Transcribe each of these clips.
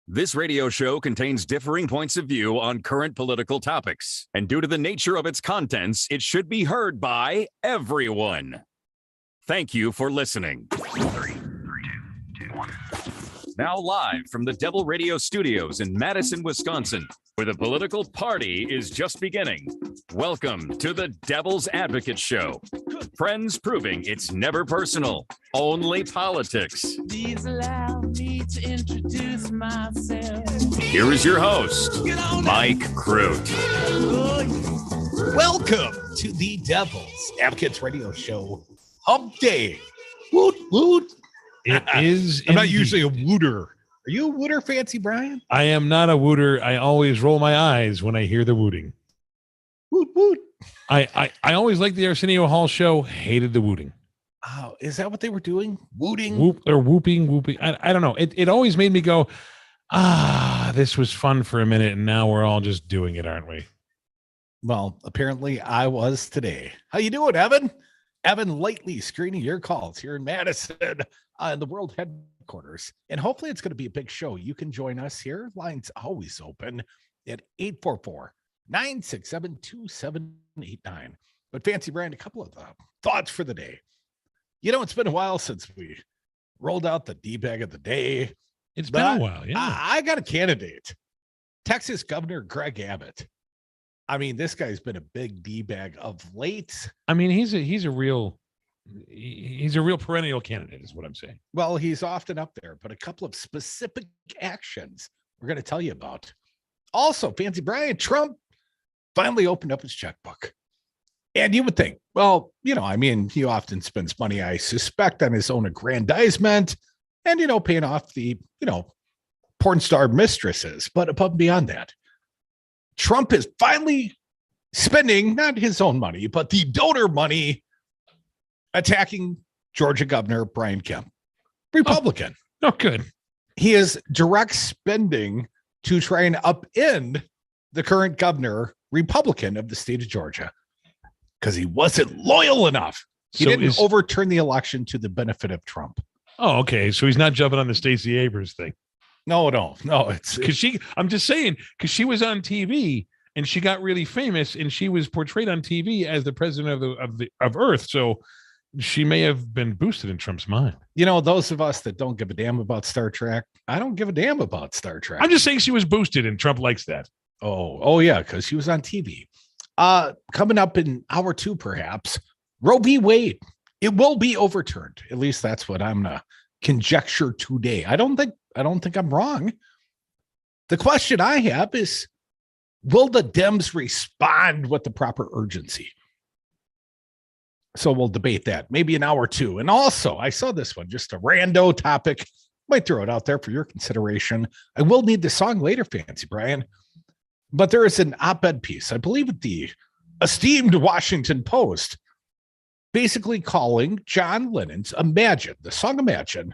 This radio show contains differing points of view on current political topics, and due to the nature of its contents, it should be heard by everyone. Thank you for listening. 3, 2, 2, 1. Now live from the Devil Radio Studios in Madison, Wisconsin, where the political party is just beginning. Welcome to the Devil's Advocate Show. Friends proving it's never personal, only politics. Please allow me to introduce myself. Here is your host, Mike Crute. Welcome to the Devil's Advocates Radio Show. Hump Day. Woot, woot. It is. I'm not usually a wooter. Are you a wooter, Fancy Brian? I am not a wooter. I always roll my eyes when I hear the wooting. Woot, woot. I always liked the Arsenio Hall show. Hated the wooting. Oh, is that what they were doing? Wooting? Whoop or whooping. I don't know. It always made me go, this was fun for a minute, and now we're all just doing it, aren't we? Well, apparently I was today. How you doing, Evan? Evan lately screening your calls here in Madison in the world headquarters. And hopefully it's going to be a big show. You can join us here. Lines always open at 844-967-2789. But Fancy Brian, a couple of thoughts for the day. You know, it's been a while since we rolled out the D-bag of the day. It's been a while, yeah. I got a candidate. Texas Governor Greg Abbott. I mean, this guy's been a big D-bag of late. I mean, he's a real perennial candidate is what I'm saying. Well, he's often up there, but a couple of specific actions we're going to tell you about. Also, Fancy Brian, Trump finally opened up his checkbook. And you would think, well, you know, I mean, he often spends money, I suspect, on his own aggrandizement and, you know, paying off the, you know, porn star mistresses. But above and beyond that, Trump is finally spending not his own money, but the donor money attacking Georgia Governor Brian Kemp, Republican. Oh, good. He is direct spending to try and upend the current governor, Republican of the state of Georgia, because he wasn't loyal enough. He didn't overturn the election to the benefit of Trump. Oh, okay. So he's not jumping on the Stacey Abrams thing. No. It's because I'm just saying, because she was on TV and she got really famous and she was portrayed on TV as the president of Earth. So she may have been boosted in Trump's mind. You know, those of us that don't give a damn about Star Trek, I don't give a damn about Star Trek. I'm just saying she was boosted and Trump likes that. Oh yeah, because she was on TV. Coming up in hour 2, perhaps, Roe v. Wade. It will be overturned. At least that's what I'm gonna conjecture today. I don't think I'm wrong. The question I have is, will the Dems respond with the proper urgency? So we'll debate that maybe an hour 2. And also, I saw this one, just a rando topic. Might throw it out there for your consideration. I will need the song later, Fancy Brian. But there is an op-ed piece, I believe at the esteemed Washington Post, basically calling John Lennon's Imagine, the song Imagine,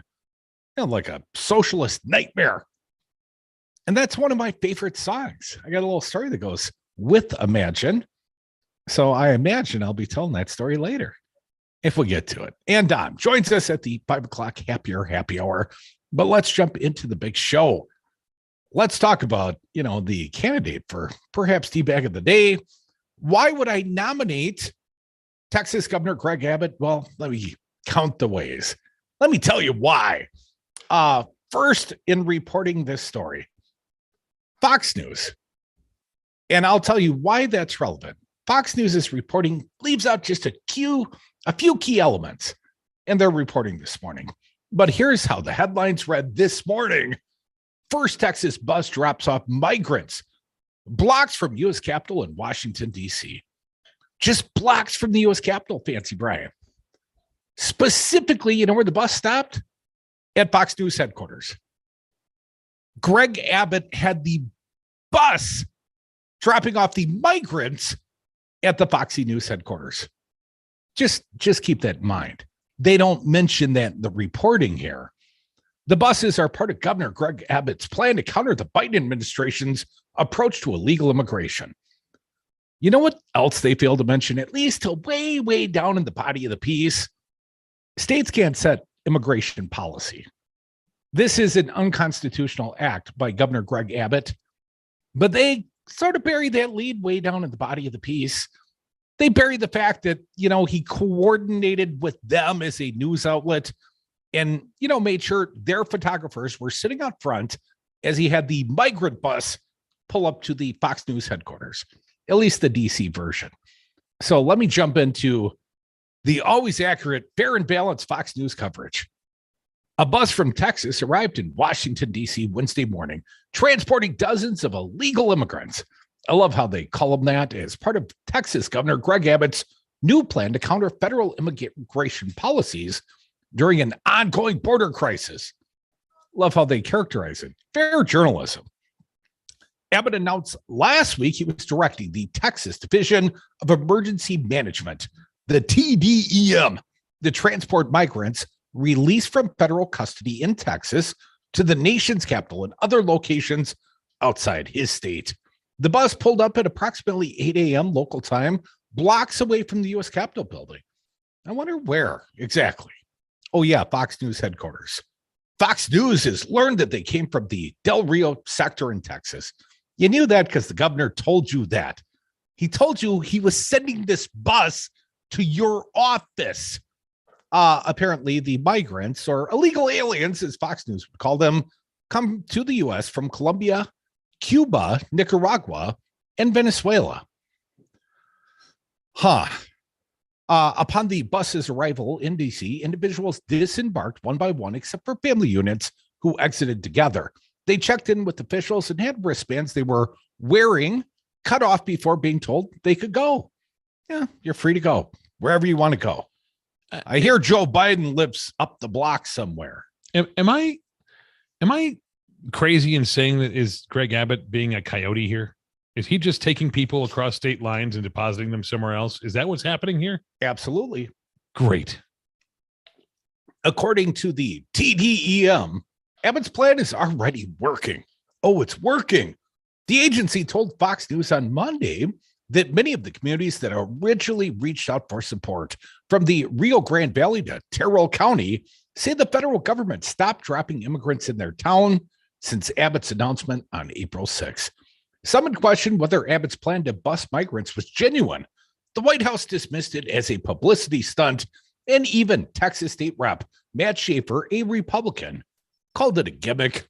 you know, like a socialist nightmare. And that's one of my favorite songs. I got a little story that goes with Imagine. So I imagine I'll be telling that story later if we get to it. And Don joins us at the 5 o'clock happy hour. But let's jump into the big show. Let's talk about, you know, the candidate for perhaps D-bag of the day. Why would I nominate Texas Governor Greg Abbott? Well, let me count the ways. Let me tell you why. First, in reporting this story, Fox News. And I'll tell you why that's relevant. Fox News' reporting leaves out just a few key elements in their reporting this morning. But here's how the headlines read this morning. First Texas bus drops off migrants blocks from U.S. Capitol in Washington, D.C. Just blocks from the U.S. Capitol, Fancy Brian. Specifically, you know where the bus stopped? At Fox News headquarters. Greg Abbott had the bus dropping off the migrants at the Foxy News headquarters. Just keep that in mind. They don't mention that in the reporting here. The buses are part of Governor Greg Abbott's plan to counter the Biden administration's approach to illegal immigration. You know what else they failed to mention, at least till way, way down in the body of the piece? States can't set immigration policy. This is an unconstitutional act by Governor Greg Abbott, but they sort of bury that lead way down in the body of the piece. They bury the fact that, he coordinated with them as a news outlet and, made sure their photographers were sitting out front as he had the migrant bus pull up to the Fox News headquarters, at least the DC version. So let me jump into the always accurate, fair and balanced Fox News coverage. A bus from Texas arrived in Washington, D.C. Wednesday morning, transporting dozens of illegal immigrants. I love how they call them that as part of Texas Governor Greg Abbott's new plan to counter federal immigration policies during an ongoing border crisis. Love how they characterize it. Fair journalism. Abbott announced last week he was directing the Texas Division of Emergency Management, the TDEM, to transport migrants released from federal custody in Texas to the nation's capital and other locations outside his state. The bus pulled up at approximately 8 a.m. local time, blocks away from the U.S. Capitol building. I wonder where exactly. Oh, yeah, Fox News headquarters. Fox News has learned that they came from the Del Rio sector in Texas. You knew that because the governor told you that. He told you he was sending this bus to your office. Apparently, the migrants, or illegal aliens, as Fox News would call them, come to the U.S. from Colombia, Cuba, Nicaragua, and Venezuela. Upon the bus's arrival in D.C., individuals disembarked one by one, except for family units who exited together. They checked in with officials and had wristbands they were wearing cut off before being told they could go. Yeah, you're free to go wherever you want to go. I hear Joe Biden lives up the block somewhere. Am I crazy in saying that is Greg Abbott being a coyote here? Is he just taking people across state lines and depositing them somewhere else? Is that what's happening here? Absolutely. Great. According to the TDEM, Abbott's plan is already working. Oh, it's working. The agency told Fox News on Monday that many of the communities that originally reached out for support from the Rio Grande Valley to Terrell County say the federal government stopped dropping immigrants in their town since Abbott's announcement on April 6th. Some had questioned whether Abbott's plan to bus migrants was genuine. The White House dismissed it as a publicity stunt, and even Texas State Rep Matt Schaefer, a Republican, called it a gimmick.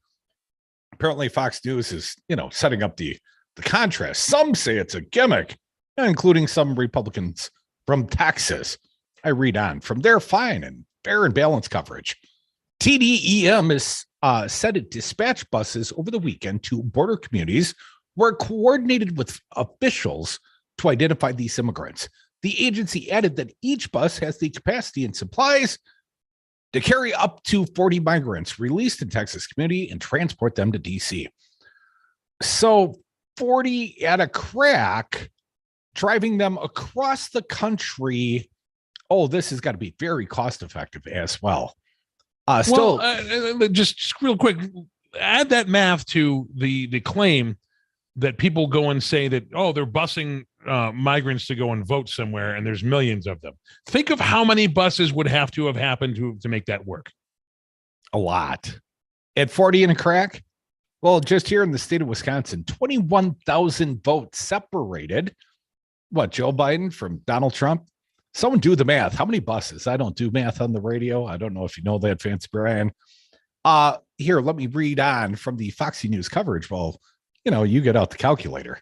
Apparently, Fox News is, setting up the contrast. Some say it's a gimmick, including some Republicans from Texas. I read on from their fine and fair and balanced coverage. TDEM is said it dispatched buses over the weekend to border communities where it coordinated with officials to identify these immigrants. The agency added that each bus has the capacity and supplies to carry up to 40 migrants released in Texas community and transport them to D.C. So 40 at a crack, driving them across the country. Oh, this has got to be very cost effective as well. Just real quick, add that math to the claim that people go and say that, they're busing migrants to go and vote somewhere, and there's millions of them. Think of how many buses would have to have happened to make that work. A lot. At 40 and a crack? Well, just here in the state of Wisconsin, 21,000 votes separated. What, Joe Biden from Donald Trump? Someone do the math. How many buses? I don't do math on the radio. I don't know if you know that, Fancy Brian. Here, let me read on from the Foxy News coverage. Well, you get out the calculator.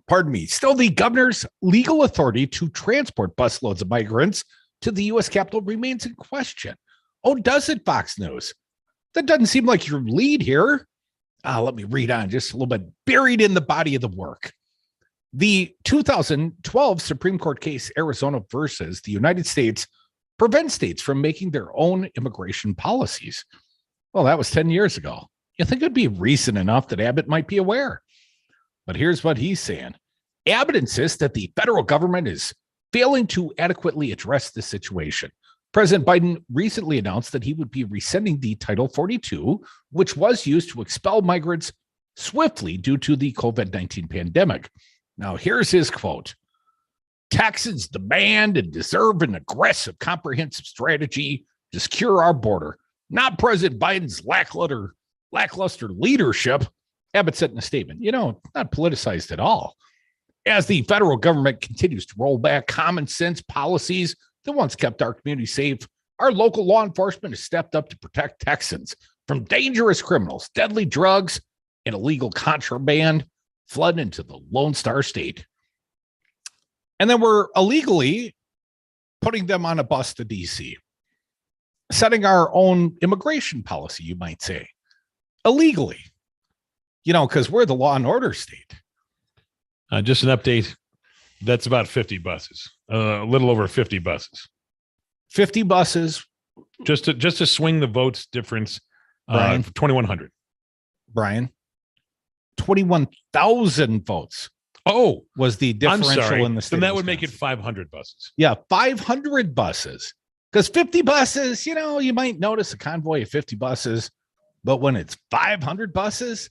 Pardon me. Still, the governor's legal authority to transport busloads of migrants to the U.S. Capitol remains in question. Oh, does it, Fox News? That doesn't seem like your lead here. Let me read on just a little bit. Buried in the body of the work. The 2012 Supreme Court case, Arizona versus the United States, prevents states from making their own immigration policies. Well, that was 10 years ago. You think it'd be reason enough that Abbott might be aware? But here's what he's saying. Abbott insists that the federal government is failing to adequately address this situation. President Biden recently announced that he would be rescinding the Title 42, which was used to expel migrants swiftly due to the COVID-19 pandemic. Now, here's his quote. Texans demand and deserve an aggressive, comprehensive strategy to secure our border, not President Biden's lackluster leadership. Abbott said in a statement, not politicized at all. As the federal government continues to roll back common sense policies that once kept our community safe, our local law enforcement has stepped up to protect Texans from dangerous criminals, deadly drugs, and illegal contraband flooding into the Lone Star State. And then we're illegally putting them on a bus to D.C., setting our own immigration policy, you might say, illegally, because we're the law and order state. Just an update. That's about 50 buses, a little over 50 buses. 50 buses. Just to swing the votes difference, Brian, 2,100. Brian, 21,000 votes. Oh, was the differential in the state. Then that would make it 500 buses. Yeah, 500 buses. Because 50 buses, you might notice a convoy of 50 buses, but when it's 500 buses,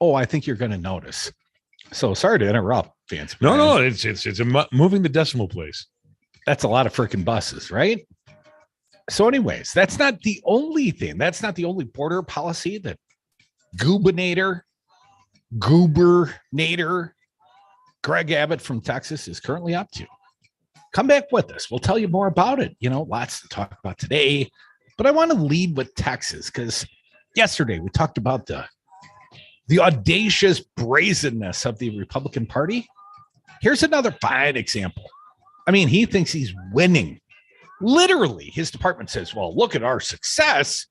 I think you're going to notice. So sorry to interrupt, Fancy. No, it's moving the decimal place. That's a lot of freaking buses, right? So anyways, that's not the only thing. That's not the only border policy that Gubernator Greg Abbott from Texas is currently up to. Come back with us. We'll tell you more about it. Lots to talk about today. But I want to lead with Texas because yesterday we talked about the audacious brazenness of the Republican Party. Here's another fine example. He thinks he's winning. Literally, his department says, well, look at our success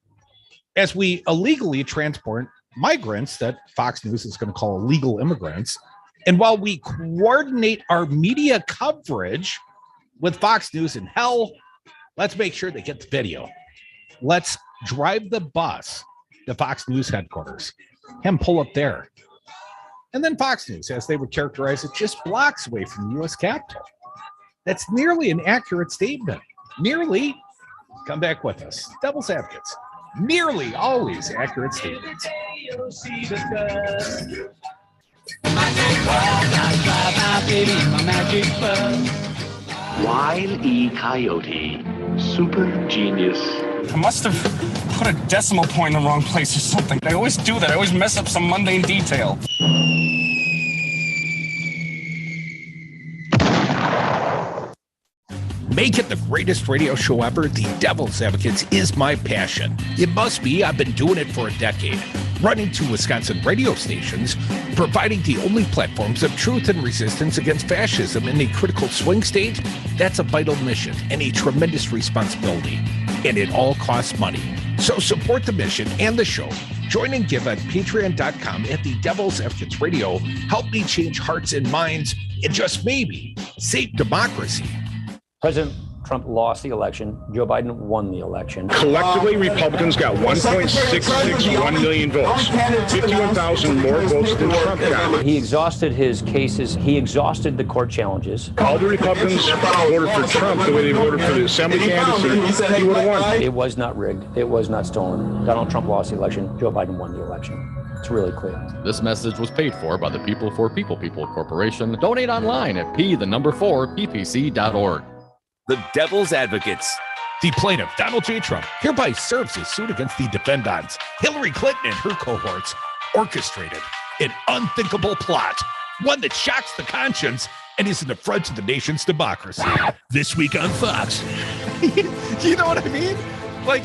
as we illegally transport migrants that Fox News is going to call illegal immigrants. And while we coordinate our media coverage with Fox News, and hell, let's make sure they get the video. Let's drive the bus to Fox News headquarters, him pull up there. And then Fox News, as they would characterize it, just blocks away from the U.S. Capitol. That's nearly an accurate statement. Nearly. Come back with us. Devil's Advocates. Nearly always accurate statements. Wile E. Coyote, super genius. I must have put a decimal point in the wrong place or something. I always do that. I always mess up some mundane detail. Make it the greatest radio show ever. The Devil's Advocates is my passion. It must be. I've been doing it for a decade. Running two Wisconsin radio stations, providing the only platforms of truth and resistance against fascism in a critical swing state. That's a vital mission and a tremendous responsibility. And it all costs money. So support the mission and the show. Join and give at patreon.com at the Devil's Advocates Radio. Help me change hearts and minds and just maybe save democracy. President Trump lost the election. Joe Biden won the election. Collectively, Republicans got 1.661 million votes, 51,000 more votes than Trump got. He exhausted his cases. He exhausted the court challenges. All the Republicans voted for Trump the way they voted for the assembly candidacy. He would have won. It was not rigged. It was not stolen. Donald Trump lost the election. Joe Biden won the election. It's really clear. This message was paid for by the People for People Corporation. Donate online at p4ppc.org. The Devil's Advocates. The plaintiff, Donald J. Trump, hereby serves his suit against the defendants, Hillary Clinton and her cohorts, orchestrated an unthinkable plot, one that shocks the conscience and is an affront to the nation's democracy. This week on Fox. You know what I mean? Like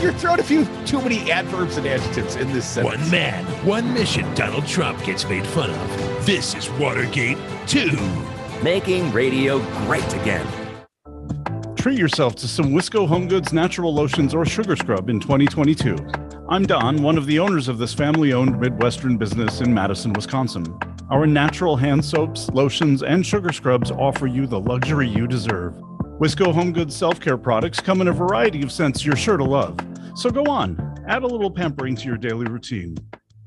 you're throwing a few too many adverbs and adjectives in this sentence. One man, one mission Donald Trump gets made fun of. This is Watergate 2. Making radio great again. Treat yourself to some Wisco Home Goods natural lotions or sugar scrub in 2022. I'm Don, one of the owners of this family-owned Midwestern business in Madison, Wisconsin. Our natural hand soaps, lotions, and sugar scrubs offer you the luxury you deserve. Wisco Home Goods self-care products come in a variety of scents you're sure to love. So go on, add a little pampering to your daily routine.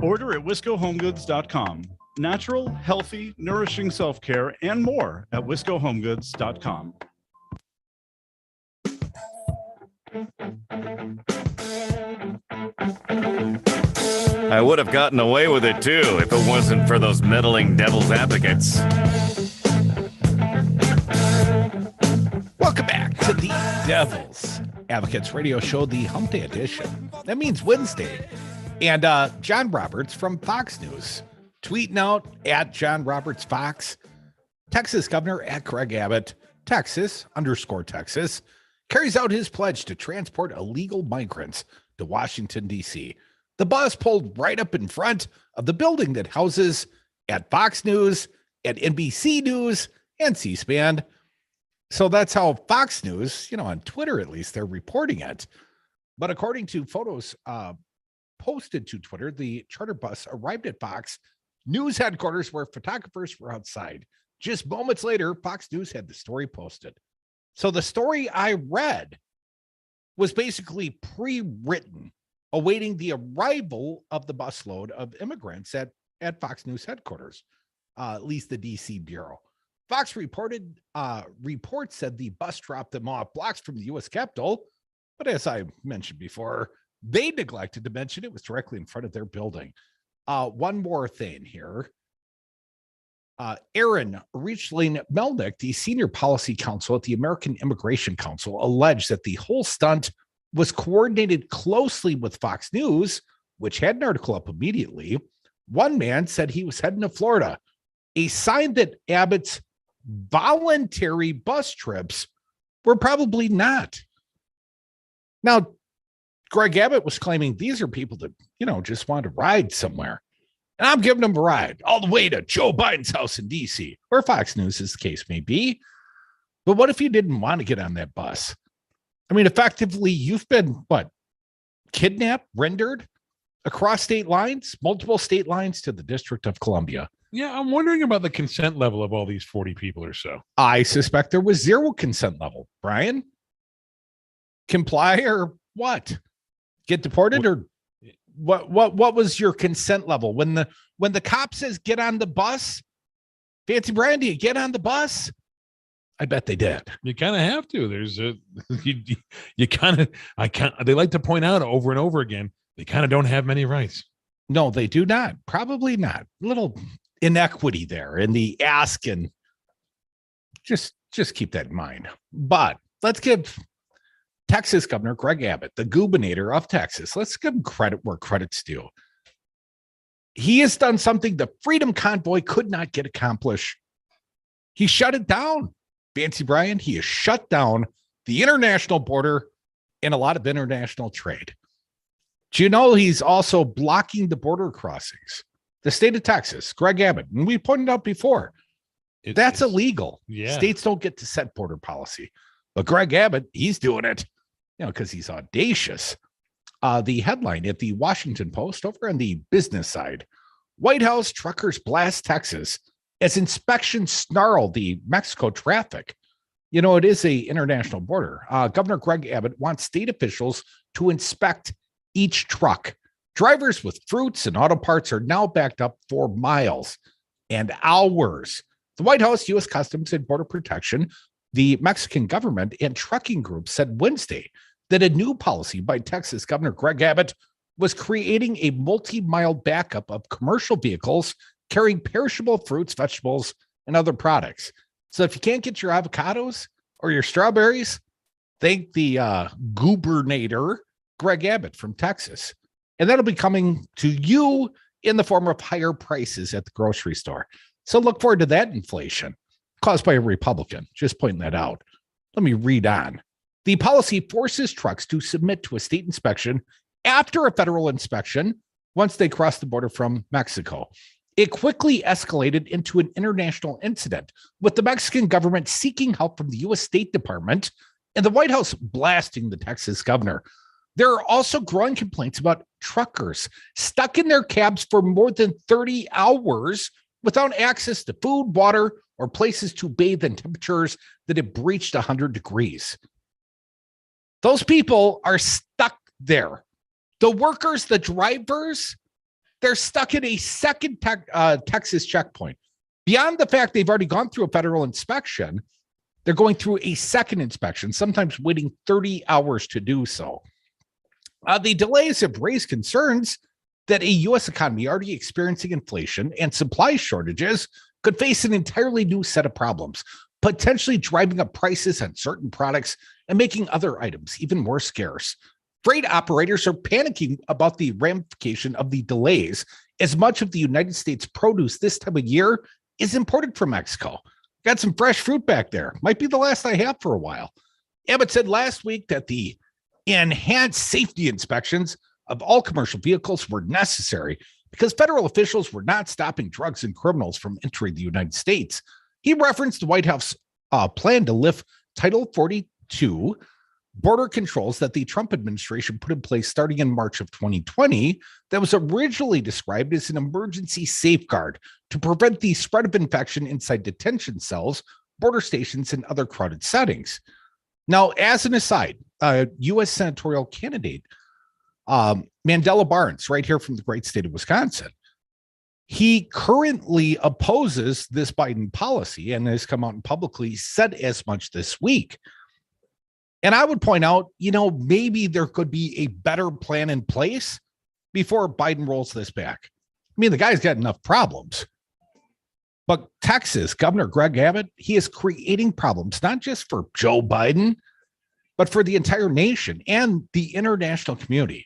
Order at wiscohomegoods.com. Natural, healthy, nourishing self-care and more at wiscohomegoods.com. I would have gotten away with it too if it wasn't for those meddling Devil's Advocates. Welcome back to the Devil's Advocates Radio Show, the Hump Day edition. That means Wednesday. And John Roberts from Fox News tweeting out at John Roberts Fox, Texas Governor at Greg Abbott, Texas_Texas, carries out his pledge to transport illegal migrants to Washington, D.C. The bus pulled right up in front of the building that houses at Fox News, at NBC News, and C-SPAN. So that's how Fox News, on Twitter at least, they're reporting it. But according to photos posted to Twitter, the charter bus arrived at Fox News headquarters where photographers were outside. Just moments later, Fox News had the story posted. So the story I read was basically pre-written, awaiting the arrival of the busload of immigrants at Fox News headquarters, at least the DC bureau. Fox reports said the bus dropped them off blocks from the U.S. Capitol, but as I mentioned before, they neglected to mention it was directly in front of their building. One more thing here. Aaron Reachling Melnick, the senior policy counsel at the American Immigration Council, alleged that the whole stunt was coordinated closely with Fox News, which had an article up immediately. One man said he was heading to Florida, a sign that Abbott's voluntary bus trips were probably not. Now, Greg Abbott was claiming these are people that, just want to ride somewhere. And I'm giving them a ride all the way to Joe Biden's house in D.C., or Fox News, as the case may be. But what if you didn't want to get on that bus? I mean, effectively, you've been, kidnapped, rendered across state lines, multiple state lines to the District of Columbia. Yeah, I'm wondering about the consent level of all these 40 people or so. I suspect there was zero consent level. Brian? Comply or what? Get deported or what was your consent level? When the cop says get on the bus, Fancy Brian, do you get on the bus? I bet they did. You kind of have to. There's they like to point out over and over again, they kind of don't have many rights. No, they do not. Probably not. A little inequity there in the ask, and just keep that in mind. But let's give Texas Governor Greg Abbott, the gubernator of Texas, let's give him credit where credit's due. He has done something the Freedom Convoy could not get accomplished. He shut it down. Fancy Brian, he has shut down the international border and a lot of international trade. Do you know he's also blocking the border crossings? The state of Texas, Greg Abbott, and we pointed out before, that's illegal. Yeah. States don't get to set border policy. But Greg Abbott, he's doing it, because he's audacious. The headline at the Washington Post over on the business side, White House truckers blast Texas as inspections snarl the Mexico traffic. It is a international border. Governor Greg Abbott wants state officials to inspect each truck. Drivers with fruits and auto parts are now backed up for miles and hours. The White House, U.S. Customs and Border Protection, the Mexican government, and trucking groups said Wednesday that a new policy by Texas Governor Greg Abbott was creating a multi-mile backup of commercial vehicles carrying perishable fruits, vegetables, and other products. So if you can't get your avocados or your strawberries, thank the gubernator, Greg Abbott from Texas. And that'll be coming to you in the form of higher prices at the grocery store. So look forward to that inflation caused by a Republican. Just pointing that out. Let me read on. The policy forces trucks to submit to a state inspection after a federal inspection once they cross the border from Mexico. It quickly escalated into an international incident, with the Mexican government seeking help from the U.S. State Department and the White House blasting the Texas governor. There are also growing complaints about truckers stuck in their cabs for more than 30 hours without access to food, water, or places to bathe in temperatures that have breached 100 degrees. Those people are stuck there. The workers, the drivers, they're stuck in a second Texas checkpoint. Beyond the fact they've already gone through a federal inspection, they're going through a second inspection, sometimes waiting 30 hours to do so. The delays have raised concerns that a U.S. economy already experiencing inflation and supply shortages could face an entirely new set of problems, potentially driving up prices on certain products and making other items even more scarce. Freight operators are panicking about the ramification of the delays, as much of the United States produce this time of year is imported from Mexico. Got some fresh fruit back there. Might be the last I have for a while. Abbott said last week that the enhanced safety inspections of all commercial vehicles were necessary because federal officials were not stopping drugs and criminals from entering the United States. He referenced the White House plan to lift Title 42 border controls that the Trump administration put in place starting in March of 2020 that was originally described as an emergency safeguard to prevent the spread of infection inside detention cells, border stations, and other crowded settings. Now, as an aside, U.S. senatorial candidate Mandela Barnes, right here from the great state of Wisconsin, he currently opposes this Biden policy and has come out and publicly said as much this week. And I would point out, maybe there could be a better plan in place before Biden rolls this back. I mean, the guy's got enough problems. But Texas Governor Greg Abbott, he is creating problems, not just for Joe Biden, but for the entire nation and the international community.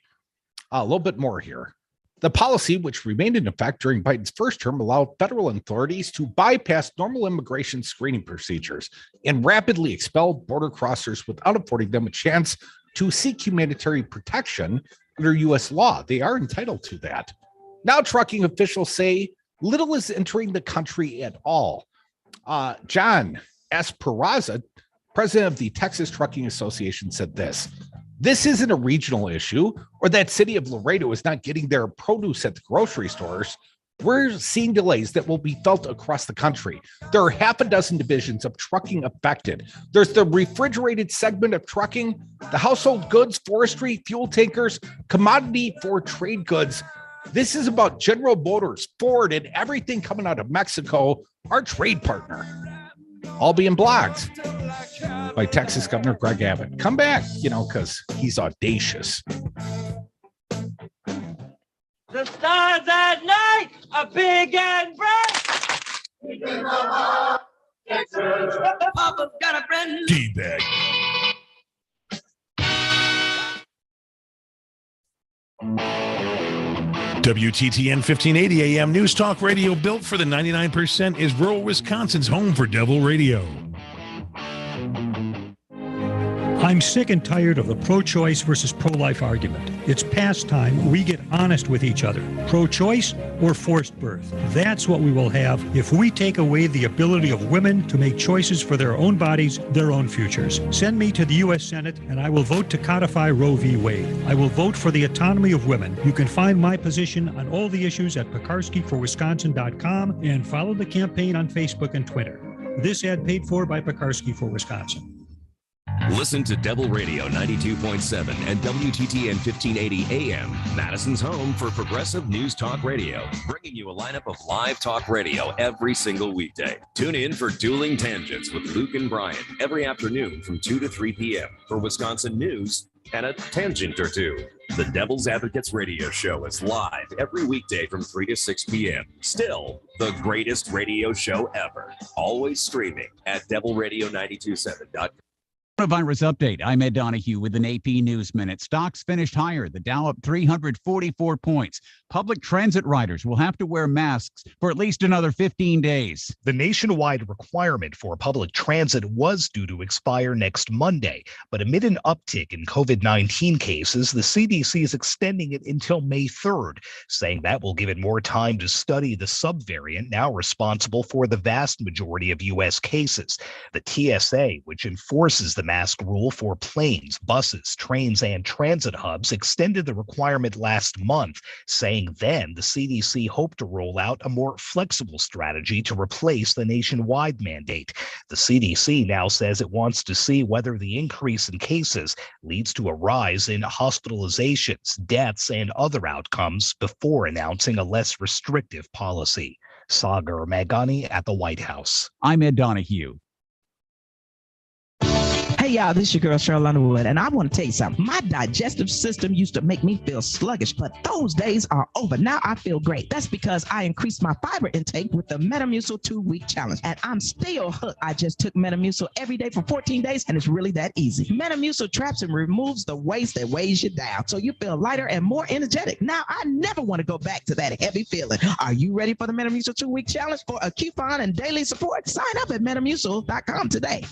A little bit more here. The policy, which remained in effect during Biden's first term, allowed federal authorities to bypass normal immigration screening procedures and rapidly expel border crossers without affording them a chance to seek humanitarian protection under U.S. law. They are entitled to that. Now, trucking officials say little is entering the country at all. John S. Peraza, president of the Texas Trucking Association, said this. This isn't a regional issue or that city of Laredo is not getting their produce at the grocery stores. We're seeing delays that will be felt across the country. There are half a dozen divisions of trucking affected. There's the refrigerated segment of trucking, the household goods, forestry, fuel tankers, commodity for trade goods. This is about General Motors, Ford, and everything coming out of Mexico, our trade partner. All being blocked by Texas Governor Greg Abbott. Come back, because he's audacious. The stars at night are big and bright. Papa's got a friend. D-bag. WTTN 1580 AM News Talk Radio, built for the 99%, is rural Wisconsin's home for Devil Radio. I'm sick and tired of the pro-choice versus pro-life argument. It's past time we get honest with each other. Pro-choice or forced birth. That's what we will have if we take away the ability of women to make choices for their own bodies, their own futures. Send me to the U.S. Senate and I will vote to codify Roe v. Wade. I will vote for the autonomy of women. You can find my position on all the issues at PekarskiForWisconsin.com and follow the campaign on Facebook and Twitter. This ad paid for by Pekarski for Wisconsin. Listen to Devil Radio 92.7 and WTTN 1580 AM, Madison's home for progressive news talk radio, bringing you a lineup of live talk radio every single weekday. Tune in for Dueling Tangents with Luke and Brian every afternoon from 2 to 3 p.m. for Wisconsin news and a tangent or two. The Devil's Advocates radio show is live every weekday from 3 to 6 p.m. Still the greatest radio show ever. Always streaming at devilradio927.com. Coronavirus update. I'm Ed Donahue with an AP News Minute. Stocks finished higher. The Dow up 344 points. Public transit riders will have to wear masks for at least another 15 days. The nationwide requirement for public transit was due to expire next Monday, but amid an uptick in COVID-19 cases, the CDC is extending it until May 3rd, saying that will give it more time to study the subvariant now responsible for the vast majority of U.S. cases. The TSA, which enforces the mask rule for planes, buses, trains, and transit hubs, extended the requirement last month, saying then the CDC hoped to roll out a more flexible strategy to replace the nationwide mandate. The CDC now says it wants to see whether the increase in cases leads to a rise in hospitalizations, deaths, and other outcomes before announcing a less restrictive policy. Sagar Magani at the White House. I'm Ed Donahue. Hey, y'all, this is your girl, Cheryl Underwood, and I want to tell you something. My digestive system used to make me feel sluggish, but those days are over. Now I feel great. That's because I increased my fiber intake with the Metamucil 2-week challenge, and I'm still hooked. I just took Metamucil every day for 14 days, and it's really that easy. Metamucil traps and removes the waste that weighs you down, so you feel lighter and more energetic. Now I never want to go back to that heavy feeling. Are you ready for the Metamucil 2-week challenge? For a coupon and daily support, sign up at Metamucil.com today.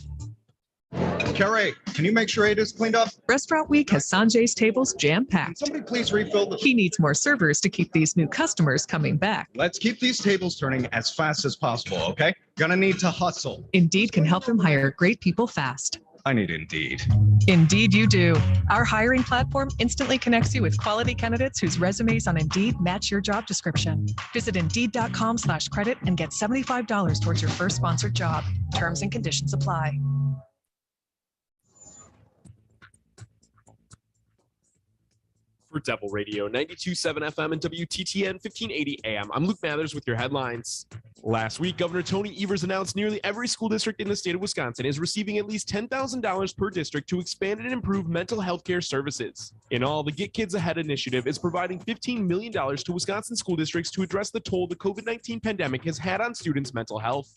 Carrie, can you make sure it is cleaned up? Restaurant Week has Sanjay's tables jam-packed. Somebody please refill the... He needs more servers to keep these new customers coming back. Let's keep these tables turning as fast as possible, okay? Gonna need to hustle. Indeed can help him hire great people fast. I need Indeed. Indeed you do. Our hiring platform instantly connects you with quality candidates whose resumes on Indeed match your job description. Visit Indeed.com/credit and get $75 towards your first sponsored job. Terms and conditions apply. For Devil Radio 92.7 FM and WTTN 1580 AM, I'm Luke Mathers with your headlines. Last week, Governor Tony Evers announced nearly every school district in the state of Wisconsin is receiving at least $10,000 per district to expand and improve mental health care services. In all, the Get Kids Ahead initiative is providing $15 million to Wisconsin school districts to address the toll the COVID-19 pandemic has had on students' mental health.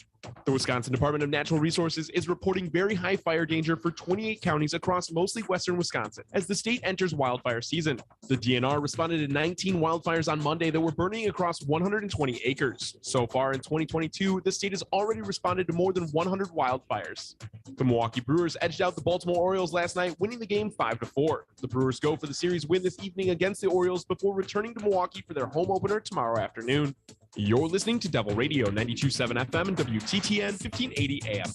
The Wisconsin Department of Natural Resources is reporting very high fire danger for 28 counties across mostly western Wisconsin as the state enters wildfire season. The DNR responded to 19 wildfires on Monday that were burning across 120 acres. So far in 2022, the state has already responded to more than 100 wildfires. The Milwaukee Brewers edged out the Baltimore Orioles last night, winning the game 5-4. The Brewers go for the series win this evening against the Orioles before returning to Milwaukee for their home opener tomorrow afternoon. You're listening to Devil Radio 92.7 FM and WTTN 1580 AM.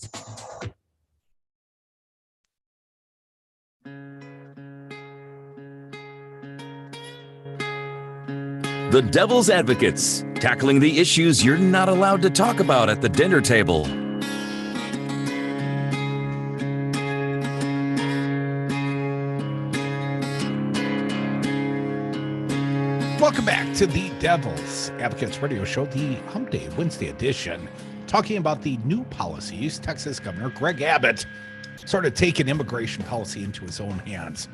The Devil's Advocates, tackling the issues you're not allowed to talk about at the dinner table. Welcome back to the Devil's Advocates Radio Show, the Hump Day Wednesday edition, talking about the new policies. Texas Governor Greg Abbott sort of taking immigration policy into his own hands.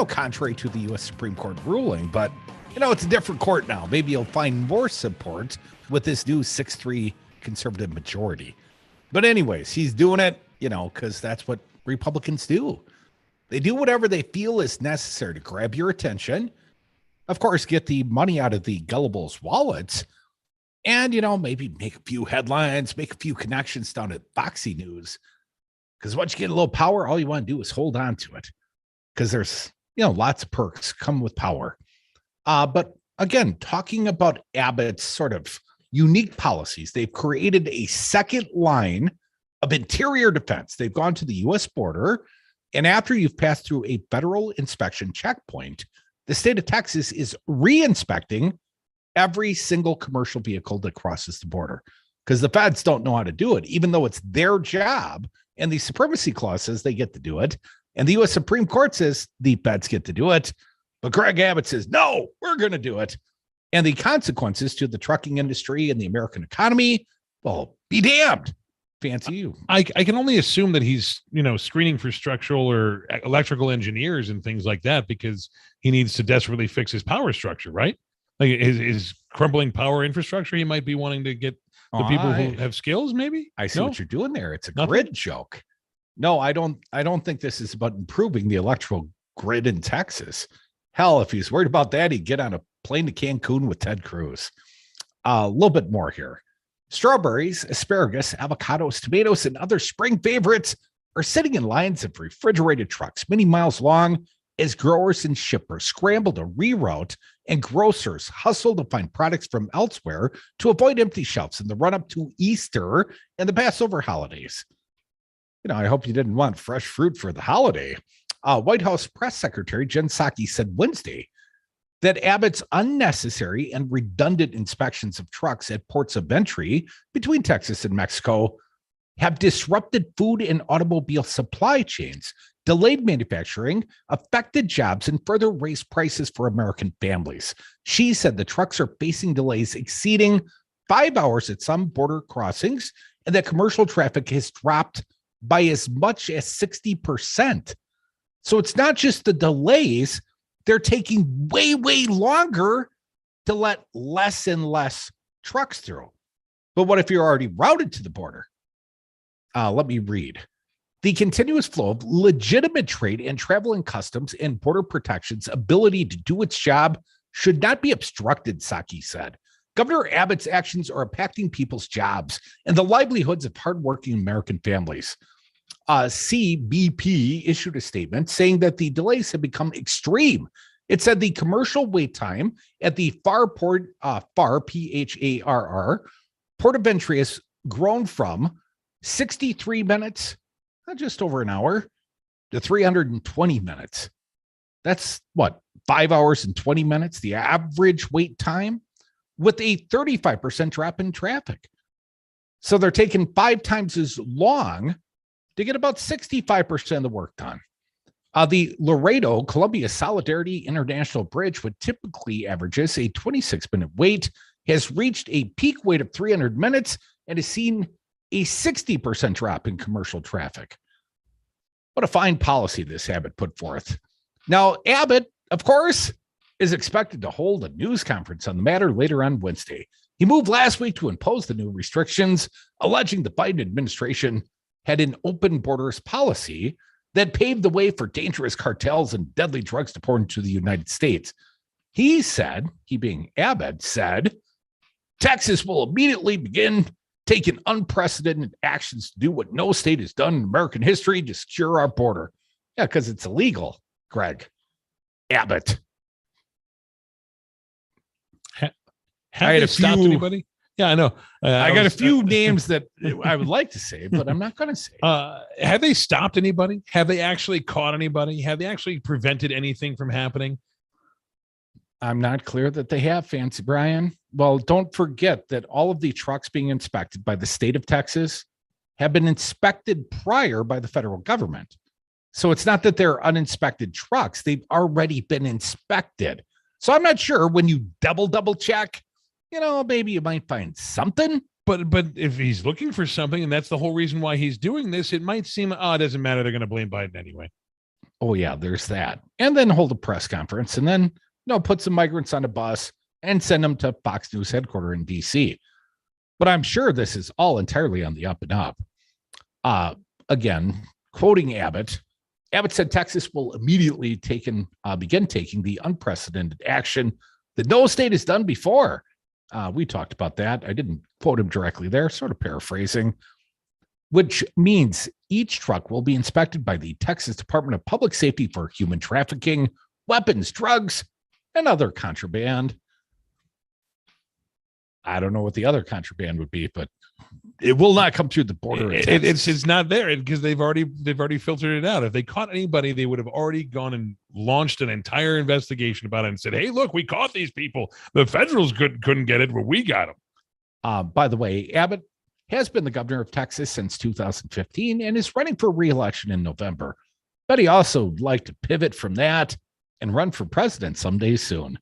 Contrary to the U.S. Supreme Court ruling, but, it's a different court now. Maybe you'll find more support with this new 6-3 conservative majority. But anyways, he's doing it, because that's what Republicans do. They do whatever they feel is necessary to grab your attention. Of course, get the money out of the gullibles' wallets and, maybe make a few headlines, make a few connections down at Foxy News. Because once you get a little power, all you want to do is hold on to it. Because there's, lots of perks come with power. But again, talking about Abbott's sort of unique policies, they've created a second line of interior defense. They've gone to the U.S. border. And after you've passed through a federal inspection checkpoint, the state of Texas is re-inspecting every single commercial vehicle that crosses the border because the feds don't know how to do it, even though it's their job. And the supremacy clause says they get to do it. And the U.S. Supreme Court says the feds get to do it. But Greg Abbott says, no, we're going to do it. And the consequences to the trucking industry and the American economy, well, be damned. Fancy you. I can only assume that he's, screening for structural or electrical engineers and things like that because he needs to desperately fix his power structure, right? Like his crumbling power infrastructure, he might be wanting to get the people who have skills, maybe? I see what you're doing there. It's a grid joke. No, I don't think this is about improving the electrical grid in Texas. Hell, if he's worried about that, he'd get on a plane to Cancun with Ted Cruz. A little bit more here. Strawberries, asparagus, avocados, tomatoes, and other spring favorites are sitting in lines of refrigerated trucks many miles long as growers and shippers scramble to reroute and grocers hustle to find products from elsewhere to avoid empty shelves in the run-up to Easter and the Passover holidays. I hope you didn't want fresh fruit for the holiday. White House Press Secretary Jen Psaki said Wednesday that Abbott's unnecessary and redundant inspections of trucks at ports of entry between Texas and Mexico have disrupted food and automobile supply chains, delayed manufacturing, affected jobs, and further raised prices for American families. She said the trucks are facing delays exceeding 5 hours at some border crossings and that commercial traffic has dropped by as much as 60%. So it's not just the delays, they're taking way, way longer to let less and less trucks through. But what if you're already routed to the border? Let me read. The continuous flow of legitimate trade and travel and customs and border protection's ability to do its job should not be obstructed, Psaki said. Governor Abbott's actions are impacting people's jobs and the livelihoods of hardworking American families. CBP issued a statement saying that the delays have become extreme. It said the commercial wait time at the FAR Port, PHARR, Port of Entry has grown from 63 minutes, just over an hour, to 320 minutes. That's what, 5 hours and 20 minutes, the average wait time, with a 35% drop in traffic. So they're taking 5 times as long to get about 65% of the work done. The Laredo Columbia Solidarity International Bridge, which typically averages a 26-minute wait, has reached a peak wait of 300 minutes and has seen a 60% drop in commercial traffic. What a fine policy this Abbott put forth. Now, Abbott, of course, is expected to hold a news conference on the matter later on Wednesday. He moved last week to impose the new restrictions, alleging the Biden administration had an open borders policy that paved the way for dangerous cartels and deadly drugs to pour into the United States. He said, he being Abbott, said, Texas will immediately begin taking unprecedented actions to do what no state has done in American history to secure our border. Yeah, because it's illegal, Greg. Abbott. Have they stopped anybody? Yeah, I know. I got a few names that I would like to say, but I'm not going to say. Have they stopped anybody? Have they actually caught anybody? Have they actually prevented anything from happening? I'm not clear that they have, Fancy Brian. Well, don't forget that all of the trucks being inspected by the state of Texas have been inspected prior by the federal government. So it's not that they're uninspected trucks. They've already been inspected. So I'm not sure when you double check, maybe you might find something. But if he's looking for something, and that's the whole reason why he's doing this, it might seem, it doesn't matter. They're going to blame Biden anyway. Oh, yeah, there's that. And then hold a press conference and then, put some migrants on a bus and send them to Fox News headquarters in D.C. But I'm sure this is all entirely on the up and up. Again, quoting Abbott, Abbott said Texas will immediately begin taking the unprecedented action that no state has done before. We talked about that. I didn't quote him directly there, sort of paraphrasing, which means each truck will be inspected by the Texas Department of Public Safety for human trafficking, weapons, drugs, and other contraband. I don't know what the other contraband would be, but it will not come through the border. It's not there because they've already filtered it out. If they caught anybody, they would have already gone and launched an entire investigation about it and said, "Hey, look, we caught these people. The federals couldn't get it, but we got them." By the way, Abbott has been the governor of Texas since 2015 and is running for re-election in November. But he also would like to pivot from that and run for president someday soon.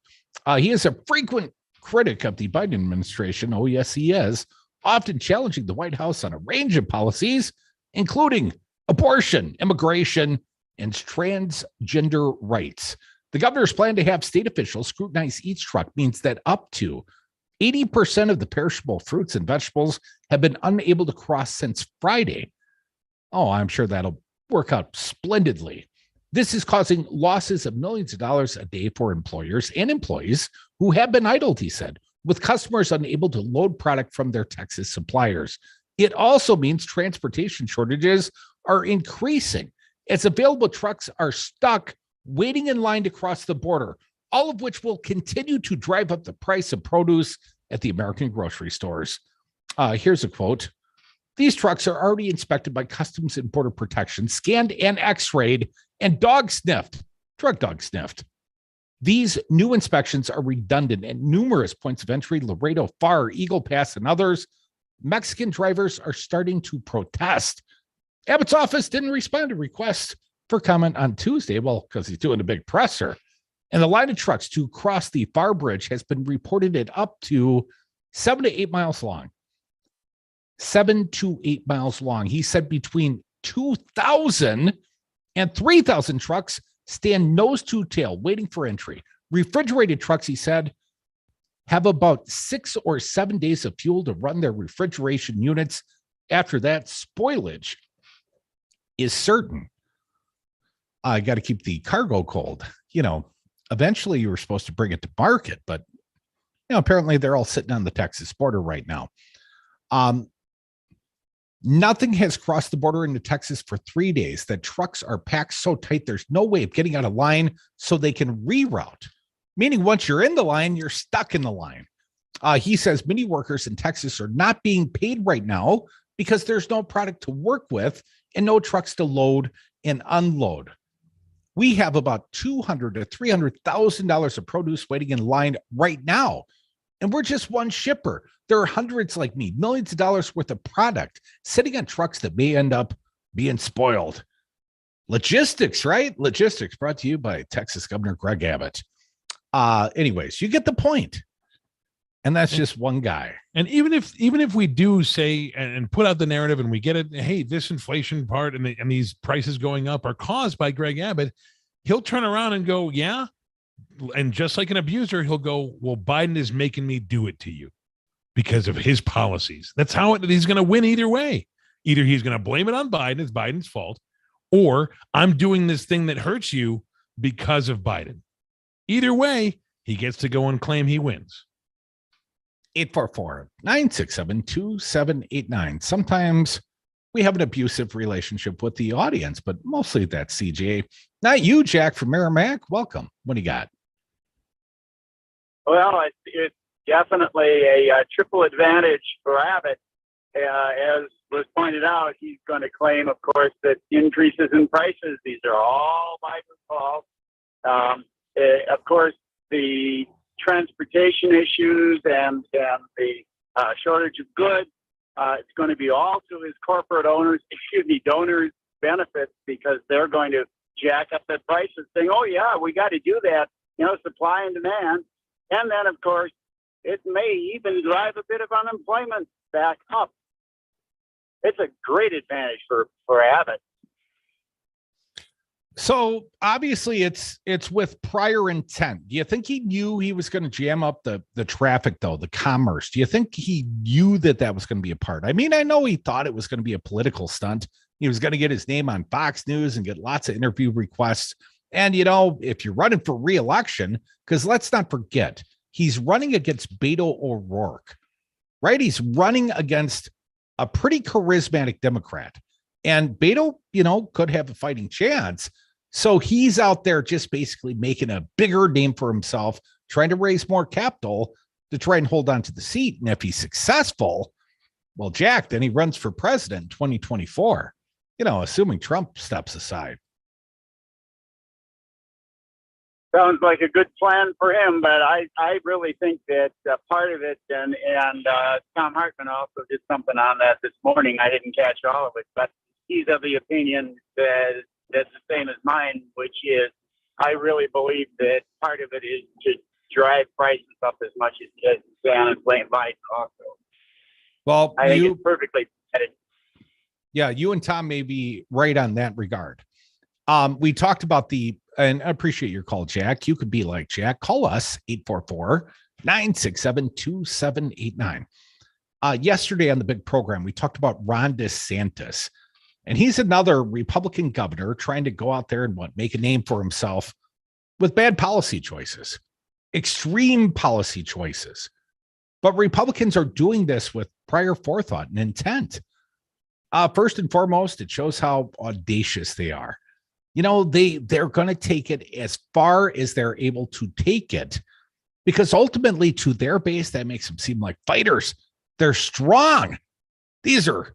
He is a frequent critic of the Biden administration. Oh, yes, he is. Often challenging the White House on a range of policies, including abortion, immigration, and transgender rights. The governor's plan to have state officials scrutinize each truck means that up to 80% of the perishable fruits and vegetables have been unable to cross since Friday. Oh, I'm sure that'll work out splendidly. This is causing losses of millions of dollars a day for employers and employees who have been idled, he said, with customers unable to load product from their Texas suppliers. It also means transportation shortages are increasing as available trucks are stuck waiting in line to cross the border, all of which will continue to drive up the price of produce at the American grocery stores. Here's a quote. These trucks are already inspected by Customs and Border Protection, scanned and x-rayed, and drug dog sniffed. These new inspections are redundant at numerous points of entry, Laredo, FAR, Eagle Pass, and others. Mexican drivers are starting to protest. Abbott's office didn't respond to requests for comment on Tuesday, well, because he's doing a big presser. And the line of trucks to cross the FAR bridge has been reported at up to 7 to 8 miles long. 7 to 8 miles long. He said between 2,000 and 3,000 trucks stand nose to tail waiting for entry. Refrigerated trucks, he said, have about 6 or 7 days of fuel to run their refrigeration units. After that, spoilage is certain. I got to keep the cargo cold. Eventually you were supposed to bring it to market, but apparently they're all sitting on the Texas border right now. Nothing has crossed the border into Texas for 3 days. The trucks are packed so tight, there's no way of getting out of line so they can reroute. Meaning once you're in the line, you're stuck in the line. He says many workers in Texas are not being paid right now because there's no product to work with and no trucks to load and unload. We have about $200,000 to $300,000 of produce waiting in line right now. And we're just one shipper. There are hundreds like me, millions of dollars worth of product sitting on trucks that may end up being spoiled. Logistics, right? Logistics brought to you by Texas Governor Greg Abbott. Anyways, you get the point. And that's just one guy. And even if we do say and put out the narrative and we get it, hey, this inflation part and these prices going up are caused by Greg Abbott, he'll turn around and go, yeah. And just like an abuser, he'll go, well, Biden is making me do it to you because of his policies. That's how he's going to win either way. Either he's going to blame it on Biden, it's Biden's fault, or I'm doing this thing that hurts you because of Biden. Either way, he gets to go and claim he wins. 844-967-2789. Sometimes we have an abusive relationship with the audience, but mostly that's CJ. Not you, Jack from Merrimack. Welcome. What do you got? Well, it's definitely a triple advantage for Abbott. As was pointed out, he's going to claim, of course, that increases in prices, these are all Biden's fault. Of course, the transportation issues and the shortage of goods, it's going to be all to his corporate donors' benefits, because they're going to jack up the prices saying, oh, yeah, we got to do that, supply and demand. And then, of course, it may even drive a bit of unemployment back up. It's a great advantage for Abbott. So obviously it's with prior intent. Do you think he knew he was going to jam up the traffic, though, the commerce? Do you think he knew that was going to be a part? I mean, I know he thought it was going to be a political stunt. He was going to get his name on Fox News and get lots of interview requests. And, if you're running for re-election, because let's not forget, he's running against Beto O'Rourke, right? He's running against a pretty charismatic Democrat. And Beto, could have a fighting chance. So he's out there just basically making a bigger name for himself, trying to raise more capital to try and hold on to the seat. And if he's successful, well, Jack, then he runs for president in 2024, assuming Trump steps aside. Sounds like a good plan for him, but I really think that part of it, and Tom Hartman also did something on that this morning. I didn't catch all of it, but he's of the opinion that that's the same as mine, which is I really believe that part of it is to drive prices up as much as you can and blame Biden also. Well, I think it's perfectly headed. Yeah, you and Tom may be right on that regard. We talked about and I appreciate your call, Jack. You could be like Jack. Call us 844-967-2789. Yesterday on the big program, we talked about Ron DeSantis, and he's another Republican governor trying to go out there and make a name for himself with bad policy choices, extreme policy choices. But Republicans are doing this with prior forethought and intent. First and foremost, it shows how audacious they are. They're going to take it as far as they're able to take it, because ultimately to their base, that makes them seem like fighters. They're strong. These are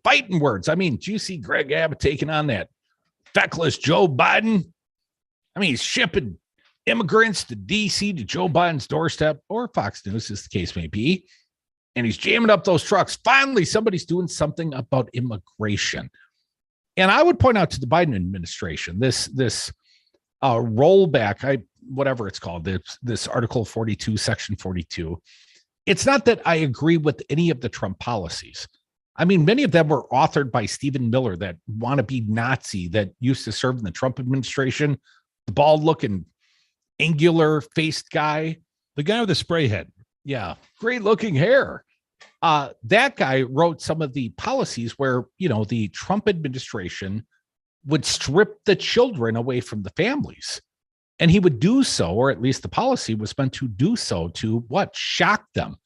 fighting words. I mean, do you see Greg Abbott taking on that feckless Joe Biden? I mean, he's shipping immigrants to D.C. to Joe Biden's doorstep, or Fox News, as the case may be, and he's jamming up those trucks. Finally, somebody's doing something about immigration. And I would point out to the Biden administration, this rollback, whatever it's called, this Article 42, Section 42. It's not that I agree with any of the Trump policies. I mean, many of them were authored by Stephen Miller, that wannabe Nazi that used to serve in the Trump administration, the bald-looking, angular-faced guy. The guy with the spray head. Yeah, great-looking hair. That guy wrote some of the policies where, the Trump administration would strip the children away from the families. And he would do so, or at least the policy was meant to do so, to what? Shock them.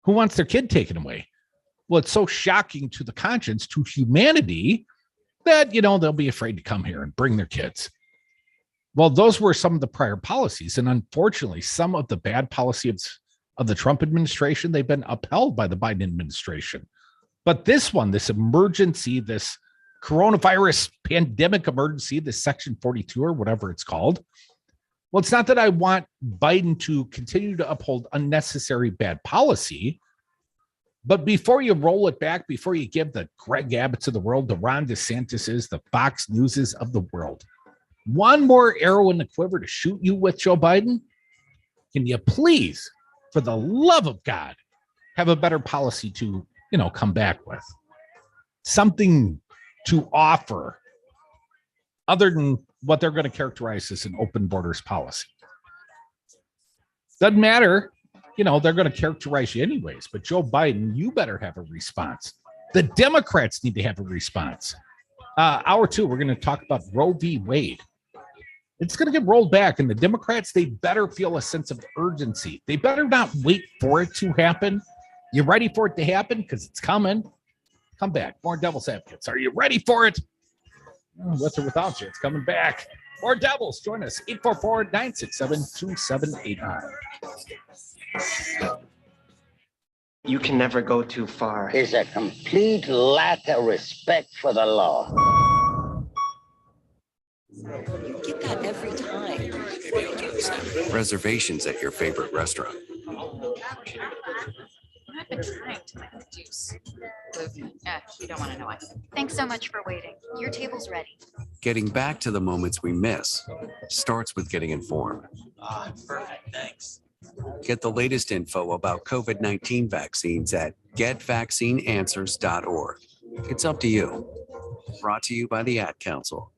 Who wants their kid taken away? Well, it's so shocking to the conscience, to humanity, that, they'll be afraid to come here and bring their kids. Well, those were some of the prior policies. And unfortunately, some of the bad policies of the Trump administration, they've been upheld by the Biden administration. But this one, this emergency, this coronavirus pandemic emergency, this Section 42 or whatever it's called. Well, it's not that I want Biden to continue to uphold unnecessary bad policy, but before you roll it back, before you give the Greg Abbotts of the world, the Ron DeSantis's, the Fox Newses of the world, one more arrow in the quiver to shoot you with, Joe Biden, can you please, for the love of God, have a better policy to, come back with? Something to offer other than what they're going to characterize as an open borders policy. Doesn't matter. They're going to characterize you anyways. But Joe Biden, you better have a response. The Democrats need to have a response. Hour 2, we're going to talk about Roe v. Wade. It's going to get rolled back, and the Democrats, they better feel a sense of urgency. They better not wait for it to happen. You ready for it to happen? Because it's coming. Come back. More Devil's Advocates. Are you ready for it? With or without you, it's coming back. More Devils. Join us. 844-967-2789. You can never go too far. Is a complete lack of respect for the law. You get that every time. Maybe I'll do the same. Reservations at your favorite restaurant. I've been trying to make the juice. You don't want to know why. Thanks so much for waiting. Your table's ready. Getting back to the moments we miss starts with getting informed. Perfect. Thanks. Get the latest info about COVID-19 vaccines at getvaccineanswers.org. It's up to you. Brought to you by the Ad Council.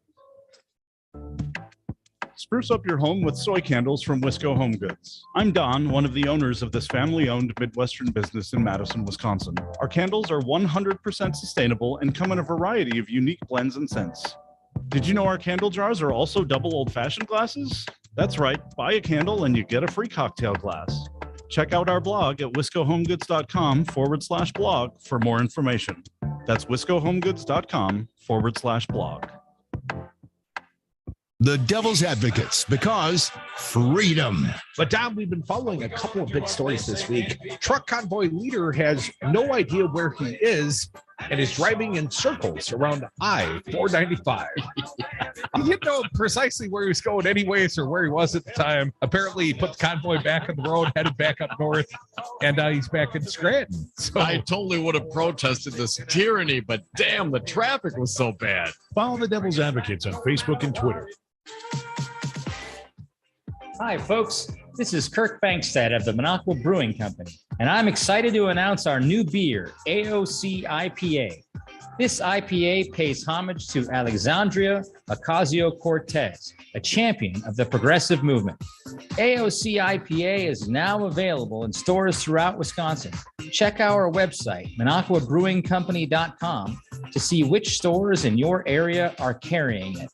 Spruce up your home with soy candles from Wisco Home Goods. I'm Don, one of the owners of this family-owned Midwestern business in Madison, Wisconsin. Our candles are 100% sustainable and come in a variety of unique blends and scents. Did you know our candle jars are also double old-fashioned glasses? That's right, buy a candle and you get a free cocktail glass. Check out our blog at wiscohomegoods.com/blog for more information. That's wiscohomegoods.com/blog. The Devil's Advocates, because freedom. But Don, we've been following a couple of big stories this week. Truck convoy leader has no idea where he is and is driving in circles around I-495. He didn't know precisely where he was going anyways, or where he was at the time. Apparently, he put the convoy back on the road, headed back up north, and he's back in Scranton. So I totally would have protested this tyranny, but damn, the traffic was so bad. Follow the Devil's Advocates on Facebook and Twitter. Hi, folks. This is Kirk Bankstead of the Minocqua Brewing Company, and I'm excited to announce our new beer, AOC IPA. This IPA pays homage to Alexandria Ocasio-Cortez, a champion of the progressive movement. AOC IPA is now available in stores throughout Wisconsin. Check our website, MinocquaBrewingCompany.com, to see which stores in your area are carrying it.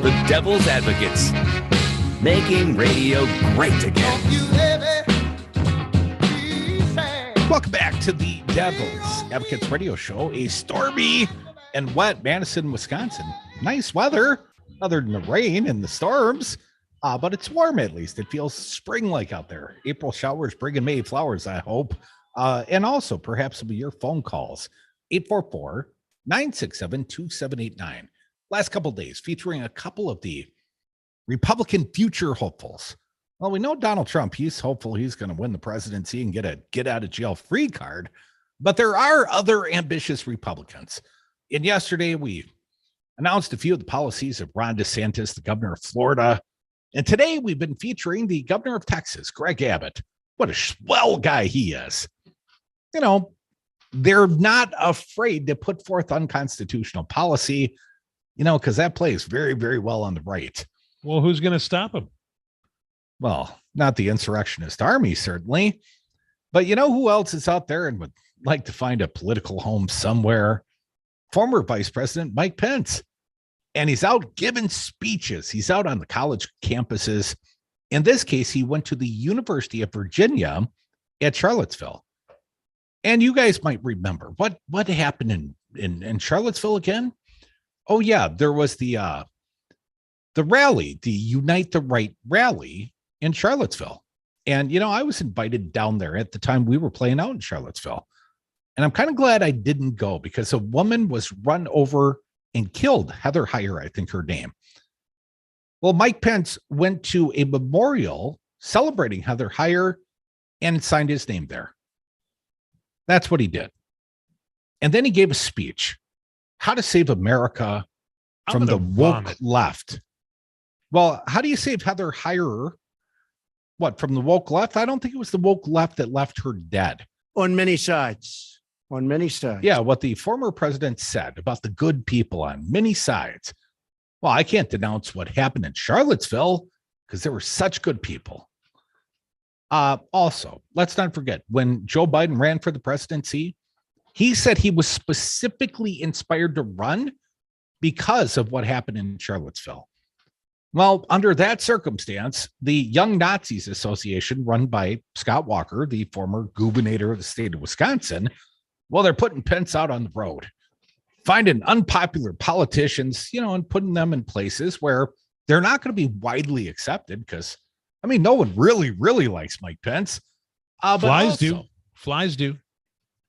The Devil's Advocates, making radio great again. Welcome back to the Devil's Advocates radio show. A stormy and wet Madison, Wisconsin. Nice weather, other than the rain and the storms, but it's warm at least. It feels spring-like out there. April showers bringing May flowers, I hope. And also, perhaps it'll be your phone calls. 844-967-2789. Last couple of days, featuring a couple of the Republican future hopefuls. Well, we know Donald Trump, he's hopeful he's going to win the presidency and get a get-out-of-jail-free card. But there are other ambitious Republicans. And yesterday, we announced a few of the policies of Ron DeSantis, the governor of Florida. And today we've been featuring the governor of Texas, Greg Abbott. What a swell guy he is. You know, they're not afraid to put forth unconstitutional policy, you know, because that plays very, very well on the right. Well, who's going to stop him? Well, not the insurrectionist army, certainly. But you know who else is out there and would like to find a political home somewhere? Former Vice President Mike Pence. And he's out giving speeches. He's out on the college campuses. In this case, he went to the University of Virginia at Charlottesville. And you guys might remember what happened in Charlottesville again? Oh, yeah, there was the rally, the Unite the Right rally in Charlottesville. And, you know, I was invited down there at the time we were playing out in Charlottesville. And I'm kind of glad I didn't go because a woman was run over and killed, Heather Heyer, I think her name. Well, Mike Pence went to a memorial celebrating Heather Heyer and signed his name there. That's what he did. And then he gave a speech, how to save America from the woke left. Well, how do you save Heather Heyer? What, from the woke left? I don't think it was the woke left that left her dead. On many sides. On many sides. Yeah, what the former president said about the good people on many sides. Well, I can't denounce what happened in Charlottesville because there were such good people. Also, let's not forget, when Joe Biden ran for the presidency, he said he was specifically inspired to run because of what happened in Charlottesville. Well, under that circumstance, the Young Nazis Association, run by Scott Walker, the former gubernator of the state of Wisconsin, well, they're putting Pence out on the road, finding unpopular politicians, you know, and putting them in places where they're not going to be widely accepted because, I mean, no one really, really likes Mike Pence. Flies do.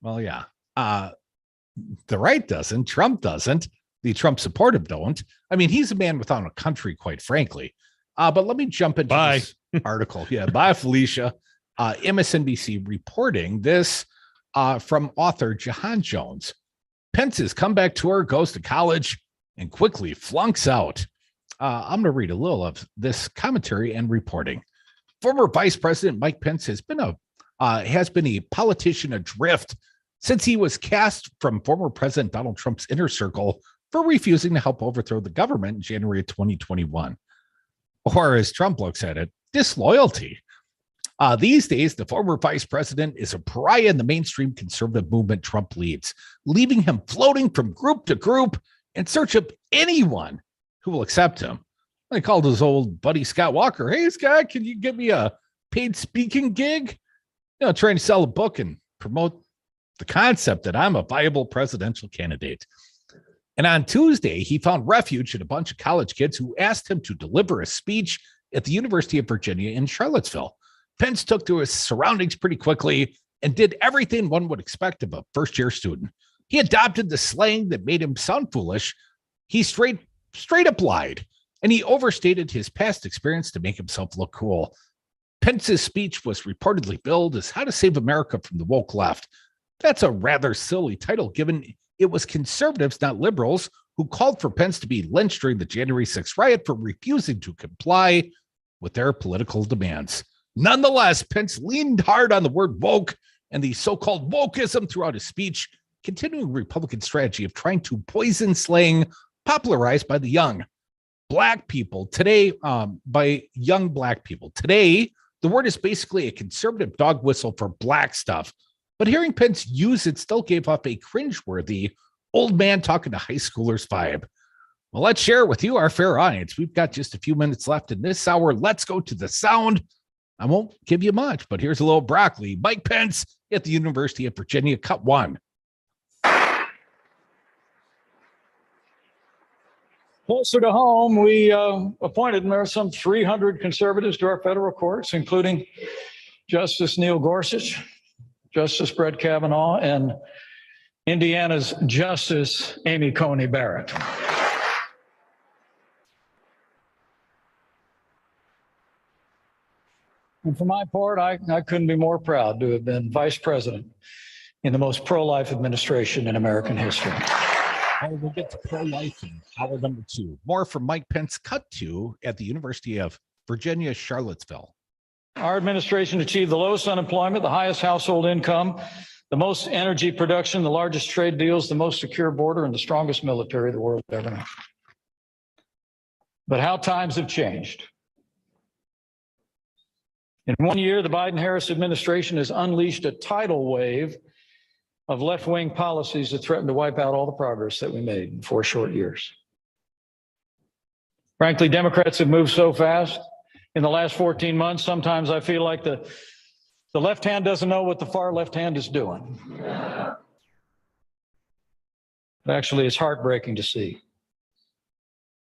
Well, yeah. The right doesn't. Trump doesn't. The Trump supportive don't. I mean, he's a man without a country, quite frankly. But let me jump into this article. Yeah, bye, Felicia. MSNBC reporting this from author Jahan Jones. Pence's comeback tour goes to college and quickly flunks out. I'm going to read a little of this commentary and reporting. Former Vice President Mike Pence has been a politician adrift since he was cast from former President Donald Trump's inner circle for refusing to help overthrow the government in January of 2021. Or as Trump looks at it, disloyalty. These days, the former vice president is a pariah in the mainstream conservative movement Trump leads, leaving him floating from group to group in search of anyone who will accept him. I called his old buddy Scott Walker. Hey, Scott, can you give me a paid speaking gig? You know, trying to sell a book and promote the concept that I'm a viable presidential candidate. And on Tuesday, he found refuge in a bunch of college kids who asked him to deliver a speech at the University of Virginia in Charlottesville. Pence took to his surroundings pretty quickly and did everything one would expect of a first-year student. He adopted the slang that made him sound foolish. He straight up lied, and he overstated his past experience to make himself look cool. Pence's speech was reportedly billed as How to Save America from the Woke Left. That's a rather silly title, given it was conservatives, not liberals, who called for Pence to be lynched during the January 6th riot for refusing to comply with their political demands. Nonetheless, Pence leaned hard on the word woke and the so-called wokeism throughout his speech, continuing Republican strategy of trying to poison slang popularized by the young black people today, by young black people. Today, the word is basically a conservative dog whistle for black stuff. But hearing Pence use it still gave off a cringeworthy old man talking to high schoolers vibe. Well, let's share with you, our fair audience. We've got just a few minutes left in this hour. Let's go to the sound. I won't give you much, but here's a little broccoli. Mike Pence at the University of Virginia, cut one. Closer to home, we appointed some 300 conservatives to our federal courts, including Justice Neil Gorsuch, Justice Brett Kavanaugh, and Indiana's Justice Amy Coney Barrett. And for my part, I couldn't be more proud to have been vice president in the most pro-life administration in American history. And we'll get to pro-life in hour number two. More from Mike Pence, cut to at the University of Virginia's Charlottesville. Our administration achieved the lowest unemployment, the highest household income, the most energy production, the largest trade deals, the most secure border, and the strongest military the world ever known. But how times have changed. In 1 year, the Biden-Harris administration has unleashed a tidal wave of left-wing policies that threaten to wipe out all the progress that we made in 4 short years. Frankly, Democrats have moved so fast in the last 14 months, sometimes I feel like the left hand doesn't know what the far left hand is doing. Actually, it's heartbreaking to see.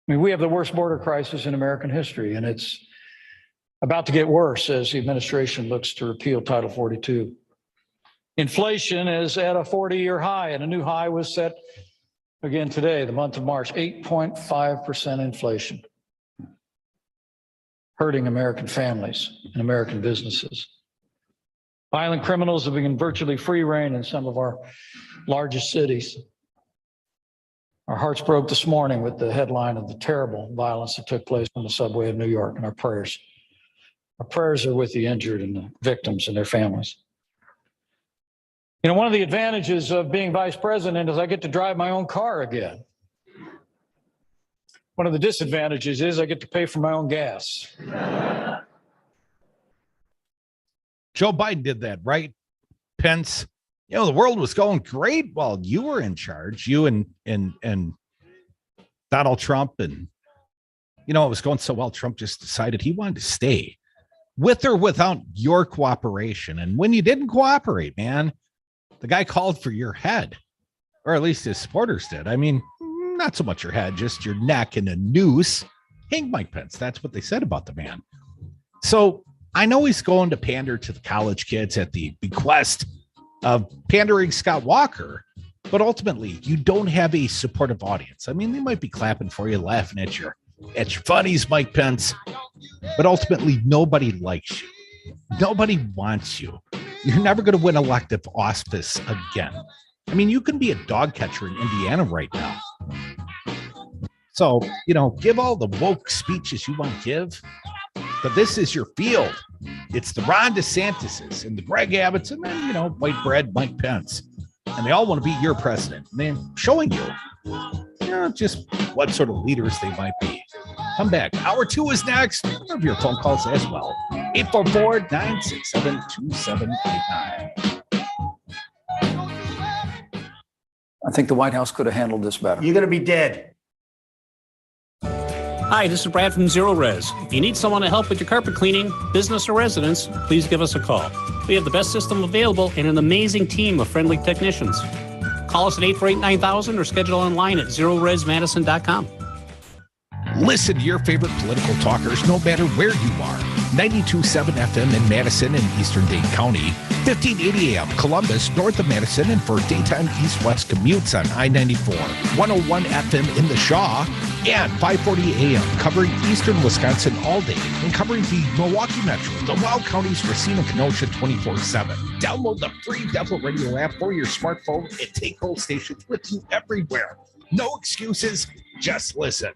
I mean, we have the worst border crisis in American history, and it's about to get worse as the administration looks to repeal Title 42. Inflation is at a 40-year high, and a new high was set again today, the month of March, 8.5% inflation, hurting American families and American businesses. Violent criminals have been virtually free rein in some of our largest cities. Our hearts broke this morning with the headline of the terrible violence that took place on the subway of New York, and our prayers are with the injured and the victims and their families. You know, one of the advantages of being vice president is I get to drive my own car again. One of the disadvantages is I get to pay for my own gas. Joe Biden did that, right? Pence, you know, the world was going great while you were in charge, you and Donald Trump. And, you know, it was going so well, Trump just decided he wanted to stay with or without your cooperation. And when you didn't cooperate, man, the guy called for your head, or at least his supporters did. I mean, not so much your head, just your neck in a noose. Hang Mike Pence. That's what they said about the man. So I know he's going to pander to the college kids at the bequest of pandering Scott Walker, but ultimately you don't have a supportive audience. I mean, they might be clapping for you, laughing at your funnies, Mike Pence, but ultimately nobody likes you. Nobody wants you. You're never going to win elective office again. I mean, you can be a dog catcher in Indiana right now. So, you know, give all the woke speeches you want to give, but this is your field. It's the Ron DeSantis's and the Greg Abbotts, and then, you know, white bread Mike Pence. And they all want to be your president. And they're showing you, just what sort of leaders they might be. Come back. Hour 2 is next. One of your phone calls as well. 844-967-2789. I think the White House could have handled this better. You're going to be dead. Hi, this is Brad from Zero Res. If you need someone to help with your carpet cleaning, business or residence, please give us a call. We have the best system available and an amazing team of friendly technicians. Call us at 848-9000 or schedule online at zeroresmadison.com. Listen to your favorite political talkers no matter where you are. 92.7 FM in Madison and Eastern Dane County, 1580 AM Columbus, north of Madison, and for daytime east-west commutes on I-94, 101 FM in the Shaw, and 540 AM covering eastern Wisconsin all day and covering the Milwaukee Metro, the Wild Counties, Racine, and Kenosha 24/7. Download the free Devil Radio app for your smartphone and take whole stations with you everywhere. No excuses, just listen.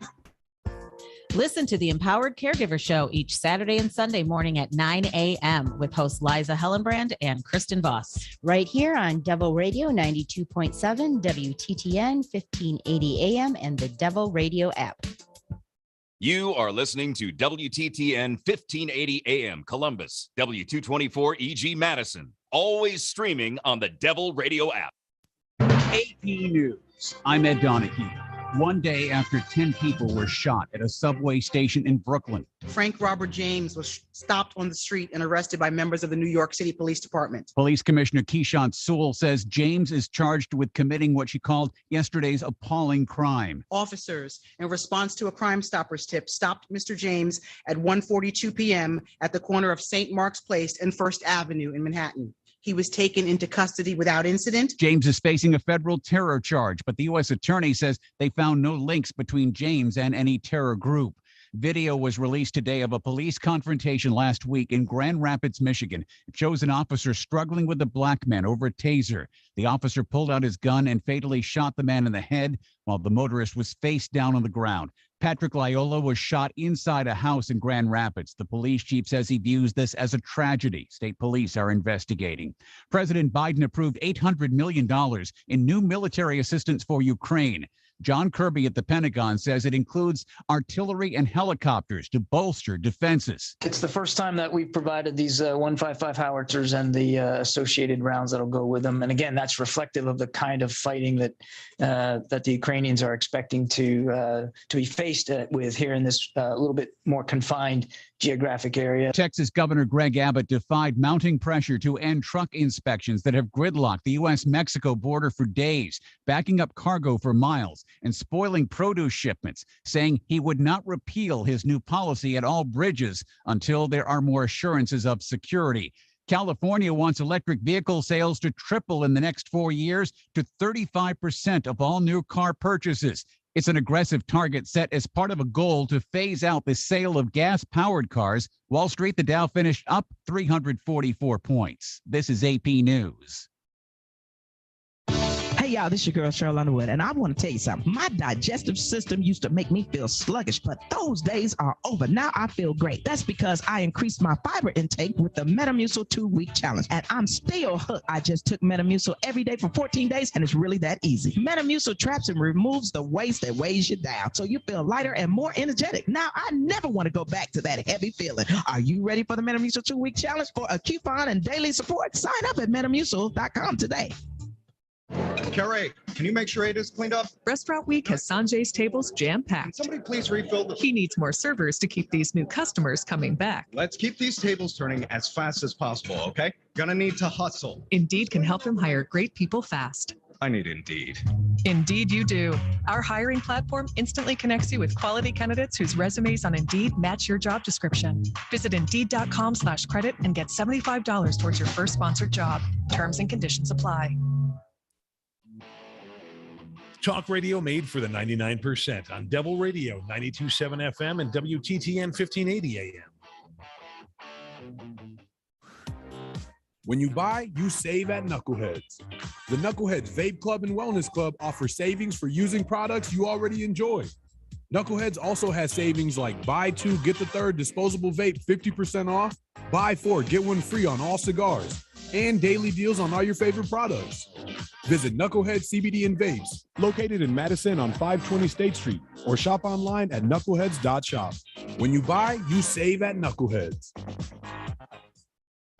Listen to the Empowered Caregiver Show each Saturday and Sunday morning at 9 a.m. with hosts Liza Hellenbrand and Kristen Voss. Right here on Devil Radio 92.7, WTTN 1580 AM, and the Devil Radio app. You are listening to WTTN 1580 AM Columbus, W224 EG Madison, always streaming on the Devil Radio app. AP News. I'm Ed Donahue. One day after 10 people were shot at a subway station in Brooklyn. Frank Robert James was stopped on the street and arrested by members of the New York City Police Department. Police Commissioner Keishant Sewell says James is charged with committing what she called yesterday's appalling crime. Officers, in response to a Crime Stoppers tip, stopped Mr. James at 1:42 p.m. at the corner of St. Mark's Place and First Avenue in Manhattan. He was taken into custody without incident. James is facing a federal terror charge, but the U.S. attorney says they found no links between James and any terror group. Video was released today of a police confrontation last week in Grand Rapids, Michigan. It shows an officer struggling with a black man over a taser. The officer pulled out his gun and fatally shot the man in the head while the motorist was face down on the ground. Patrick Loyola was shot inside a house in Grand Rapids. The police chief says he views this as a tragedy. State police are investigating. President Biden approved $800 million in new military assistance for Ukraine. John Kirby at the Pentagon says it includes artillery and helicopters to bolster defenses. It's the first time that we've provided these 155 howitzers and the associated rounds that'll go with them. And again, that's reflective of the kind of fighting that that the Ukrainians are expecting to be faced with here in this little bit more confined geographic area. Texas Governor Greg Abbott defied mounting pressure to end truck inspections that have gridlocked the U.S.-Mexico border for days, backing up cargo for miles and spoiling produce shipments, saying he would not repeal his new policy at all bridges until there are more assurances of security. California wants electric vehicle sales to triple in the next 4 years to 35% of all new car purchases. It's an aggressive target set as part of a goal to phase out the sale of gas-powered cars. Wall Street, the Dow finished up 344 points. This is AP News. Hey, y'all, this is your girl, Cheryl Underwood, and I want to tell you something. My digestive system used to make me feel sluggish, but those days are over. Now I feel great. That's because I increased my fiber intake with the Metamucil 2-week challenge, and I'm still hooked. I just took Metamucil every day for 14 days, and it's really that easy. Metamucil traps and removes the waste that weighs you down, so you feel lighter and more energetic. Now I never want to go back to that heavy feeling. Are you ready for the Metamucil 2-week challenge? For a coupon and daily support, sign up at Metamucil.com today. Carrie, can you make sure it is cleaned up? Restaurant Week has Sanjay's tables jam-packed. Somebody please refill the... He needs more servers to keep these new customers coming back. Let's keep these tables turning as fast as possible, okay? Gonna need to hustle. Indeed can help him hire great people fast. I need Indeed. Indeed you do. Our hiring platform instantly connects you with quality candidates whose resumes on Indeed match your job description. Visit Indeed.com/credit and get $75 towards your first sponsored job. Terms and conditions apply. Talk radio made for the 99% on Devil Radio 92.7 FM and WTTN 1580 AM. When you buy, you save at Knuckleheads. The Knuckleheads Vape Club and Wellness Club offers savings for using products you already enjoy. Knuckleheads also has savings like buy 2, get the 3rd disposable vape 50% off, buy 4, get 1 free on all cigars, and daily deals on all your favorite products. Visit Knucklehead CBD and Vapes, located in Madison on 520 State Street, or shop online at knuckleheads.shop. When you buy, you save at Knuckleheads.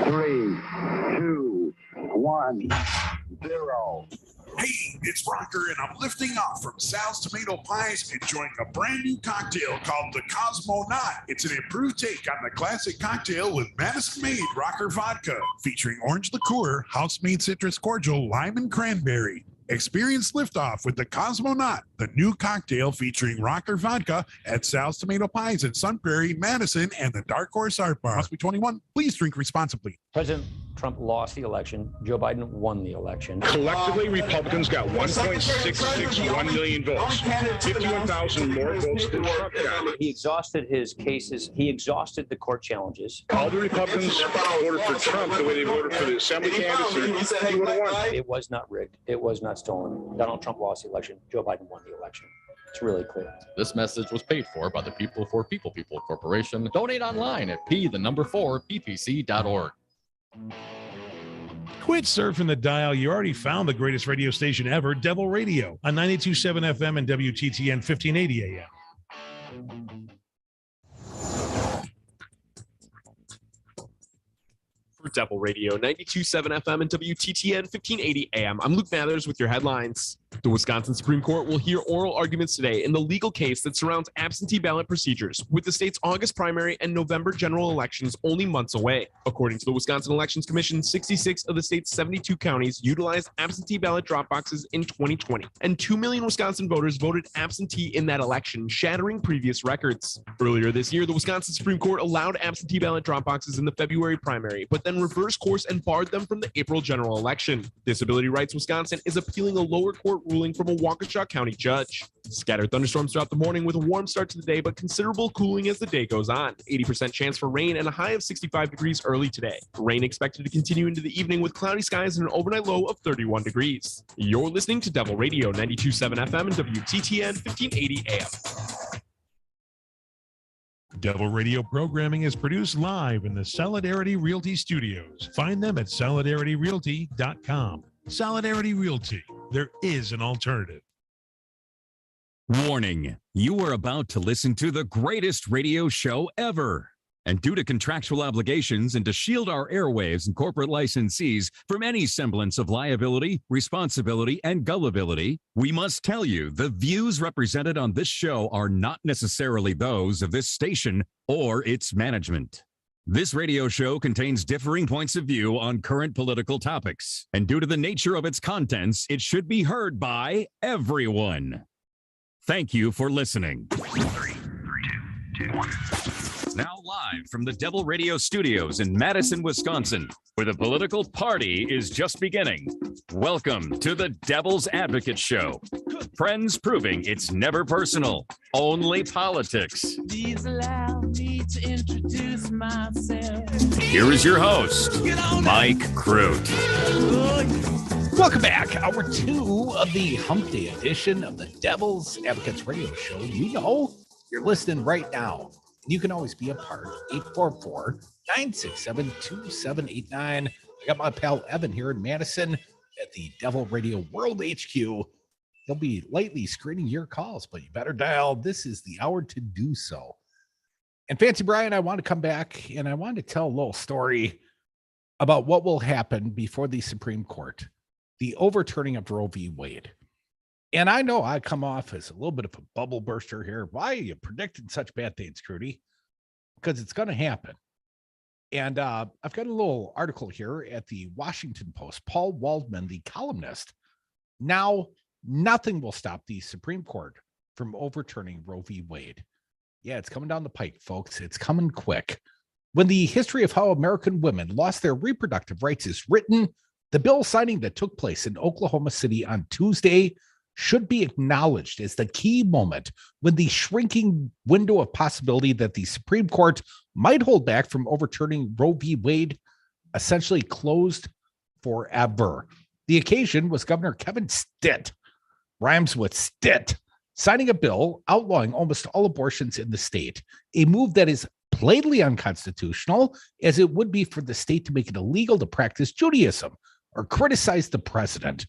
3, 2, 1, 0. Hey, it's Rocker, and I'm lifting off from Sal's Tomato Pies, enjoying a brand new cocktail called the Cosmonaut. It's an improved take on the classic cocktail with Madison-made Rocker vodka, featuring orange liqueur, house-made citrus cordial, lime, and cranberry. Experience liftoff with the Cosmonaut, the new cocktail featuring Rocker vodka at Sal's Tomato Pies in Sun Prairie, Madison, and the Dark Horse Art Bar. Must be 21. Please drink responsibly. President Trump lost the election. Joe Biden won the election. Collectively, Republicans got 1.661 million votes, 51,000 more votes than Trump got. He exhausted his cases. He exhausted the court challenges. All the Republicans voted for Trump the way they voted for the assembly candidates. He would have won. It was not rigged. It was not stolen. Donald Trump lost the election. Joe Biden won the election. It's really clear. This message was paid for by the People for People Corporation. Donate online at p4ppc.org. Quit surfing the dial. You already found the greatest radio station ever, Devil Radio, on 92.7 FM and WTTN 1580 AM. For Devil Radio 92.7 FM and WTTN 1580 AM, I'm Luke Mathers with your headlines. The Wisconsin Supreme Court will hear oral arguments today in the legal case that surrounds absentee ballot procedures, with the state's August primary and November general elections only months away. According to the Wisconsin Elections Commission, 66 of the state's 72 counties utilized absentee ballot drop boxes in 2020, and 2 million Wisconsin voters voted absentee in that election, shattering previous records. Earlier this year, the Wisconsin Supreme Court allowed absentee ballot drop boxes in the February primary, but then reversed course and barred them from the April general election. Disability Rights Wisconsin is appealing a lower court ruling from a Waukesha County judge. Scattered thunderstorms throughout the morning with a warm start to the day, but considerable cooling as the day goes on. 80% chance for rain and a high of 65 degrees early today. Rain expected to continue into the evening with cloudy skies and an overnight low of 31 degrees. You're listening to Devil Radio 92.7 FM and WTTN 1580 AM. Devil Radio programming is produced live in the Solidarity Realty studios. Find them at solidarityrealty.com. Solidarity Realty. There is an alternative. Warning, you are about to listen to the greatest radio show ever. And due to contractual obligations and to shield our airwaves and corporate licensees from any semblance of liability, responsibility, and gullibility, we must tell you the views represented on this show are not necessarily those of this station or its management. This radio show contains differing points of view on current political topics, and due to the nature of its contents, it should be heard by everyone. Thank you for listening. 3, 2, 1. Now live from the Devil Radio studios in Madison, Wisconsin, where the political party is just beginning. Welcome to the Devil's Advocate Show. Friends proving it's never personal, only politics. Please allow me to introduce myself. Here is your host, Mike Crute. Welcome back. Hour 2 of the Hump Day edition of the Devil's Advocates Radio Show. You know, you're listening right now. You can always be a part. 844-967-2789. I got my pal Evan here in Madison at the Devil Radio World HQ. They'll be lightly screening your calls, but you better dial. This is the hour to do so. And Fancy Brian, I want to come back and I want to tell a little story about what will happen before the Supreme Court, the overturning of Roe v. Wade. And I know I come off as a little bit of a bubble burster here. Why are you predicting such bad things, Trudy? Because it's going to happen. And I've got a little article here at the Washington Post. Paul Waldman, the columnist. Now, nothing will stop the Supreme Court from overturning Roe v. Wade. Yeah, it's coming down the pike, folks. It's coming quick. When the history of how American women lost their reproductive rights is written, the bill signing that took place in Oklahoma City on Tuesday should be acknowledged as the key moment when the shrinking window of possibility that the Supreme Court might hold back from overturning Roe v. Wade essentially closed forever. The occasion was Governor Kevin Stitt, rhymes with Stitt, signing a bill outlawing almost all abortions in the state, a move that is blatantly unconstitutional, as it would be for the state to make it illegal to practice Judaism or criticize the president.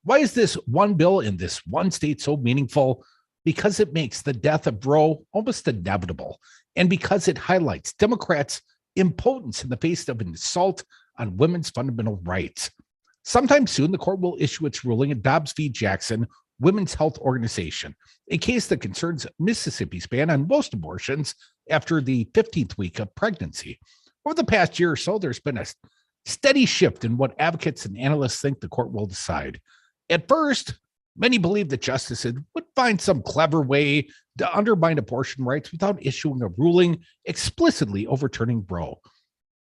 Why is this one bill in this one state so meaningful? Because it makes the death of Roe almost inevitable, and because it highlights Democrats' impotence in the face of an assault on women's fundamental rights. Sometime soon, the court will issue its ruling in Dobbs v. Jackson Women's Health Organization, a case that concerns Mississippi's ban on most abortions after the 15th week of pregnancy. Over the past year or so, there's been a steady shift in what advocates and analysts think the court will decide. At first, many believed that justices would find some clever way to undermine abortion rights without issuing a ruling explicitly overturning Roe.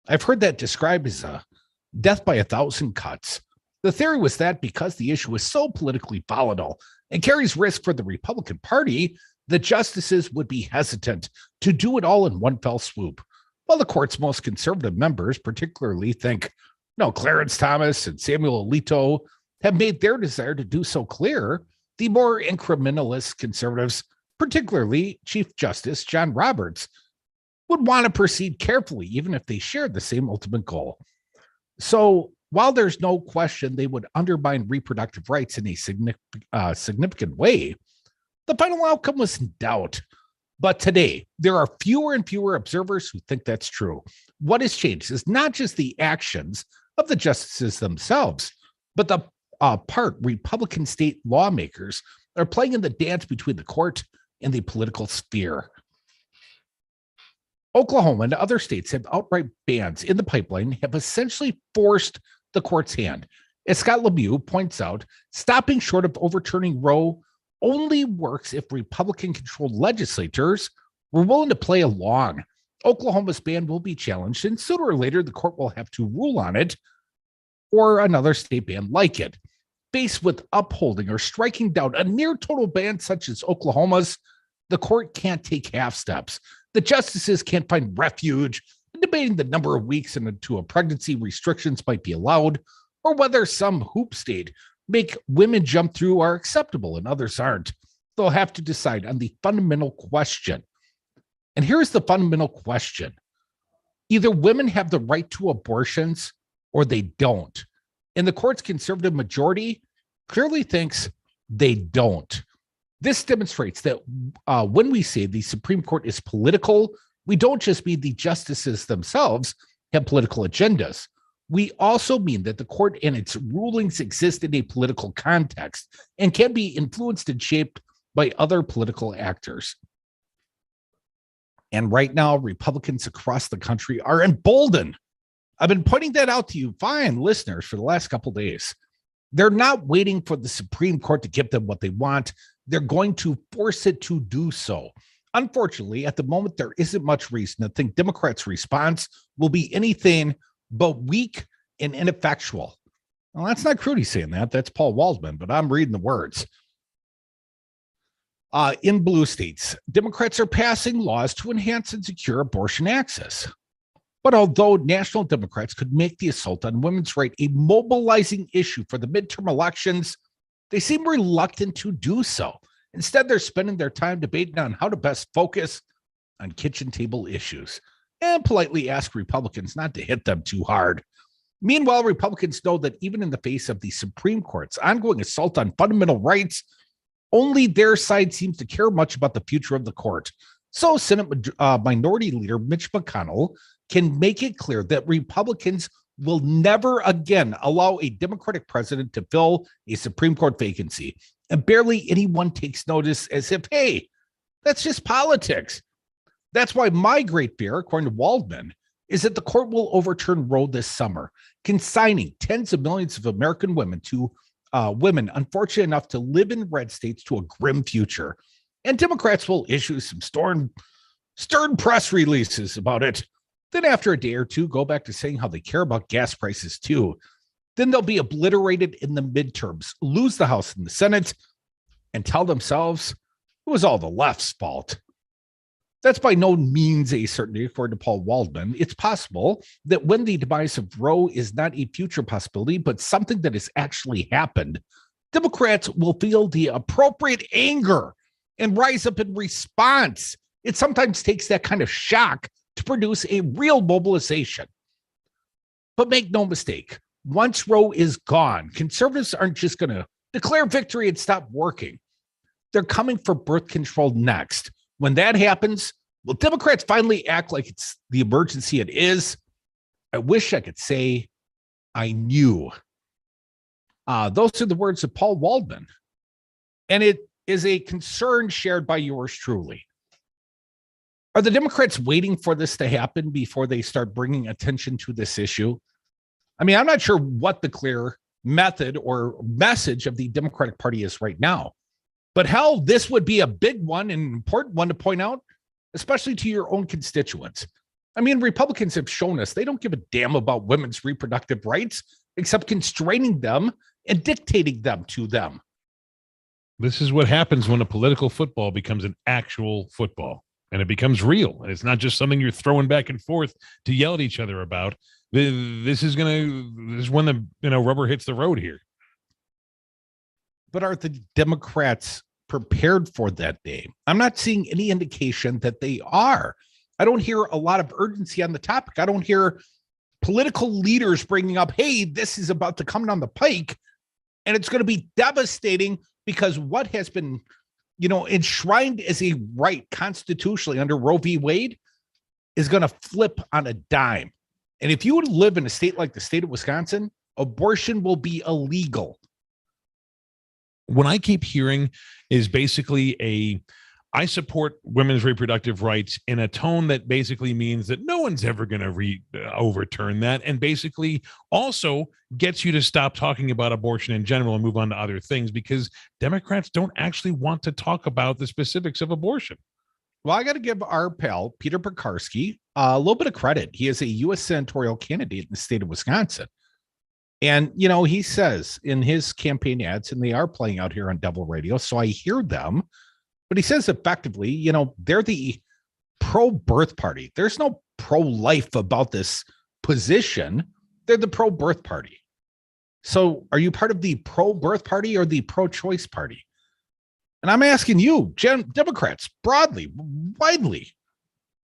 I've heard that described as a death by 1,000 cuts. The theory was that because the issue is so politically volatile and carries risk for the Republican Party, the justices would be hesitant to do it all in one fell swoop. While the court's most conservative members particularly think, Clarence Thomas and Samuel Alito have made their desire to do so clear, the more incrementalist conservatives, particularly Chief Justice John Roberts, would want to proceed carefully, even if they shared the same ultimate goal. So while there's no question they would undermine reproductive rights in a significant way, the final outcome was in doubt. But today, there are fewer and fewer observers who think that's true. What has changed is not just the actions of the justices themselves, but the part Republican state lawmakers are playing in the dance between the court and the political sphere. Oklahoma and other states have outright bans in the pipeline have essentially forced the court's hand. As Scott Lemieux points out, stopping short of overturning Roe only works if Republican-controlled legislators were willing to play along. Oklahoma's ban will be challenged, and sooner or later the court will have to rule on it or another state ban like it. Faced with upholding or striking down a near total ban such as Oklahoma's, the court can't take half steps. The justices can't find refuge in debating the number of weeks into a pregnancy restrictions might be allowed, or whether some hoop state make women jump through are acceptable and others aren't. They'll have to decide on the fundamental question: And here's the fundamental question. Either women have the right to abortions or they don't. And the court's conservative majority clearly thinks they don't. This demonstrates that when we say the Supreme Court is political, we don't just mean the justices themselves have political agendas. We also mean that the court and its rulings exist in a political context and can be influenced and shaped by other political actors. And right now, Republicans across the country are emboldened. I've been pointing that out to you, fine listeners, for the last couple of days. They're not waiting for the Supreme Court to give them what they want. They're going to force it to do so. Unfortunately, at the moment, there isn't much reason to think Democrats' response will be anything but weak and ineffectual. Well, that's not Crudy saying that. That's Paul Waldman, but I'm reading the words. In blue states, Democrats are passing laws to enhance and secure abortion access. But although national Democrats could make the assault on women's rights a mobilizing issue for the midterm elections, they seem reluctant to do so. Instead, they're spending their time debating on how to best focus on kitchen table issues and politely ask Republicans not to hit them too hard. Meanwhile, Republicans know that even in the face of the Supreme Court's ongoing assault on fundamental rights, only their side seems to care much about the future of the court. So Senate Minority Leader Mitch McConnell can make it clear that Republicans will never again allow a Democratic president to fill a Supreme Court vacancy. And barely anyone takes notice, as if, hey, that's just politics. That's why my great fear, according to Waldman, is that the court will overturn Roe this summer, consigning tens of millions of American women unfortunate enough to live in red states to a grim future. And Democrats will issue some stern press releases about it. Then after a day or two, go back to saying how they care about gas prices too. Then they'll be obliterated in the midterms, lose the House and the Senate, and tell themselves it was all the left's fault. That's by no means a certainty, according to Paul Waldman. It's possible that when the demise of Roe is not a future possibility, but something that has actually happened, Democrats will feel the appropriate anger and rise up in response. It sometimes takes that kind of shock to produce a real mobilization. But make no mistake, once Roe is gone, conservatives aren't just going to declare victory and stop working. They're coming for birth control next. When that happens, will Democrats finally act like it's the emergency it is? I wish I could say I knew. Those are the words of Paul Waldman. And it is a concern shared by yours truly. Are the Democrats waiting for this to happen before they start bringing attention to this issue? I mean, I'm not sure what the clear method or message of the Democratic Party is right now. But hell, this would be a big one and an important one to point out, especially to your own constituents. I mean, Republicans have shown us they don't give a damn about women's reproductive rights, except constraining them and dictating them to them. This is what happens when a political football becomes an actual football and it becomes real. And it's not just something you're throwing back and forth to yell at each other about. This is when the rubber hits the road here. But are the Democrats prepared for that day? I'm not seeing any indication that they are. I don't hear a lot of urgency on the topic. I don't hear political leaders bringing up, hey, this is about to come down the pike, and it's going to be devastating because what has been, enshrined as a right constitutionally under Roe v. Wade is going to flip on a dime. And if you would live in a state like the state of Wisconsin, abortion will be illegal. What I keep hearing is basically I support women's reproductive rights in a tone that basically means that no one's ever going to overturn that, and basically also gets you to stop talking about abortion in general and move on to other things, because Democrats don't actually want to talk about the specifics of abortion. Well, I got to give our pal, Peter Pekarsky, a little bit of credit. He is a U.S. senatorial candidate in the state of Wisconsin. And, he says in his campaign ads, and they are playing out here on Devil Radio, so I hear them, but he says effectively, they're the pro-birth party. There's no pro-life about this position. They're the pro-birth party. So are you part of the pro-birth party or the pro-choice party? And I'm asking you, Democrats, broadly, widely,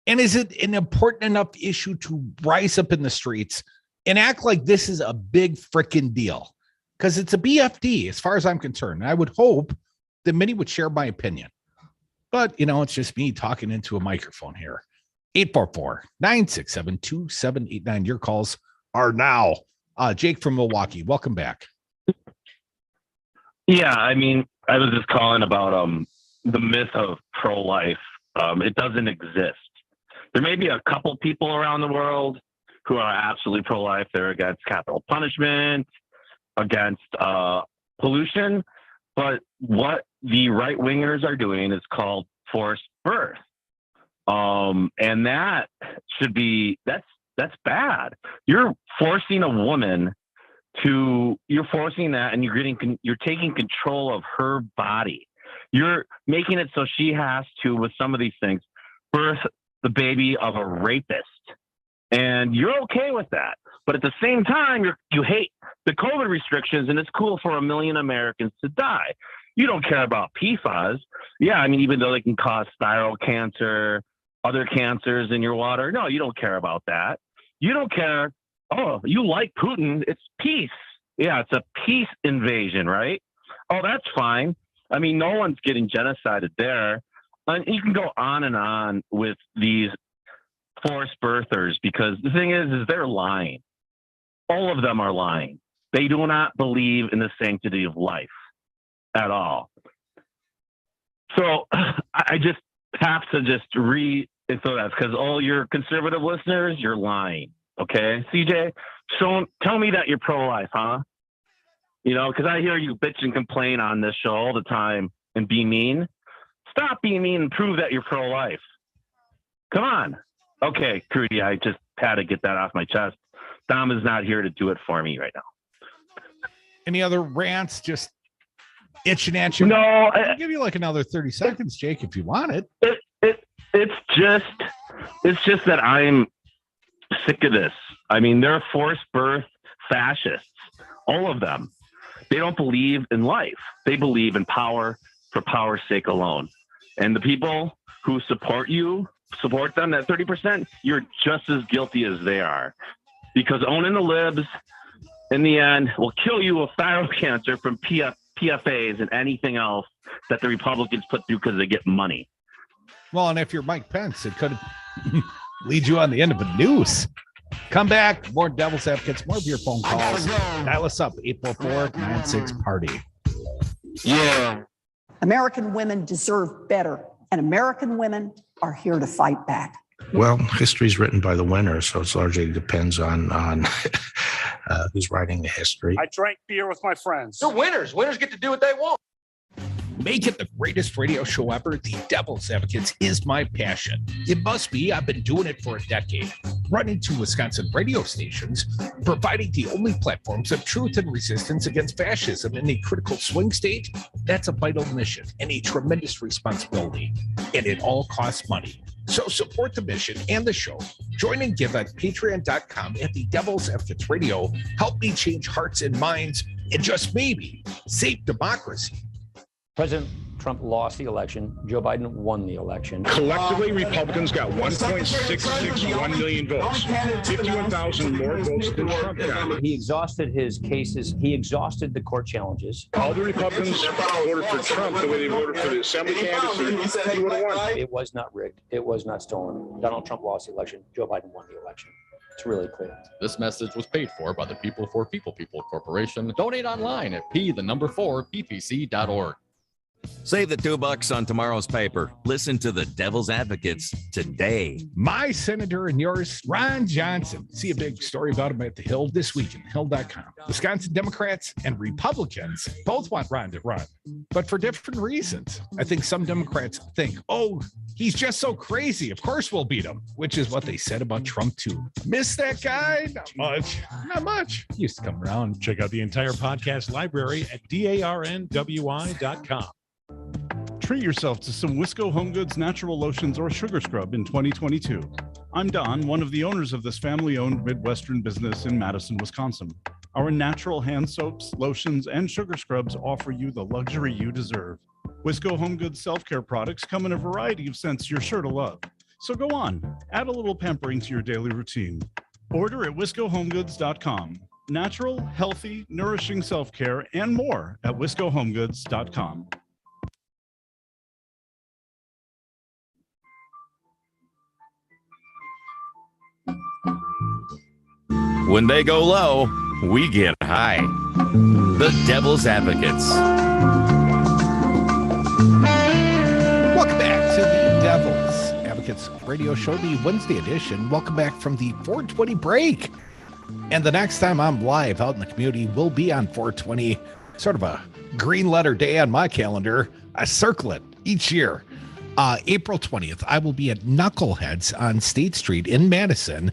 And is it an important enough issue to rise up in the streets and act like this is a big freaking deal? Because it's a BFD, as far as I'm concerned. And I would hope that many would share my opinion. But, it's just me talking into a microphone here. 844-967-2789. Your calls are now. Jake from Milwaukee, welcome back. Yeah, I was just calling about the myth of pro-life. It doesn't exist. There may be a couple people around the world who are absolutely pro-life. They're against capital punishment, against pollution. But what the right-wingers are doing is called forced birth. And that should be, that's bad. You're forcing a woman you're forcing that, and you're taking control of her body. You're making it so she has to, with some of these things, birth the baby of a rapist. And you're okay with that. But at the same time, you hate the COVID restrictions, and it's cool for 1 million Americans to die. You don't care about PFAS. Yeah, even though they can cause thyroid cancer, other cancers in your water. No, you don't care about that. You don't care. Oh, you like Putin. It's peace. Yeah, it's a peace invasion, right? Oh, that's fine. No one's getting genocided there. And you can go on and on with these forced birthers, because the thing is they're lying. All of them are lying. They do not believe in the sanctity of life at all. So I just have to throw that, because all your conservative listeners, you're lying. Okay, CJ, so tell me that you're pro-life, huh? Because I hear you bitch and complain on this show all the time and be mean. Stop being mean and prove that you're pro-life. Come on. Okay, Crudy, I just had to get that off my chest. Dom is not here to do it for me right now. Any other rants? Just itching at you? No. I'll give you like another 30 seconds, Jake, if you want it. It's just that I'm sick of this. They're forced birth fascists, all of them. They don't believe in life. They believe in power for power's sake alone. And the people who support them, that 30%, you're just as guilty as they are. Because owning the libs, in the end, will kill you of thyroid cancer from PFAs and anything else that the Republicans put through because they get money. Well, and if you're Mike Pence, it could lead you on the end of a noose. Come back. More Devil's Advocates, more of your phone calls. Dial us up, 844-96-PARTY. Yeah. American women deserve better, and American women are here to fight back. Well, history is written by the winner, so it largely depends on who's writing the history. I drank beer with my friends. They're winners. Winners get to do what they want. Make it the greatest radio show ever. The Devil's Advocates is my passion. It must be. I've been doing it for a decade. Running two Wisconsin radio stations, providing the only platforms of truth and resistance against fascism in a critical swing state. That's a vital mission and a tremendous responsibility. And it all costs money. So support the mission and the show. Join and give at patreon.com at the Devil's Advocates Radio. Help me change hearts and minds and just maybe save democracy. President Trump lost the election. Joe Biden won the election. Collectively, Republicans got 1.661 million votes, 51,000 more votes than Trump got. He exhausted his cases. He exhausted the court challenges. All the Republicans voted for Trump the way they voted for the assembly candidates. He would have won. It was not rigged. It was not stolen. Donald Trump lost the election. Joe Biden won the election. It's really clear. This message was paid for by the People for People Corporation. Donate online at p4ppc.org. Save the $2 on tomorrow's paper. Listen to the Devil's Advocates today. My senator and yours, Ron Johnson. See a big story about him at the Hill this week in Hill.com. Wisconsin Democrats and Republicans both want Ron to run, but for different reasons. I think some Democrats think, oh, he's just so crazy. Of course we'll beat him, which is what they said about Trump too. Miss that guy? Not much. Not much. He used to come around. Check out the entire podcast library at darnwi.com. Treat yourself to some Wisco Home Goods natural lotions or sugar scrub in 2022. I'm Don, one of the owners of this family-owned Midwestern business in Madison, Wisconsin. Our natural hand soaps, lotions, and sugar scrubs offer you the luxury you deserve. Wisco Home Goods self-care products come in a variety of scents you're sure to love. So go on, add a little pampering to your daily routine. Order at wiscohomegoods.com. Natural, healthy, nourishing self-care and more at wiscohomegoods.com. When they go low, we get high. The Devil's Advocates. Welcome back to the Devil's Advocates radio show, the Wednesday edition. Welcome back from the 420 break. And the next time I'm live out in the community will be on 420, sort of a green letter day on my calendar. I circle it each year. April 20th, I will be at Knuckleheads on State Street in Madison,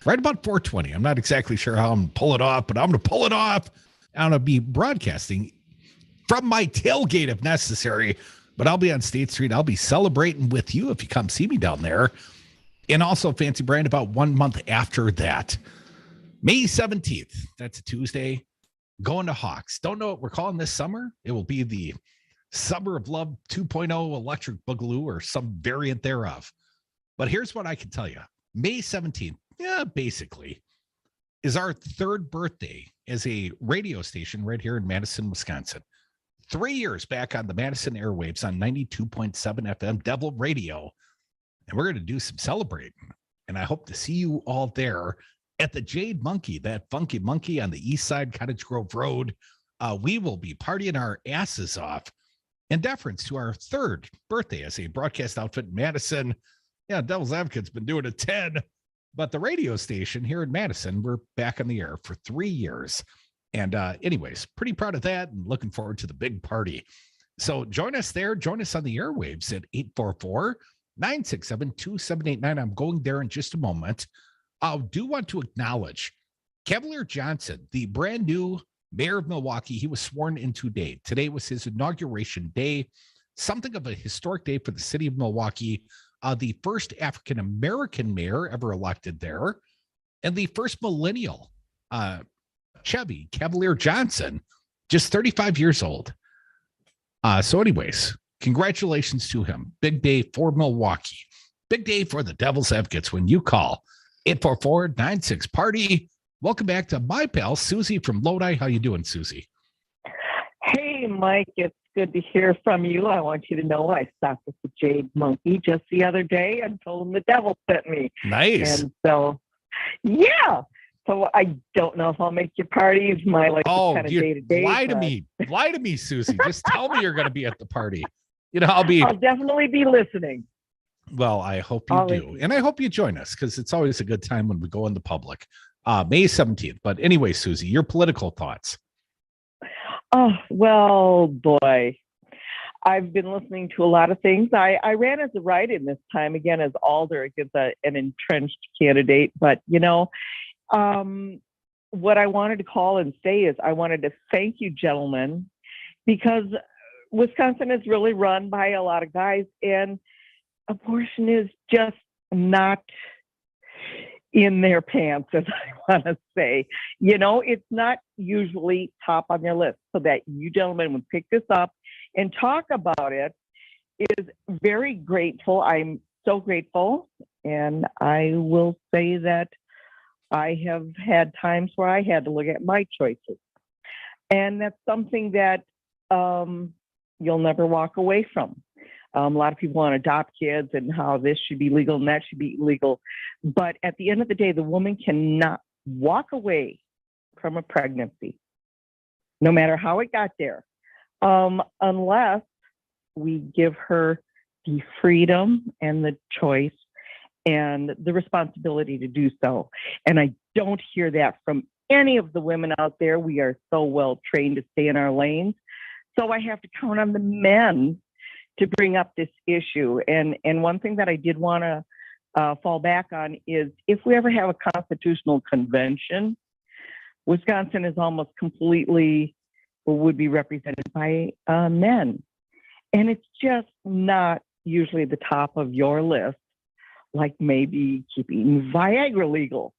right about 420. I'm not exactly sure how I'm going to pull it off, but I'm going to pull it off. I'm going to be broadcasting from my tailgate if necessary, but I'll be on State Street. I'll be celebrating with you if you come see me down there. And also, Fancy Brand, about 1 month after that, May 17th, that's a Tuesday, going to Hawks. Don't know what we're calling this summer. It will be the Summer of Love 2.0 Electric Boogaloo or some variant thereof. But here's what I can tell you. May 17th, basically, is our third birthday as a radio station right here in Madison, Wisconsin. 3 years back on the Madison airwaves on 92.7 FM Devil Radio. And we're going to do some celebrating. And I hope to see you all there at the Jade Monkey, that funky monkey on the east side, Cottage Grove Road. We will be partying our asses off in deference to our third birthday as a broadcast outfit in Madison. Yeah, Devil's Advocate's been doing it 10, but the radio station here in Madison, we're back on the air for 3 years. And anyways, pretty proud of that and looking forward to the big party. So join us there. Join us on the airwaves at 844-967-2789. I'm going there in just a moment. I do want to acknowledge Cavalier Johnson, the brand new mayor of Milwaukee. He was sworn in today. Today was his inauguration day, something of a historic day for the city of Milwaukee. The first African-American mayor ever elected there, and the first millennial, Chevy Cavalier Johnson, just 35 years old. So anyways, congratulations to him. Big day for Milwaukee. Big day for the Devil's Advocates when you call 844-96-PARTY. Welcome back to my pal, Susie from Lodi. How you doing, Susie? Hey, Mike. It's good to hear from you. I want you to know I stopped with the Jade Monkey just the other day and told him the devil sent me. Nice. And so, yeah. So I don't know if I'll make your parties. My like kind of day to day. Lie to me. Lie to me, Susie. Just tell me you're going to be at the party. You know, I'll definitely be listening. Well, I hope you do. And I hope you join us because it's always a good time when we go in the public. May 17th. But anyway, Susie, your political thoughts. Oh, well, boy. I've been listening to a lot of things. I ran as a write-in this time, again, as Alder against an entrenched candidate. But, you know, what I wanted to call and say is I wanted to thank you, gentlemen, because Wisconsin is really run by a lot of guys, and abortion is just not in their pants, as I want to say. You know, it's not usually top on their list. So that you gentlemen would pick this up and talk about it is very grateful. I'm so grateful. And I will say that I have had times where I had to look at my choices. And that's something that you'll never walk away from. A lot of people want to adopt kids and how this should be legal and that should be illegal. But at the end of the day, the woman cannot walk away from a pregnancy, no matter how it got there, unless we give her the freedom and the choice and the responsibility to do so. And I don't hear that from any of the women out there. We are so well trained to stay in our lanes. So I have to count on the men to bring up this issue. And one thing that I did want to fall back on is if we ever have a constitutional convention, Wisconsin is almost completely would be represented by men. And it's just not usually the top of your list, like maybe keeping Viagra legal,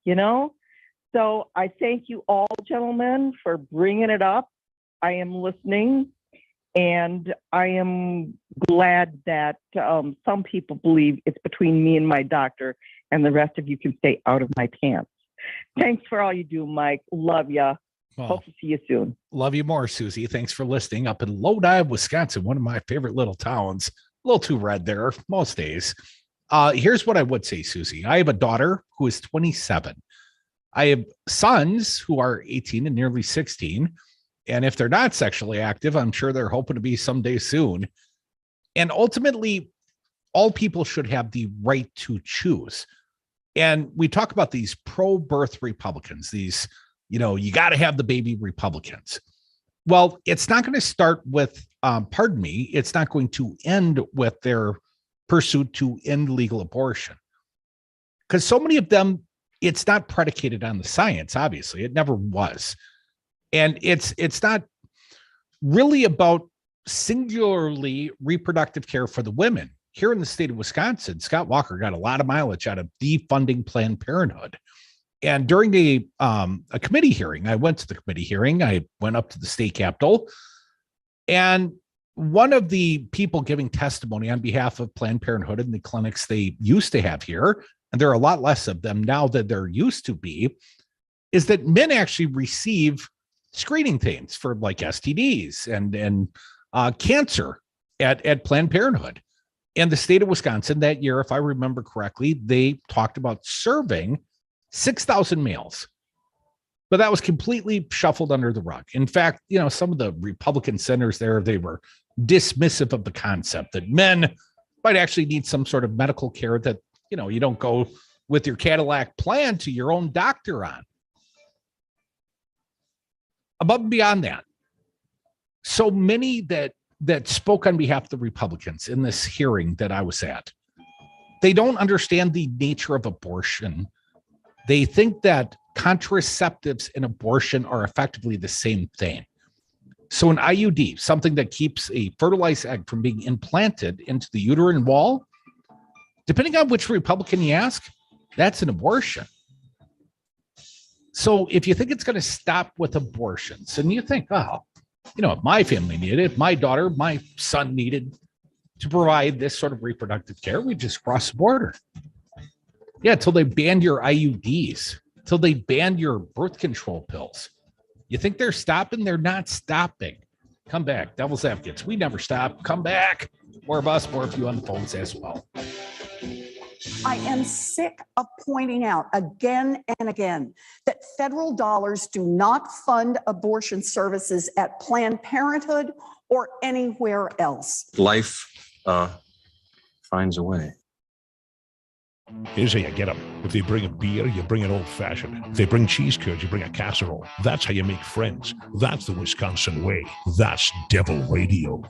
you know? So I thank you all, gentlemen, for bringing it up. I am listening. And I am glad that some people believe it's between me and my doctor, and the rest of you can stay out of my pants. Thanks for all you do, Mike. Love ya. Well, hope to see you soon. Love you more, Susie. Thanks for listening. Up in Lodi, Wisconsin, one of my favorite little towns. A little too red there most days. Here's what I would say, Susie. I have a daughter who is 27. I have sons who are 18 and nearly 16. And if they're not sexually active, I'm sure they're hoping to be someday soon. And ultimately, all people should have the right to choose. And we talk about these pro-birth Republicans, these, you got to have the baby Republicans. Well, it's not going to start with, it's not going to end with their pursuit to end legal abortion. Because so many of them, it's not predicated on the science, obviously. It never was. And it's not really about singularly reproductive care for the women. Here in the state of Wisconsin, Scott Walker got a lot of mileage out of defunding Planned Parenthood. And during a committee hearing, I went to the committee hearing, I went up to the state capitol, and one of the people giving testimony on behalf of Planned Parenthood and the clinics they used to have here, and there are a lot less of them now than there used to be, is that men actually receive screening things for like STDs and cancer at Planned Parenthood. And the state of Wisconsin that year, if I remember correctly, they talked about serving 6,000 males. But that was completely shuffled under the rug. In fact, some of the Republican senators there, they were dismissive of the concept that men might actually need some sort of medical care that, you don't go with your Cadillac plan to your own doctor on. Above and beyond that, so many that spoke on behalf of the Republicans in this hearing that I was at, they don't understand the nature of abortion. They think that contraceptives and abortion are effectively the same thing. So an IUD, something that keeps a fertilized egg from being implanted into the uterine wall, depending on which Republican you ask, that's an abortion. So if you think it's going to stop with abortions, and you think, if my family needed it, my daughter, my son needed to provide this sort of reproductive care, we just cross the border. Yeah, till they banned your IUDs, till they banned your birth control pills. You think they're stopping? They're not stopping. Come back, devil's advocates. We never stop. Come back. More of us, more of you on the phones as well. I am sick of pointing out again and again that federal dollars do not fund abortion services at Planned Parenthood or anywhere else. Life finds a way. Here's how you get them. If they bring a beer, you bring an old-fashioned. If they bring cheese curds, you bring a casserole. That's how you make friends. That's the Wisconsin way. That's Devil Radio.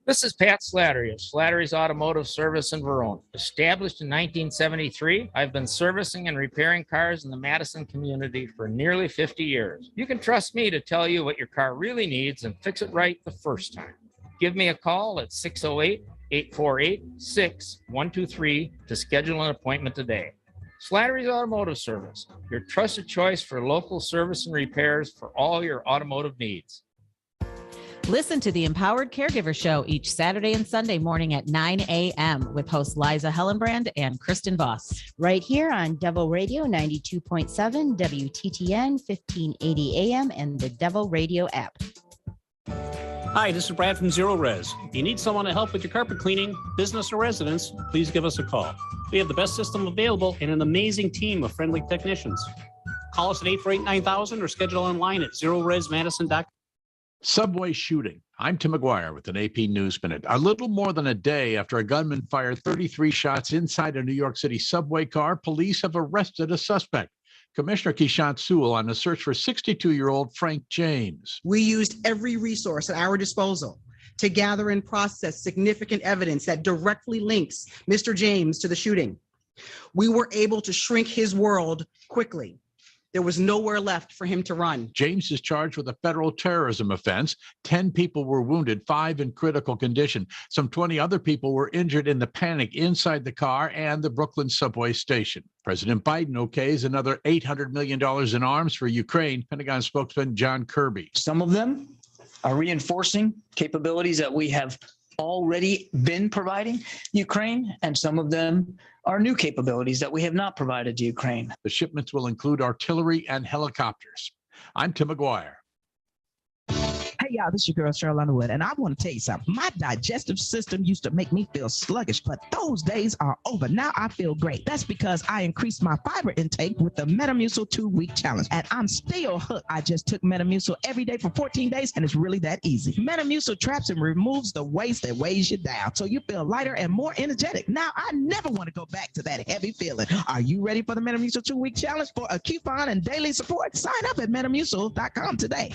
This is Pat Slattery of Slattery's Automotive Service in Verona. Established in 1973, I've been servicing and repairing cars in the Madison community for nearly 50 years. You can trust me to tell you what your car really needs and fix it right the first time. Give me a call at 608-848-6123 to schedule an appointment today. Slattery's Automotive Service, your trusted choice for local service and repairs for all your automotive needs. Listen to the Empowered Caregiver Show each Saturday and Sunday morning at 9 a.m. with hosts Liza Hellenbrand and Kristen Voss. Right here on Devil Radio 92.7, WTTN 1580 AM, and the Devil Radio app. Hi, this is Brad from Zero Res. If you need someone to help with your carpet cleaning, business or residence, please give us a call. We have the best system available and an amazing team of friendly technicians. Call us at 848-9000 or schedule online at zeroresmadison.com. Subway shooting. I'm Tim McGuire with an AP News Minute. A little more than a day after a gunman fired 33 shots inside a New York City subway car, police have arrested a suspect. Commissioner Keishant Sewell on the search for 62-year-old Frank James. We used every resource at our disposal to gather and process significant evidence that directly links Mr. James to the shooting. We were able to shrink his world quickly. There was nowhere left for him to run. James is charged with a federal terrorism offense. 10 people were wounded, 5 in critical condition. Some 20 other people were injured in the panic inside the car and the Brooklyn subway station. President Biden okays another $800 million in arms for Ukraine. Pentagon spokesman John Kirby. Some of them are reinforcing capabilities that we have already been providing Ukraine, and some of them are new capabilities that we have not provided to Ukraine. The shipments will include artillery and helicopters. I'm Tim McGuire. Hey, y'all, this is your girl, Cheryl Underwood, and I want to tell you something. My digestive system used to make me feel sluggish, but those days are over. Now I feel great. That's because I increased my fiber intake with the Metamucil 2-week challenge, and I'm still hooked. I just took Metamucil every day for 14 days, and it's really that easy. Metamucil traps and removes the waste that weighs you down, so you feel lighter and more energetic. Now I never want to go back to that heavy feeling. Are you ready for the Metamucil 2-week challenge? For a coupon and daily support, sign up at Metamucil.com today.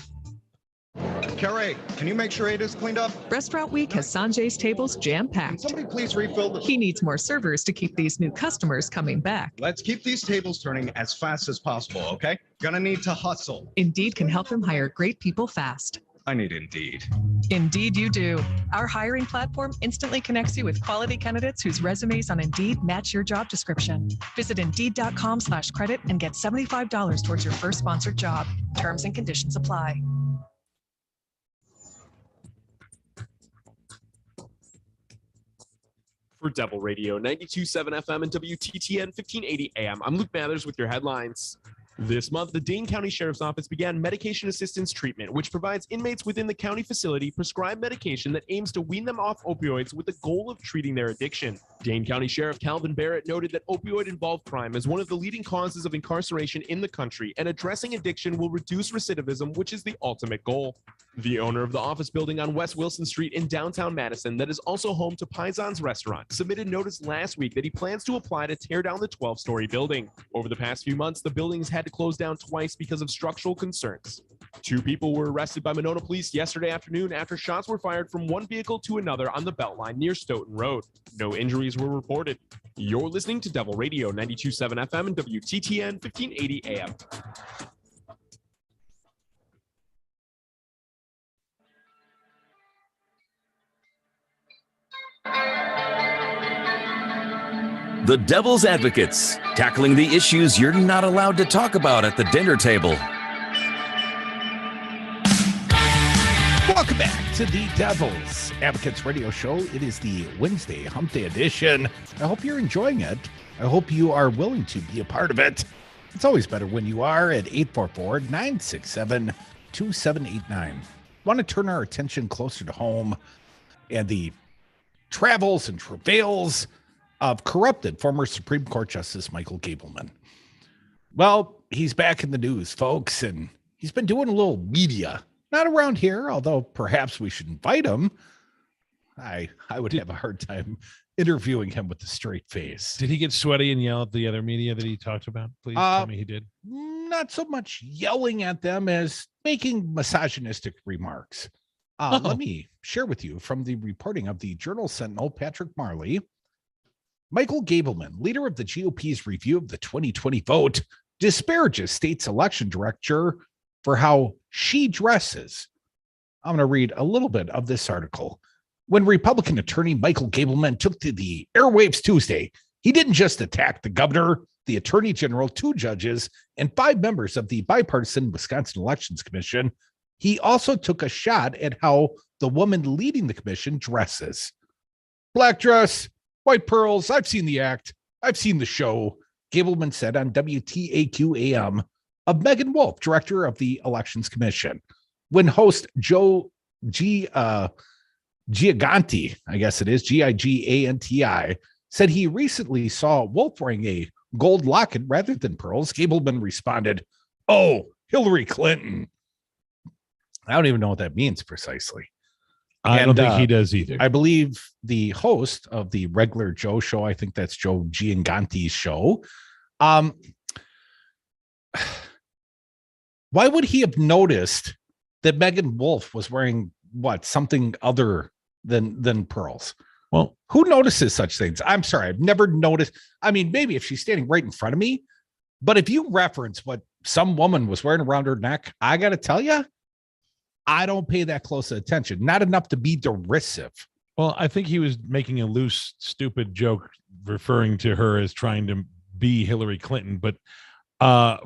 Carrie, can you make sure 8 is cleaned up? Restaurant Week has Sanjay's tables jam-packed. Somebody please refill the... He needs more servers to keep these new customers coming back. Let's keep these tables turning as fast as possible, okay? Gonna need to hustle. Indeed can help him hire great people fast. I need Indeed. Indeed you do. Our hiring platform instantly connects you with quality candidates whose resumes on Indeed match your job description. Visit Indeed.com/credit and get $75 towards your first sponsored job. Terms and conditions apply. For Devil Radio 92.7 FM and WTTN 1580 AM, I'm Luke Mathers with your headlines. This month, the Dane County Sheriff's Office began medication assistance treatment, which provides inmates within the county facility prescribed medication that aims to wean them off opioids with the goal of treating their addiction. Dane County Sheriff Calvin Barrett noted that opioid-involved crime is one of the leading causes of incarceration in the country, and addressing addiction will reduce recidivism, which is the ultimate goal. The owner of the office building on West Wilson Street in downtown Madison that is also home to Paisan's Restaurant submitted notice last week that he plans to apply to tear down the 12-story building. Over the past few months, the building has had to close down twice because of structural concerns. 2 people were arrested by Monona police yesterday afternoon after shots were fired from one vehicle to another on the Beltline near Stoughton Road. No injuries were reported. You're listening to Devil Radio 92.7 FM and WTTN 1580 AM. The Devil's Advocates, tackling the issues you're not allowed to talk about at the dinner table. Welcome back to the Devil's Advocates radio show. It is the Wednesday Hump Day edition. I hope you're enjoying it. I hope you are willing to be a part of it. It's always better when you are at 844-967-2789. Want to turn our attention closer to home and the travels and travails of corrupted former Supreme Court Justice Michael Gableman. Well, he's back in the news, folks, and he's been doing a little media. Not around here, although perhaps we should invite him. I would have a hard time interviewing him with a straight face. Did he get sweaty and yell at the other media that he talked about? Please tell me he did. Not so much yelling at them as making misogynistic remarks. Let me share with you from the reporting of the Journal-Sentinel, Patrick Marley. Michael Gableman, leader of the GOP's review of the 2020 vote, disparages state's election director for how she dresses. I'm going to read a little bit of this article. When Republican attorney Michael Gableman took to the airwaves Tuesday, he didn't just attack the governor, the attorney general, 2 judges, and 5 members of the bipartisan Wisconsin Elections Commission. He also took a shot at how the woman leading the commission dresses. Black dress, white pearls, I've seen the act. I've seen the show, Gableman said on WTAQ AM of Megan Wolf, director of the Elections Commission. When host Joe Giganti, I guess it is, Giganti, said he recently saw Wolf wearing a gold locket rather than pearls, Gableman responded, "Oh, Hillary Clinton." I don't even know what that means precisely. I don't think he does either. I believe the host of the regular Joe show, I think that's Joe Giganti's show. Why would he have noticed that Megan Wolf was wearing something other than pearls? Well, who notices such things? I'm sorry, I've never noticed. I mean, maybe if she's standing right in front of me, but if you reference what some woman was wearing around her neck, I got to tell you, I don't pay that close attention. Not enough to be derisive. Well, I think he was making a loose, stupid joke referring to her as trying to be Hillary Clinton. But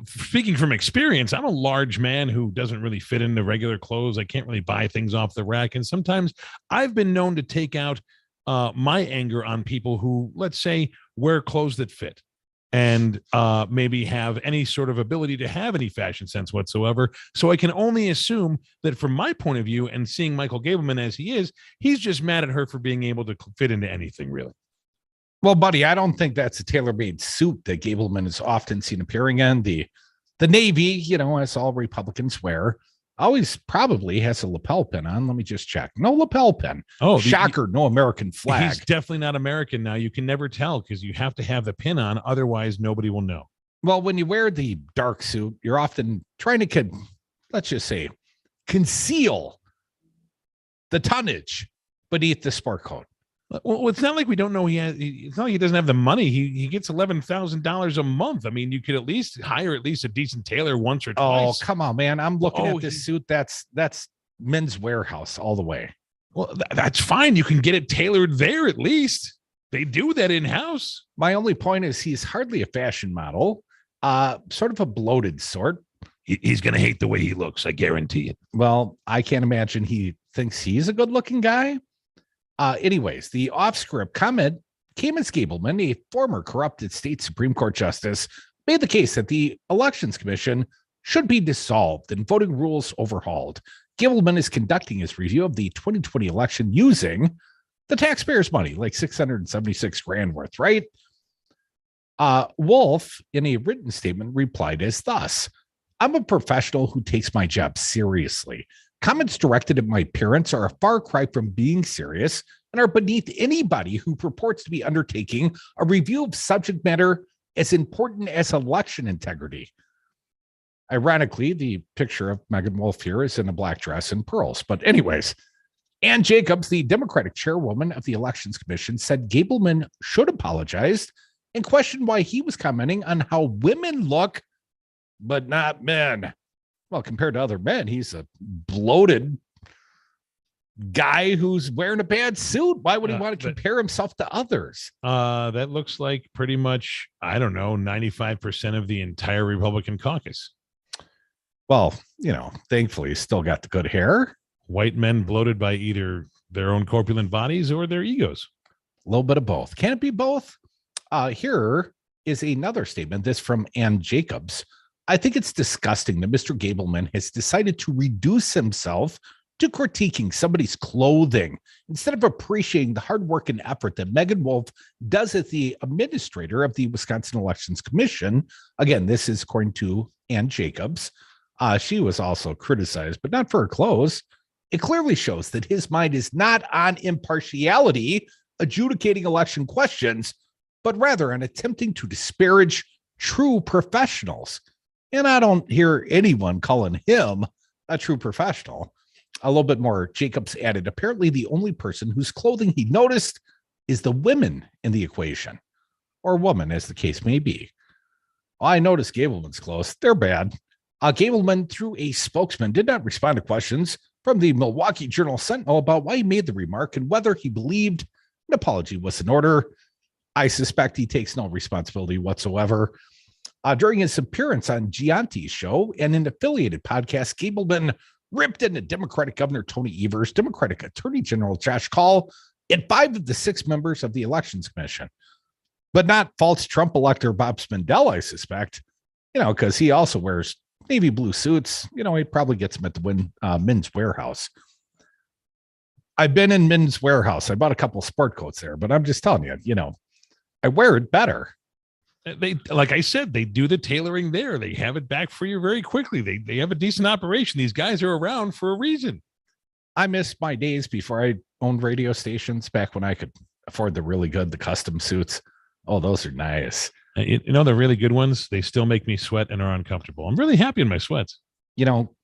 speaking from experience, I'm a large man who doesn't really fit into regular clothes. I can't really buy things off the rack. And sometimes I've been known to take out my anger on people who, let's say, wear clothes that fit and maybe have any sort of ability to have any fashion sense whatsoever. So I can only assume that from my point of view and seeing Michael Gableman as he is, he's just mad at her for being able to fit into anything, really. Well, buddy, I don't think that's a tailor-made suit that Gableman is often seen appearing in. The Navy, you know, as all Republicans wear, always probably has a lapel pin on. Let me just check. No lapel pin. Oh, shocker. No American flag. He's definitely not American now. You can never tell because you have to have the pin on. Otherwise, nobody will know. Well, when you wear the dark suit, you're often trying to, let's just say, conceal the tonnage beneath the sport coat. Well, it's not like we don't know it's not like he doesn't have the money. He gets $11,000 a month. I mean, you could at least hire at least a decent tailor once or twice. Oh, come on, man. I'm looking at this suit. That's Men's Warehouse all the way. Well, that's fine. You can get it tailored there at least. They do that in-house. My only point is he's hardly a fashion model, sort of a bloated sort. He's going to hate the way he looks. I guarantee it. Well, I can't imagine he thinks he's a good-looking guy. Anyways, the off-script comment came as Gableman, a former corrupted state Supreme Court justice, made the case that the Elections Commission should be dissolved and voting rules overhauled. Gableman is conducting his review of the 2020 election using the taxpayers' money, like $676,000 worth, right? Wolf, in a written statement, replied as thus: "I'm a professional who takes my job seriously. Comments directed at my parents are a far cry from being serious and are beneath anybody who purports to be undertaking a review of subject matter as important as election integrity." Ironically, the picture of Megan Wolf here is in a black dress and pearls. But anyways, Ann Jacobs, the Democratic chairwoman of the Elections Commission, said Gableman should apologize and questioned why he was commenting on how women look, but not men. Well, compared to other men, he's a bloated guy who's wearing a bad suit. Why would he want to compare himself to others? That looks like pretty much, I don't know, 95% of the entire Republican caucus. Well, you know, thankfully, he's still got the good hair. White men bloated by either their own corpulent bodies or their egos. A little bit of both. Can it be both? Here is another statement. This from Ann Jacobs. "I think it's disgusting that Mr. Gableman has decided to reduce himself to critiquing somebody's clothing instead of appreciating the hard work and effort that Megan Wolf does as the administrator of the Wisconsin Elections Commission." Again, this is according to Ann Jacobs. She was also criticized, but not for her clothes. "It clearly shows that his mind is not on impartiality, adjudicating election questions, but rather on attempting to disparage true professionals." And I don't hear anyone calling him a true professional. A little bit more, Jacobs added, "Apparently the only person whose clothing he noticed is the women in the equation, or woman, as the case may be." Well, I noticed Gableman's clothes. They're bad. Gableman, through a spokesman, did not respond to questions from the Milwaukee Journal-Sentinel about why he made the remark and whether he believed an apology was in order. I suspect he takes no responsibility whatsoever. During his appearance on Gianti's show and an affiliated podcast, Gableman ripped into Democratic Governor Tony Evers, Democratic Attorney General Josh Kaul, and 5 of the 6 members of the Elections Commission. But not false Trump elector Bob Spindell, I suspect, you know, because he also wears navy blue suits. You know, he probably gets them at the Men's Warehouse. I've been in Men's Warehouse. I bought a couple of sport coats there, but I'm just telling you, you know, I wear it better. They, like I said, they do the tailoring there. They have it back for you very quickly. They have a decent operation. These guys are around for a reason. I miss my days before I owned radio stations, back when I could afford the custom suits. Oh, those are nice. You know, the really good ones, they still make me sweat and are uncomfortable. I'm really happy in my sweats. You know,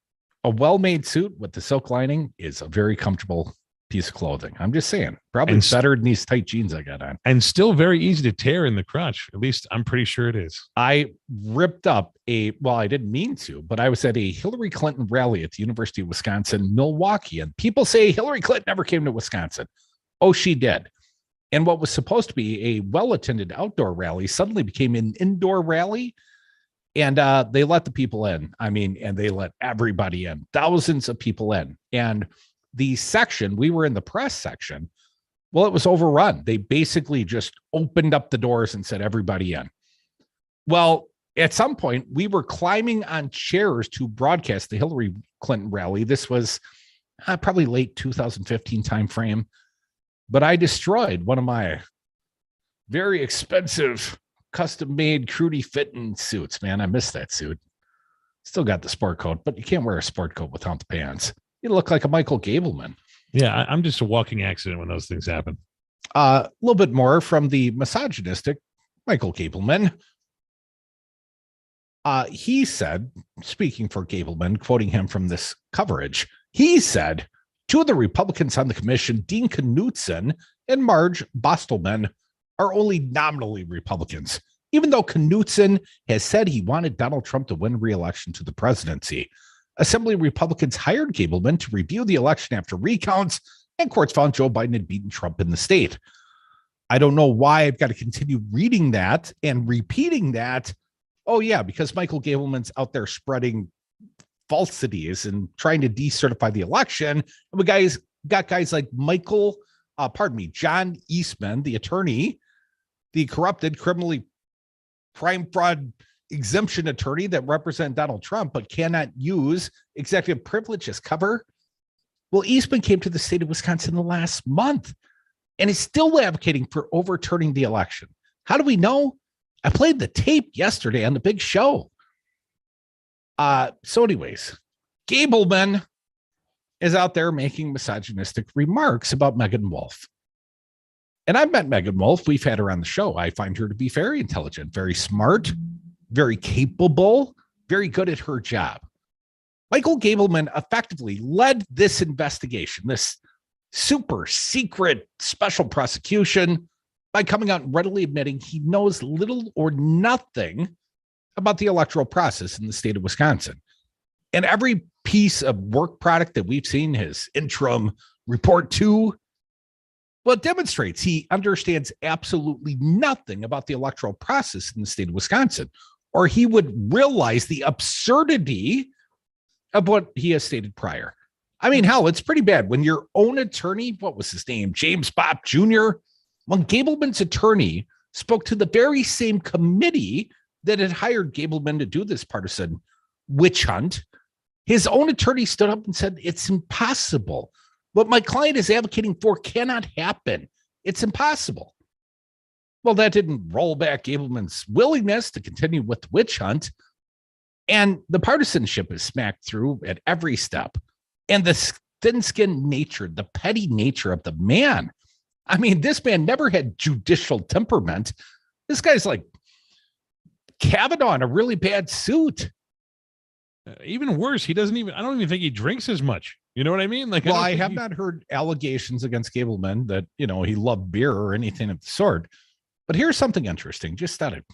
a well-made suit with the silk lining is a very comfortable piece of clothing. I'm just saying, probably better than these tight jeans I got on. And still very easy to tear in the crotch. At least I'm pretty sure it is. I ripped up I didn't mean to, but I was at a Hillary Clinton rally at the University of Wisconsin, Milwaukee. And people say Hillary Clinton never came to Wisconsin. Oh, she did. And what was supposed to be a well-attended outdoor rally suddenly became an indoor rally. And they let the people in. And they let everybody in, thousands of people in. And the section, we were in the press section. Well, it was overrun. They basically just opened up the doors and said, everybody in. Well, at some point, we were climbing on chairs to broadcast the Hillary Clinton rally. This was probably late 2015 timeframe. But I destroyed one of my very expensive custom-made Crudy fitting suits, man. I missed that suit. Still got the sport coat, but you can't wear a sport coat without the pants. You look like a Michael Gableman. Yeah, I'm just a walking accident when those things happen. A little bit more from the misogynistic Michael Gableman. He said, speaking for Gableman, quoting him from this coverage, he said, two of the Republicans on the commission, Dean Knudsen and Marge Bostelman, are only nominally Republicans, even though Knudsen has said he wanted Donald Trump to win re-election to the presidency. Assembly Republicans hired Gableman to review the election after recounts, and courts found Joe Biden had beaten Trump in the state. I don't know why I've got to continue reading that and repeating that. Oh, yeah, because Michael Gableman's out there spreading falsities and trying to decertify the election. And we got guys like John Eastman, the attorney, the corrupted criminally crime fraud exemption attorney that represent Donald Trump, but cannot use executive privilege as cover. Well, Eastman came to the state of Wisconsin the last month and is still advocating for overturning the election. How do we know? I played the tape yesterday on the big show. So anyways, Gableman is out there making misogynistic remarks about Megan Wolf. And I've met Megan Wolf. We've had her on the show. I find her to be very intelligent, very smart, very capable, very good at her job. Michael Gableman effectively led this investigation, this super secret special prosecution, by coming out and readily admitting he knows little or nothing about the electoral process in the state of Wisconsin. And every piece of work product that we've seen, his interim report 2, well, it demonstrates he understands absolutely nothing about the electoral process in the state of Wisconsin, or he would realize the absurdity of what he has stated prior. I mean, hell, it's pretty bad when your own attorney, what was his name, James Bopp Jr., when Gableman's attorney spoke to the very same committee that had hired Gableman to do this partisan witch hunt, his own attorney stood up and said, it's impossible. What my client is advocating for cannot happen. It's impossible. Well, that didn't roll back Gableman's willingness to continue with the witch hunt. And the partisanship is smacked through at every step. And the thin-skinned nature, the petty nature of the man. I mean, this man never had judicial temperament. This guy's like Kavanaugh in a really bad suit. Even worse, I don't even think he drinks as much. You know what I mean? Like, well, I have not heard allegations against Gableman that, he loved beer or anything of the sort. But here's something interesting, just out of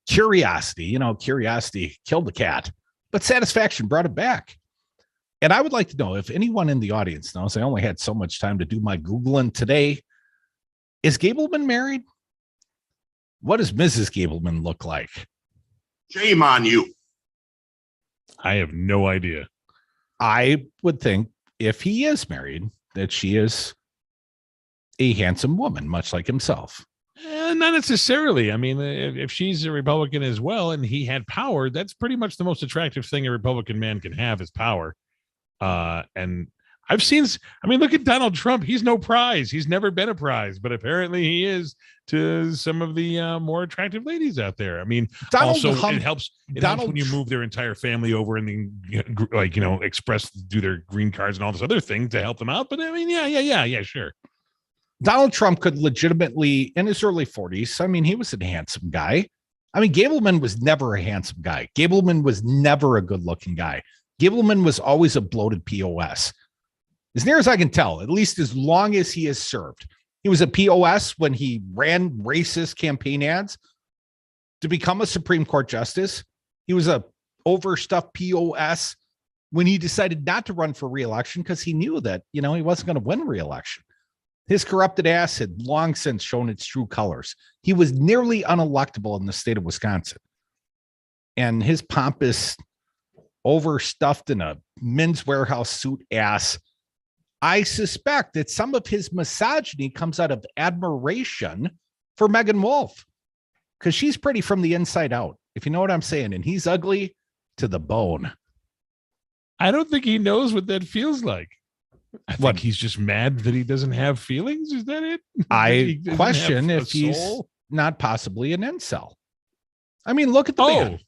curiosity. Curiosity killed the cat, but satisfaction brought it back. And I would like to know if anyone in the audience knows, I only had so much time to do my Googling today. Is Gableman married? What does Mrs. Gableman look like? Shame on you. I have no idea. I would think if he is married, that she is a handsome woman, much like himself. Not necessarily. I mean, if she's a Republican as well and he had power, that's pretty much the most attractive thing a Republican man can have is power. And I've seen, look at Donald Trump. He's no prize. He's never been a prize, but apparently he is to some of the more attractive ladies out there. I mean, it helps when you move their entire family over and then, do their green cards and all this other thing to help them out. But I mean, yeah, sure. Donald Trump could legitimately, in his early 40s, he was a handsome guy. Gableman was never a handsome guy. Gableman was never a good looking guy. Gableman was always a bloated POS. As near as I can tell, at least as long as he has served. He was a POS when he ran racist campaign ads to become a Supreme Court justice. He was a overstuffed POS when he decided not to run for re-election because he knew that, he wasn't going to win re-election. His corrupted ass had long since shown its true colors. He was nearly unelectable in the state of Wisconsin. And his pompous, overstuffed in a Men's Warehouse suit ass, I suspect that some of his misogyny comes out of admiration for Megan Wolf, because she's pretty from the inside out, if you know what I'm saying. And he's ugly to the bone. I don't think he knows what that feels like. I think he's just mad that he doesn't have feelings. Is that it? I question if he's not possibly an incel. I mean, look at the man.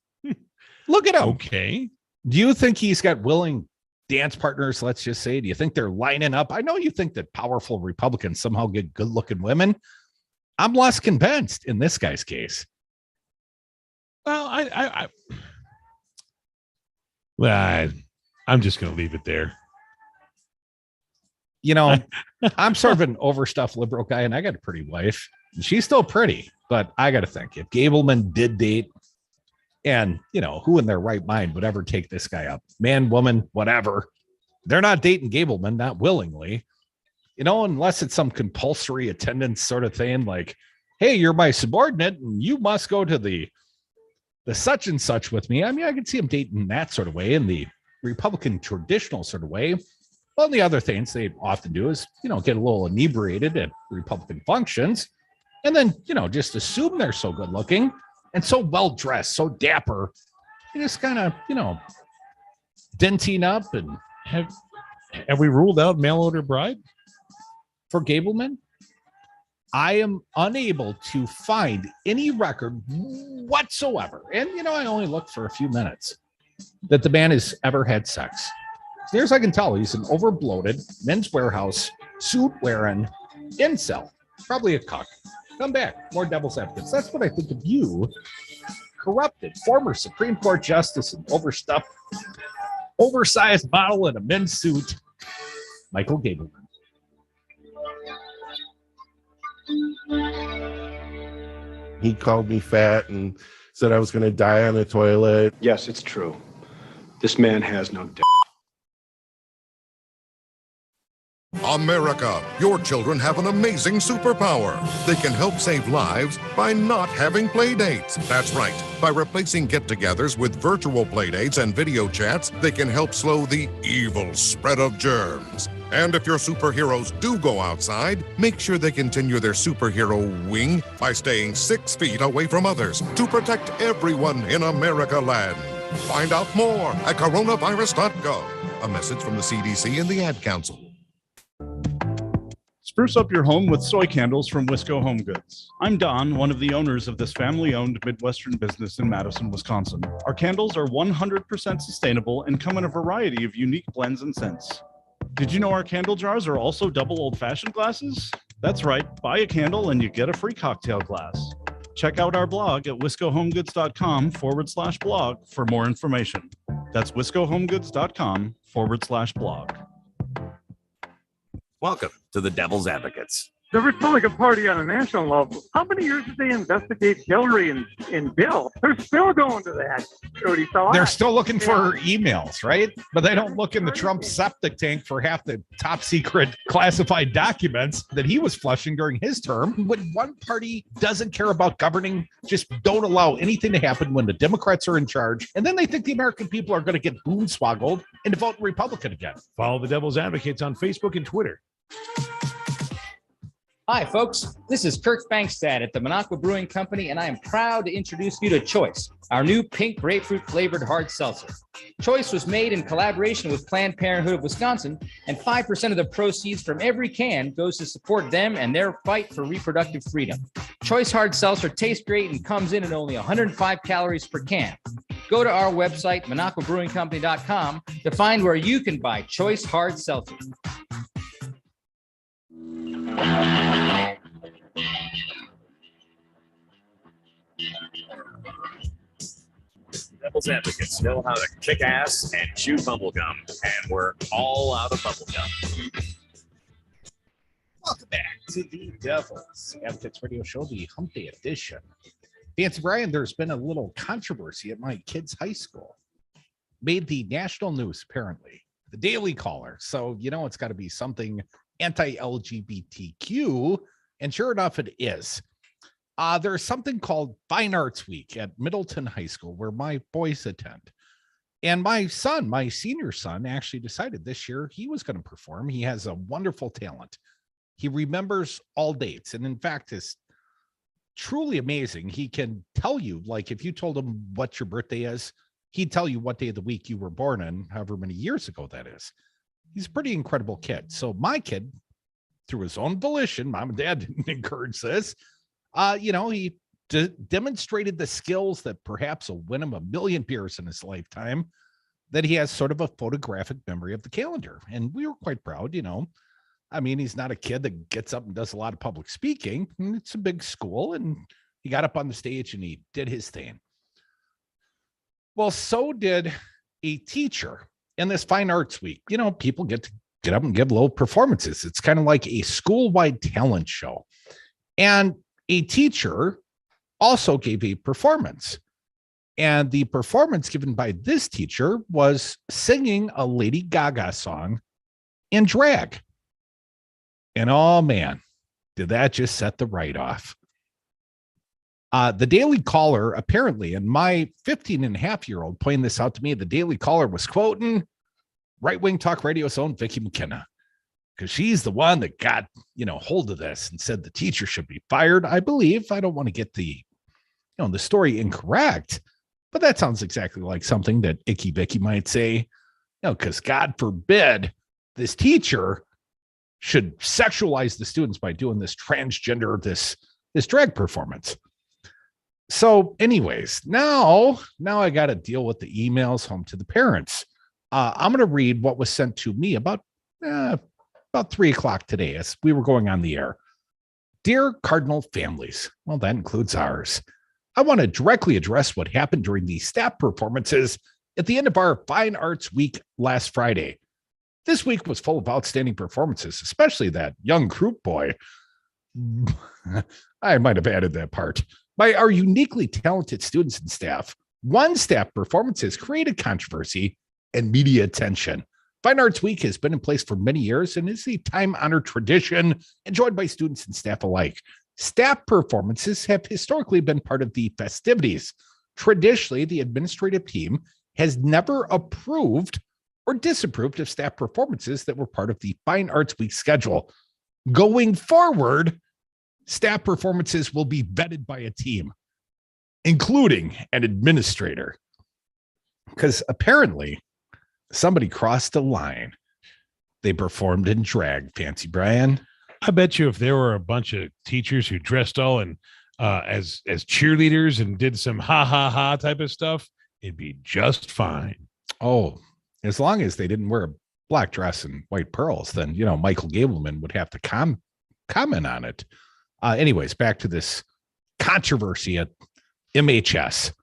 Look at him. Okay. Do you think he's got willing dance partners, let's just say? Do you think they're lining up? I know you think that powerful Republicans somehow get good-looking women. I'm less convinced in this guy's case. Well, I'm just going to leave it there. I'm sort of an overstuffed liberal guy, and I got a pretty wife. She's still pretty, but I got to think, if Gableman did date, and, who in their right mind would ever take this guy up? Man, woman, whatever. They're not dating Gableman, not willingly, unless it's some compulsory attendance sort of thing, like, hey, you're my subordinate, and you must go to the such and such with me. I mean, I can see him dating that sort of way, in the Republican traditional sort of way. Well, the other things they often do is, get a little inebriated at Republican functions, and then, just assume they're so good looking and so well dressed, so dapper. You just kind of, denting up. And have we ruled out mail order bride for Gableman? I am unable to find any record whatsoever, and I only looked for a few minutes, that the man has ever had sex. As near as I can tell, he's an overbloated Men's Warehouse suit wearing incel, probably a cuck. Come back, more devil's advocates. That's what I think of you, corrupted former Supreme Court justice and overstuffed, oversized model in a men's suit, Michael Gableman. He called me fat and said I was going to die on the toilet. Yes, it's true. This man has no dick. America, your children have an amazing superpower. They can help save lives by not having play dates. That's right. By replacing get-togethers with virtual play dates and video chats, they can help slow the evil spread of germs. And if your superheroes do go outside, make sure they continue their superhero wing by staying 6 feet away from others to protect everyone in America land. Find out more at coronavirus.gov. A message from the CDC and the Ad Council. Spruce up your home with soy candles from Wisco Home Goods. I'm Don, one of the owners of this family-owned Midwestern business in Madison, Wisconsin. Our candles are 100% sustainable and come in a variety of unique blends and scents. Did you know our candle jars are also double old-fashioned glasses? That's right, buy a candle and you get a free cocktail glass. Check out our blog at wiscohomegoods.com/blog for more information. That's wiscohomegoods.com/blog. Welcome to the Devil's Advocates. The Republican Party on a national level. How many years did they investigate Hillary and Bill? They're still going to that. They're still looking for emails, right? But they don't look in the Trump septic tank for half the top secret classified documents that he was flushing during his term. When one party doesn't care about governing, just don't allow anything to happen when the Democrats are in charge. And then they think the American people are going to get boonswoggled and vote Republican again. Follow the Devil's Advocates on Facebook and Twitter. Hi, folks. This is Kirk Bankstad at the Minocqua Brewing Company, and I am proud to introduce you to Choice, our new pink grapefruit flavored hard seltzer. Choice was made in collaboration with Planned Parenthood of Wisconsin, and 5% of the proceeds from every can goes to support them and their fight for reproductive freedom. Choice hard seltzer tastes great and comes in at only 105 calories per can. Go to our website, MinocquaBrewingCompany.com, to find where you can buy Choice hard seltzer. Devil's advocates know how to kick ass and chew bubblegum, and we're all out of bubblegum. Welcome back to the Devil's Advocates Radio Show, the Hump Day edition. Fancy Brian, there's been a little controversy at my kid's high school. Made the national news, apparently. The Daily Caller. So, it's got to be something anti-LGBTQ. And sure enough, it is. There's something called Fine Arts Week at Middleton High School where my boys attend. And my senior son, actually decided this year he was going to perform. He has a wonderful talent. He remembers all dates. And in fact, is truly amazing. He can tell you, like, if you told him what your birthday is, he'd tell you what day of the week you were born in, however many years ago that is. He's a pretty incredible kid. So my kid, through his own volition, mom and dad didn't encourage this, he demonstrated the skills that perhaps will win him a million beers in his lifetime, that he has sort of a photographic memory of the calendar. And we were quite proud, he's not a kid that gets up and does a lot of public speaking. It's a big school, and he got up on the stage and he did his thing. Well, so did a teacher in this Fine Arts Week. People get to get up and give little performances. It's kind of like a school-wide talent show. And a teacher also gave a performance. And the performance given by this teacher was singing a Lady Gaga song in drag. And oh man, did that just set the right off. The Daily Caller, apparently, and my 15-and-a-half-year-old pointed this out to me, the Daily Caller was quoting right-wing talk radio's own Vicki McKenna, because she's the one that got, hold of this and said the teacher should be fired. I believe, I don't want to get the story incorrect, but that sounds exactly like something that Icky Vicky might say, because God forbid this teacher should sexualize the students by doing this transgender, this drag performance. So anyways, now I got to deal with the emails home to the parents. I'm going to read what was sent to me about 3:00 today as we were going on the air. Dear Cardinal families, well, that includes ours. I want to directly address what happened during the staff performances at the end of our Fine Arts Week last Friday. This week was full of outstanding performances, especially that young group boy. I might have added that part. By our uniquely talented students and staff. One staff performance has created controversy and media attention. Fine Arts Week has been in place for many years and is a time-honored tradition enjoyed by students and staff alike. Staff performances have historically been part of the festivities. Traditionally, the administrative team has never approved or disapproved of staff performances that were part of the Fine Arts Week schedule. Going forward, staff performances will be vetted by a team, including an administrator. Because apparently, somebody crossed a line. They performed in drag, Fancy Brian. I bet you if there were a bunch of teachers who dressed all in as cheerleaders and did some ha ha ha type of stuff, it'd be just fine. Oh, as long as they didn't wear a black dress and white pearls, then Michael Gableman would have to comment on it. Anyways, back to this controversy at MHS.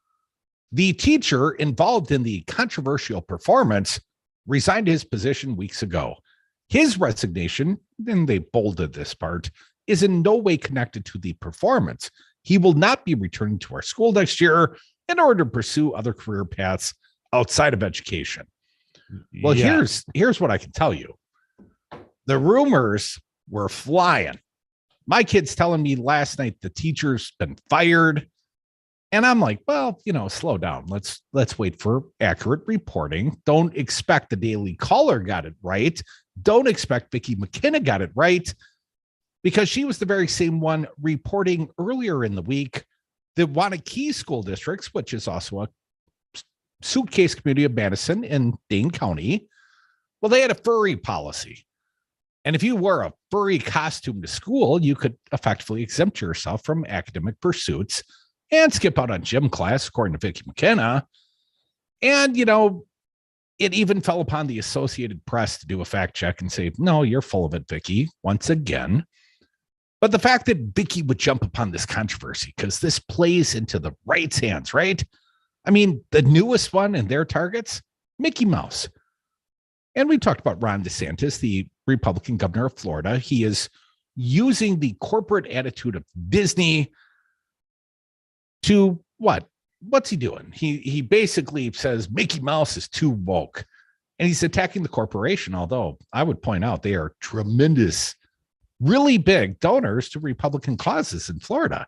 The teacher involved in the controversial performance resigned his position weeks ago. His resignation, and they bolded this part, is in no way connected to the performance. He will not be returning to our school next year in order to pursue other career paths outside of education. Well, here's what I can tell you. The rumors were flying. My kid's telling me last night the teacher's been fired. And I'm like, well, slow down. Let's wait for accurate reporting. Don't expect the Daily Caller got it right. Don't expect Vicki McKenna got it right, because she was the very same one reporting earlier in the week that Wanakee School Districts, which is also a suitcase community of Madison in Dane County, well, they had a furry policy. And if you wore a furry costume to school, you could effectively exempt yourself from academic pursuits and skip out on gym class, according to Vicki McKenna. And, it even fell upon the Associated Press to do a fact check and say, no, you're full of it, Vicki, once again. But the fact that Vicki would jump upon this controversy, because this plays into the right's hands, right? I mean, the newest one and their targets, Mickey Mouse. And we talked about Ron DeSantis, the Republican governor of Florida. He is using the corporate attitude of Disney to what? What's he doing? He basically says Mickey Mouse is too woke. And he's attacking the corporation, although I would point out they are tremendous, really big donors to Republican causes in Florida.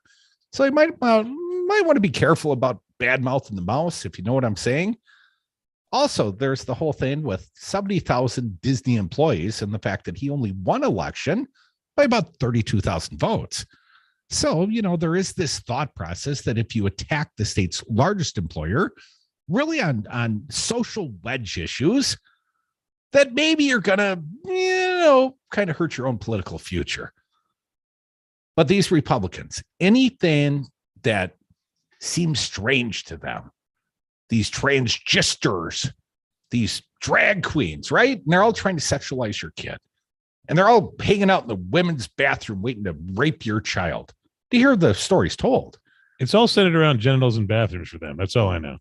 So you might want to be careful about bad mouthing the mouse, if you know what I'm saying. Also, there's the whole thing with 70,000 Disney employees and the fact that he only won election by about 32,000 votes. So, there is this thought process that if you attack the state's largest employer, really on social wedge issues, that maybe you're going to, kind of hurt your own political future. But these Republicans, anything that seems strange to them, these transgenders, these drag queens, right? And they're all trying to sexualize your kid. And they're all hanging out in the women's bathroom waiting to rape your child. To hear the stories told. It's all centered around genitals and bathrooms for them. That's all I know.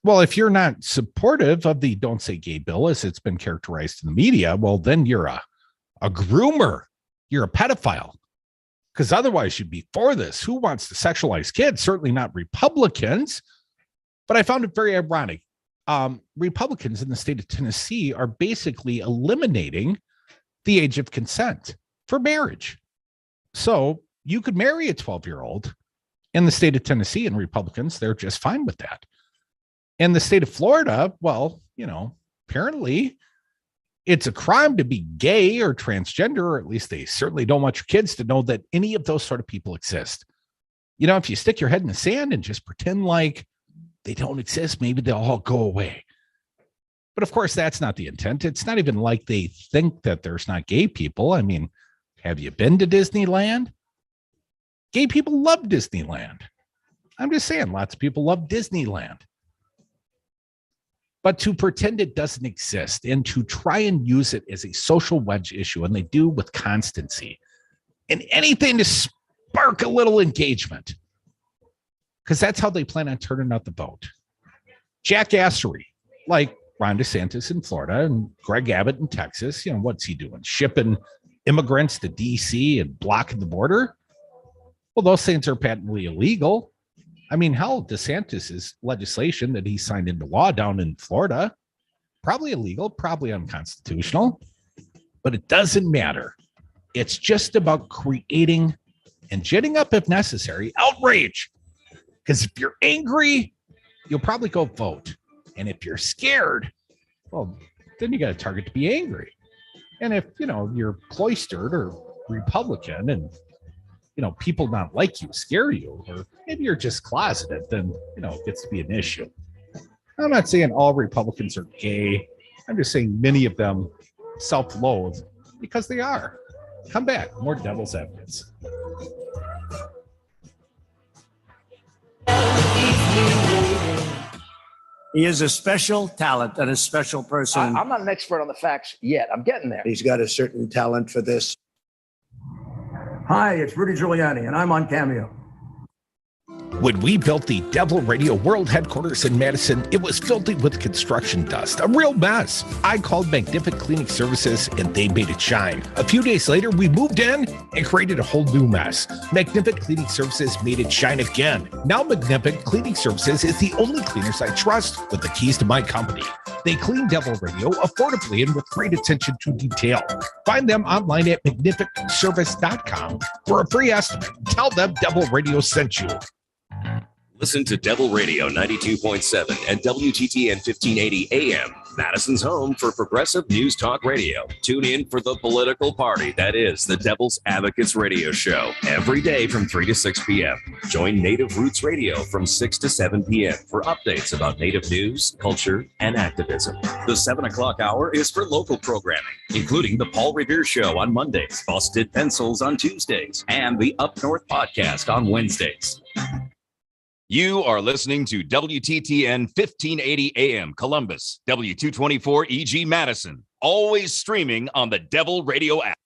Well, if you're not supportive of the Don't Say Gay bill as it's been characterized in the media, well, then you're a groomer. You're a pedophile. Because otherwise you'd be for this. Who wants to sexualize kids? Certainly not Republicans. But I found it very ironic. Republicans in the state of Tennessee are basically eliminating the age of consent for marriage. So you could marry a 12-year-old in the state of Tennessee, and Republicans, they're just fine with that. In the state of Florida, well, apparently it's a crime to be gay or transgender, or at least they certainly don't want your kids to know that any of those sort of people exist. If you stick your head in the sand and just pretend like they don't exist, maybe they'll all go away. But of course, that's not the intent. It's not even like they think that there's not gay people. I mean, have you been to Disneyland? Gay people love Disneyland. I'm just saying, lots of people love Disneyland. But to pretend it doesn't exist and to try and use it as a social wedge issue, and they do with constancy, and anything to spark a little engagement, because that's how they plan on turning out the vote. Jackassery, like Ron DeSantis in Florida and Greg Abbott in Texas. What's he doing? Shipping immigrants to D.C. and blocking the border? Well, those things are patently illegal. I mean, hell, DeSantis's legislation that he signed into law down in Florida, probably illegal, probably unconstitutional, but it doesn't matter. It's just about creating and ginning up, if necessary, outrage. Because if you're angry, you'll probably go vote. And if you're scared, well, then you got a target to be angry. And if, you're cloistered or Republican and, people not like you, scare you, or maybe you're just closeted, then, it gets to be an issue. I'm not saying all Republicans are gay. I'm just saying many of them self-loathe because they are. Come back, more devil's advocates. He is a special talent and a special person. I'm not an expert on the facts yet. I'm getting there. He's got a certain talent for this. Hi, it's Rudy Giuliani, and I'm on Cameo. When we built the Devil Radio World Headquarters in Madison, it was filthy with construction dust, a real mess. I called Magnific Cleaning Services and they made it shine. A few days later, we moved in and created a whole new mess. Magnific Cleaning Services made it shine again. Now Magnific Cleaning Services is the only cleaners I trust with the keys to my company. They clean Devil Radio affordably and with great attention to detail. Find them online at magnificservice.com for a free estimate. Tell them Devil Radio sent you. Listen to Devil Radio 92.7 and WTTN 1580 AM, Madison's home for progressive news talk radio. Tune in for the political party that is the Devil's Advocates Radio Show every day from 3 to 6 p.m. Join Native Roots Radio from 6 to 7 p.m. for updates about Native news, culture, and activism. The 7 o'clock hour is for local programming, including the Paul Revere Show on Mondays, Busted Pencils on Tuesdays, and the Up North Podcast on Wednesdays. You are listening to WTTN 1580 AM Columbus, W224 EG Madison, always streaming on the Devil Radio app.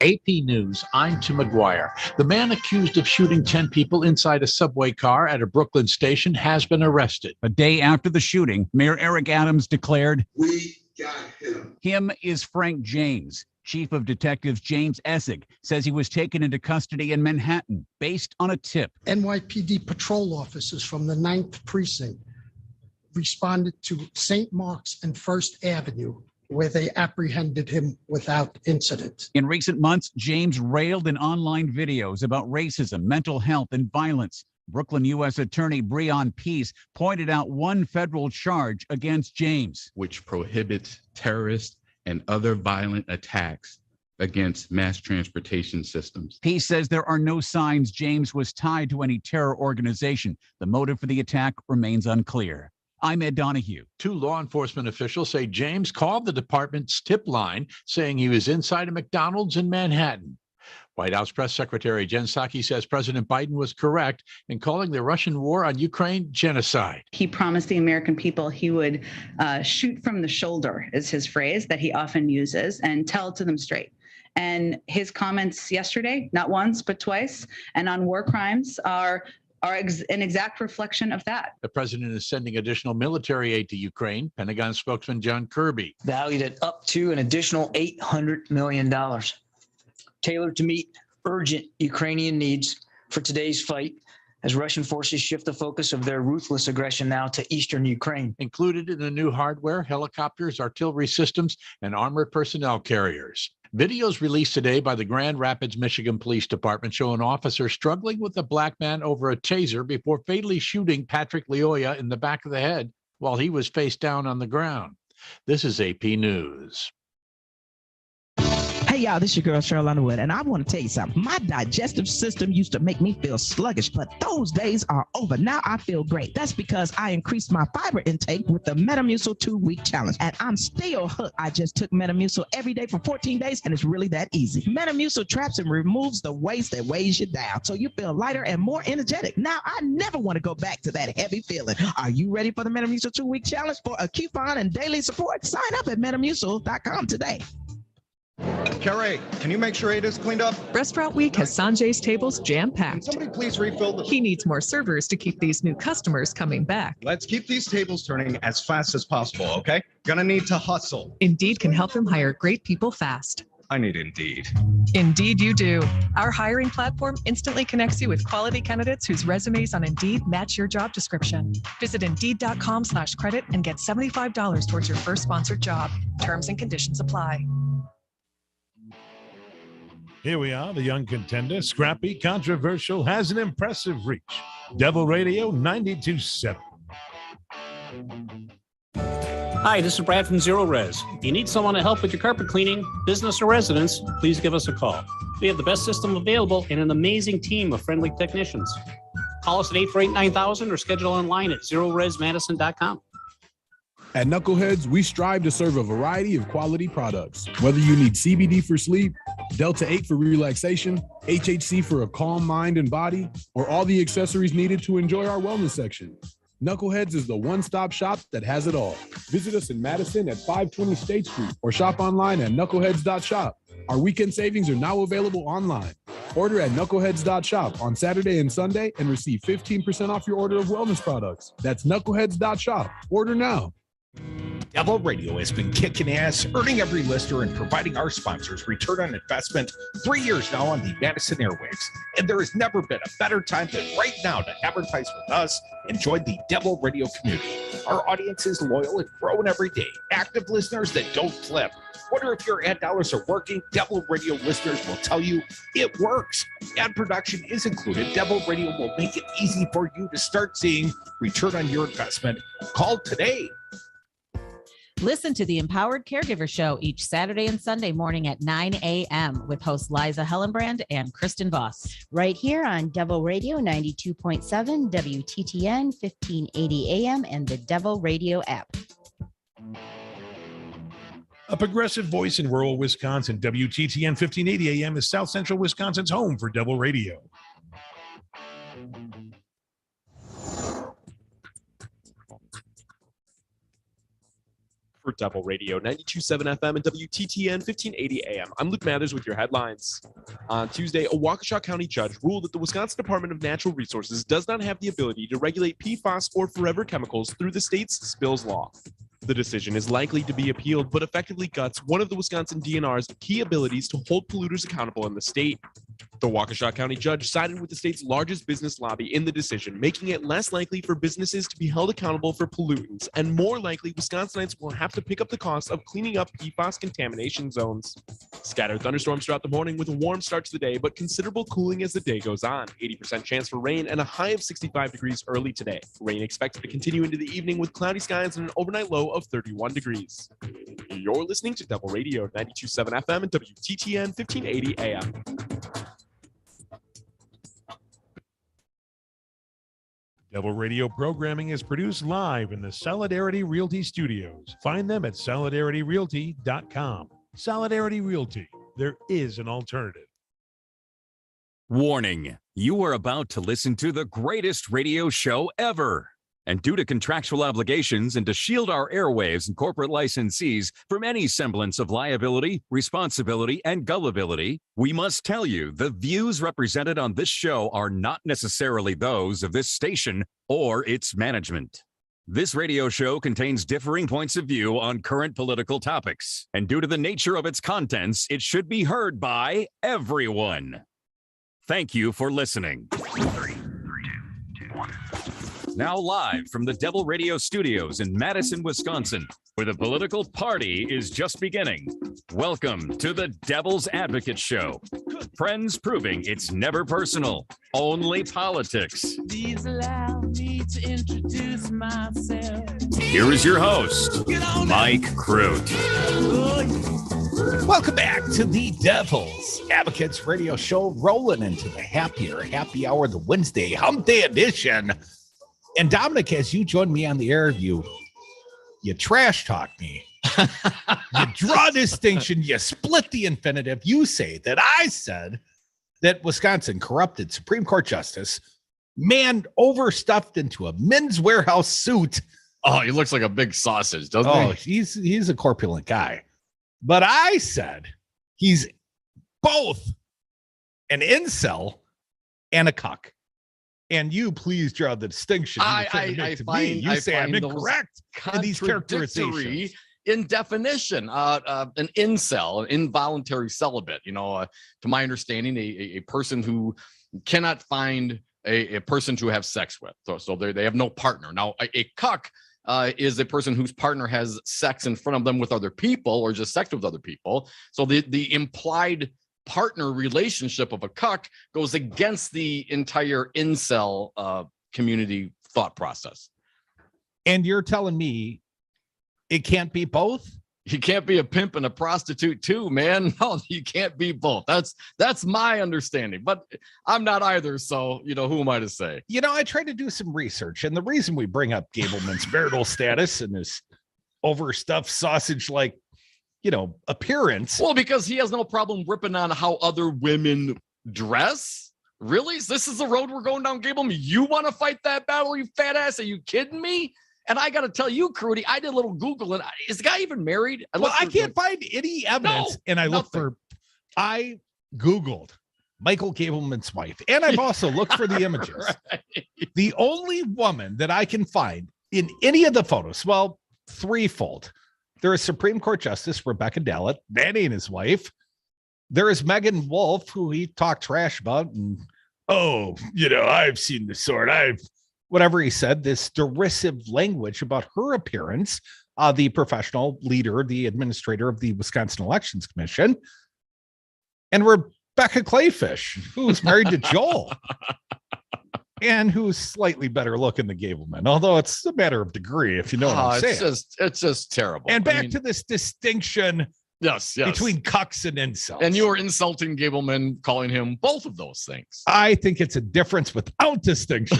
AP News, I'm Tim McGuire. The man accused of shooting 10 people inside a subway car at a Brooklyn station has been arrested. A day after the shooting, Mayor Eric Adams declared, We got him. Him is Frank James. Chief of Detectives James Essig says he was taken into custody in Manhattan based on a tip. NYPD patrol officers from the 9th Precinct responded to St. Mark's and First Avenue, where they apprehended him without incident. In recent months, James railed in online videos about racism, mental health, and violence. Brooklyn U.S. Attorney Breon Peace pointed out one federal charge against James, which prohibits terrorist and other violent attacks against mass transportation systems. Peace says there are no signs James was tied to any terror organization. The motive for the attack remains unclear. I'm Ed Donahue. 2 law enforcement officials say James called the department's tip line saying he was inside a McDonald's in Manhattan. White House Press Secretary Jen Psaki says President Biden was correct in calling the Russian war on Ukraine genocide. He promised the American people he would shoot from the shoulder, is his phrase that he often uses, and tell it to them straight. And his comments yesterday, not once, but twice, and on war crimes are an exact reflection of that. The president is sending additional military aid to Ukraine. Pentagon spokesman John Kirby. Valued at up to an additional $800 million. Tailored to meet urgent Ukrainian needs for today's fight as Russian forces shift the focus of their ruthless aggression now to eastern Ukraine. Included in the new hardware, helicopters, artillery systems, and armored personnel carriers. Videos released today by the Grand Rapids, Michigan Police Department show an officer struggling with a black man over a taser before fatally shooting Patrick Leoya in the back of the head while he was face down on the ground. This is AP News. Hey, y'all, this is your girl, Cheryl Underwood, and I want to tell you something. My digestive system used to make me feel sluggish, but those days are over. Now I feel great. That's because I increased my fiber intake with the Metamucil 2-week challenge, and I'm still hooked. I just took Metamucil every day for 14 days, and it's really that easy. Metamucil traps and removes the waste that weighs you down, so you feel lighter and more energetic. Now I never want to go back to that heavy feeling. Are you ready for the Metamucil 2-week challenge? For a coupon and daily support, sign up at metamucil.com today. Carrie, can you make sure it is cleaned up? Restaurant Week has Sanjay's tables jam-packed. Can somebody please refill the... He needs more servers to keep these new customers coming back. Let's keep these tables turning as fast as possible, okay? Gonna need to hustle. Indeed can help him hire great people fast. I need Indeed. Indeed you do. Our hiring platform instantly connects you with quality candidates whose resumes on Indeed match your job description. Visit Indeed.com/credit and get $75 towards your first sponsored job. Terms and conditions apply. Here we are, the young contender, scrappy, controversial, has an impressive reach. Devil Radio 92.7. Hi, this is Brad from Zero Res. If you need someone to help with your carpet cleaning, business or residence, please give us a call. We have the best system available and an amazing team of friendly technicians. Call us at 848-9000 or schedule online at zeroresmadison.com. At Knuckleheads, we strive to serve a variety of quality products. Whether you need CBD for sleep, Delta 8 for relaxation, HHC for a calm mind and body, or all the accessories needed to enjoy our wellness section, Knuckleheads is the one-stop shop that has it all. Visit us in Madison at 520 State Street or shop online at knuckleheads.shop. Our weekend savings are now available online. Order at knuckleheads.shop on Saturday and Sunday and receive 15% off your order of wellness products. That's knuckleheads.shop. Order now. Devil Radio has been kicking ass, earning every listener, and providing our sponsors return on investment 3 years now on the Madison airwaves. And there has never been a better time than right now to advertise with us and join the Devil Radio community. Our audience is loyal and growing every day. Active listeners that don't flip. Wonder if your ad dollars are working? Devil Radio listeners will tell you it works. Ad production is included. Devil Radio will make it easy for you to start seeing return on your investment. Call today. Listen to the Empowered Caregiver Show each Saturday and Sunday morning at 9 a.m. with hosts Liza Hellenbrand and Kristen Voss. Right here on Devil Radio 92.7, WTTN 1580 AM, and the Devil Radio app. A progressive voice in rural Wisconsin, WTTN 1580 AM is South Central Wisconsin's home for Devil Radio. For Devil Radio 92.7 FM and WTTN 1580 AM, I'm Luke Mathers with your headlines. On Tuesday, a Waukesha County judge ruled that the Wisconsin Department of Natural Resources does not have the ability to regulate PFAS or forever chemicals through the state's spills law. The decision is likely to be appealed, but effectively guts one of the Wisconsin DNR's key abilities to hold polluters accountable in the state. The Waukesha County judge sided with the state's largest business lobby in the decision, making it less likely for businesses to be held accountable for pollutants, and more likely Wisconsinites will have to pick up the cost of cleaning up PFAS contamination zones. Scattered thunderstorms throughout the morning with a warm start to the day, but considerable cooling as the day goes on. 80% chance for rain and a high of 65 degrees early today. Rain expected to continue into the evening with cloudy skies and an overnight low of 31 degrees. You're listening to Devil Radio 92.7 FM and WTTN 1580 AM. Devil Radio programming is produced live in the Solidarity Realty Studios. Find them at solidarityrealty.com. Solidarity Realty. There is an alternative. Warning, you are about to listen to the greatest radio show ever. And due to contractual obligations and to shield our airwaves and corporate licensees from any semblance of liability, responsibility, and gullibility, we must tell you the views represented on this show are not necessarily those of this station or its management. This radio show contains differing points of view on current political topics, and due to the nature of its contents, it should be heard by everyone. Thank you for listening. 3, 2, 1. Now live from the Devil Radio Studios in Madison, Wisconsin, where the political party is just beginning. Welcome to the Devil's Advocate Show. Friends proving it's never personal, only politics. Please allow me to introduce myself. Here is your host, Mike Crute. Welcome back to the Devil's Advocates Radio Show, rolling into the happy hour, the Wednesday Hump Day edition. And Dominic, as you join me on the air, you trash talk me. You draw distinction. You split the infinitive. You say that I said that Wisconsin corrupted Supreme Court Justice, man overstuffed into a Men's Warehouse suit. Oh, he looks like a big sausage, doesn't he? He's a corpulent guy. But I said he's both an incel and a cuck. And you please draw the distinction. You say I'm incorrect in these characterizations. In definition, an incel, an involuntary celibate, to my understanding, a person who cannot find a person to have sex with. So they have no partner. Now, a cuck is a person whose partner has sex in front of them with other people or just sex with other people. So the implied partner relationship of a cuck goes against the entire incel community thought process. And you're telling me it can't be both? You can't be a pimp and a prostitute too, man. No, you can't be both. That's my understanding, but I'm not either. So, who am I to say? I tried to do some research, and the reason we bring up Gableman's marital status and his overstuffed sausage-like appearance. Well, because he has no problem ripping on how other women dress. Really? This is the road we're going down, Gableman? You want to fight that battle, you fat ass? Are you kidding me? And I got to tell you, Crudy, I did a little Googling. Is the guy even married? I can't find any evidence. I Googled Michael Gableman's wife, and I've also looked for the images. Right. The only woman that I can find in any of the photos, well, threefold. There is Supreme Court Justice Rebecca Dallett. That ain't his wife. There is Megan Wolf, who he talked trash about. And, I've seen the sword. Whatever he said, this derisive language about her appearance, the professional leader, the administrator of the Wisconsin Elections Commission. And Rebecca Clayfish, who's married to Joel. And who's slightly better looking than Gableman, although it's a matter of degree, if you know what I'm saying. It's just terrible. And back to this distinction yes, between cucks and incels. And you were insulting Gableman, calling him both of those things. I think it's a difference without distinction.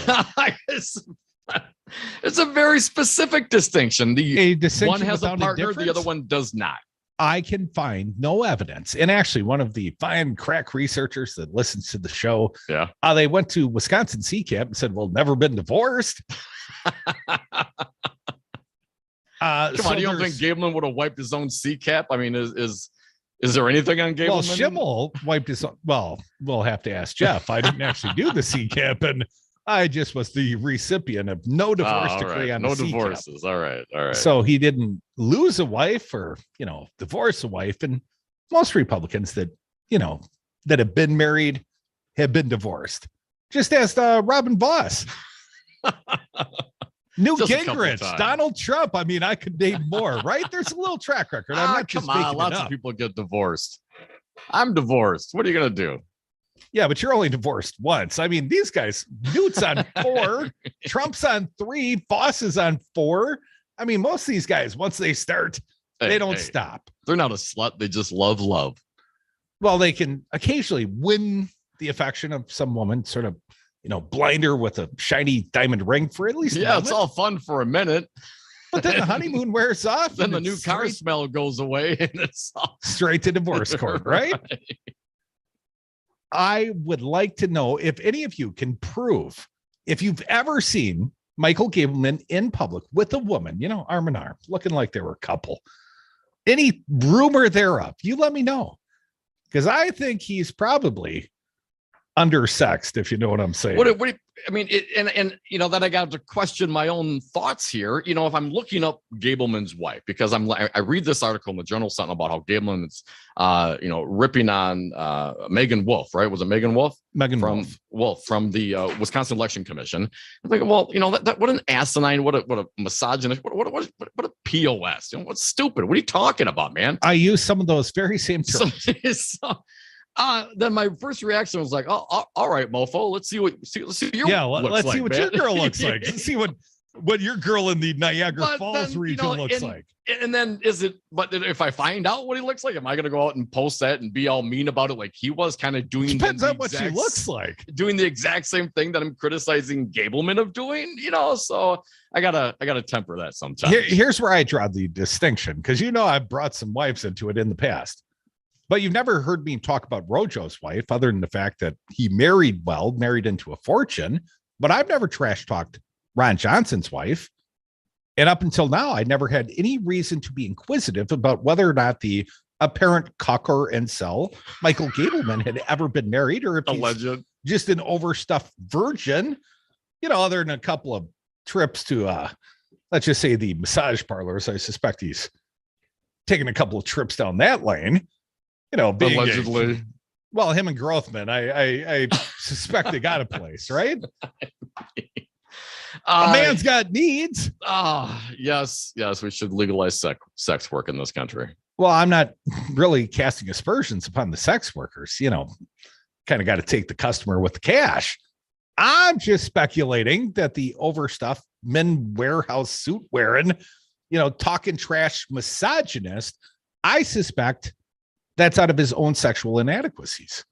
It's a very specific distinction. A distinction one has a partner, the other one does not. I can find no evidence. And actually, one of the fine crack researchers that listens to the show, they went to Wisconsin CCAP and said, well, never been divorced. Come on, you don't think Gableman would have wiped his own CCAP? I mean, is there anything on Gableman? Well, Schimmel wiped his own. Well, we'll have to ask Jeff. I didn't actually do the CCAP, and I just was the recipient of no divorce decree on no the divorces. CCAP. All right. So he didn't lose a wife or, divorce a wife. And most Republicans that, that have been married have been divorced. Just ask Robin Voss. Newt Gingrich, Donald Trump. I mean, I could name more, right? There's a little track record. I'm not just making lots of people get divorced. I'm divorced. What are you going to do? Yeah, but you're only divorced once. I mean, these guys, Newt's on 4, Trump's on 3, Voss is on 4. I mean, most of these guys, once they start, they don't stop. They're not a slut. They just love love. Well, they can occasionally win the affection of some woman, sort of, blind her with a shiny diamond ring for at least a moment. It's all fun for a minute. But then the honeymoon wears off. Then the new car smell goes away and it's all straight to divorce court, right? I would like to know if any of you can prove, if you've ever seen Michael Gableman in public with a woman, arm in arm, looking like they were a couple. Any rumor thereof, you let me know. Because I think he's probably undersexed, if you know what I'm saying. Then I got to question my own thoughts here. If I'm looking up Gableman's wife, because I read this article in the Journal, something about how Gableman's, ripping on Megan Wolf, right? Was it Megan Wolf? Wolf from the Wisconsin Election Commission. I'm like, well, what an asinine, what a misogynist, what a POS. What's stupid? What are you talking about, man? I use some of those very same terms. Then my first reaction was like, oh, all right, mofo. Let's see what your let's see what your girl looks like. Let's see what your girl in the Niagara Falls region looks like. And then but if I find out what he looks like, am I going to go out and post that and be all mean about it like he was, kind of doing depends on what she looks like, doing the exact same thing that I'm criticizing Gableman of doing, so I gotta temper that sometimes. Here's where I draw the distinction, because I've brought some wives into it in the past. But you've never heard me talk about Rojo's wife, other than the fact that he married into a fortune. But I've never trash talked Ron Johnson's wife. And up until now, I never had any reason to be inquisitive about whether or not the apparent cucker and incel Michael Gableman had ever been married, or if he's just an overstuffed virgin, other than a couple of trips to, let's just say, the massage parlors. I suspect he's taken a couple of trips down that lane. Being allegedly. Him and Grothman, I suspect they got a place, right? A man's got needs. Yes, we should legalize sex work in this country. Well, I'm not really casting aspersions upon the sex workers. Kind of got to take the customer with the cash. I'm just speculating that the overstuffed men warehouse suit wearing, talking trash misogynist, I suspect that's out of his own sexual inadequacies.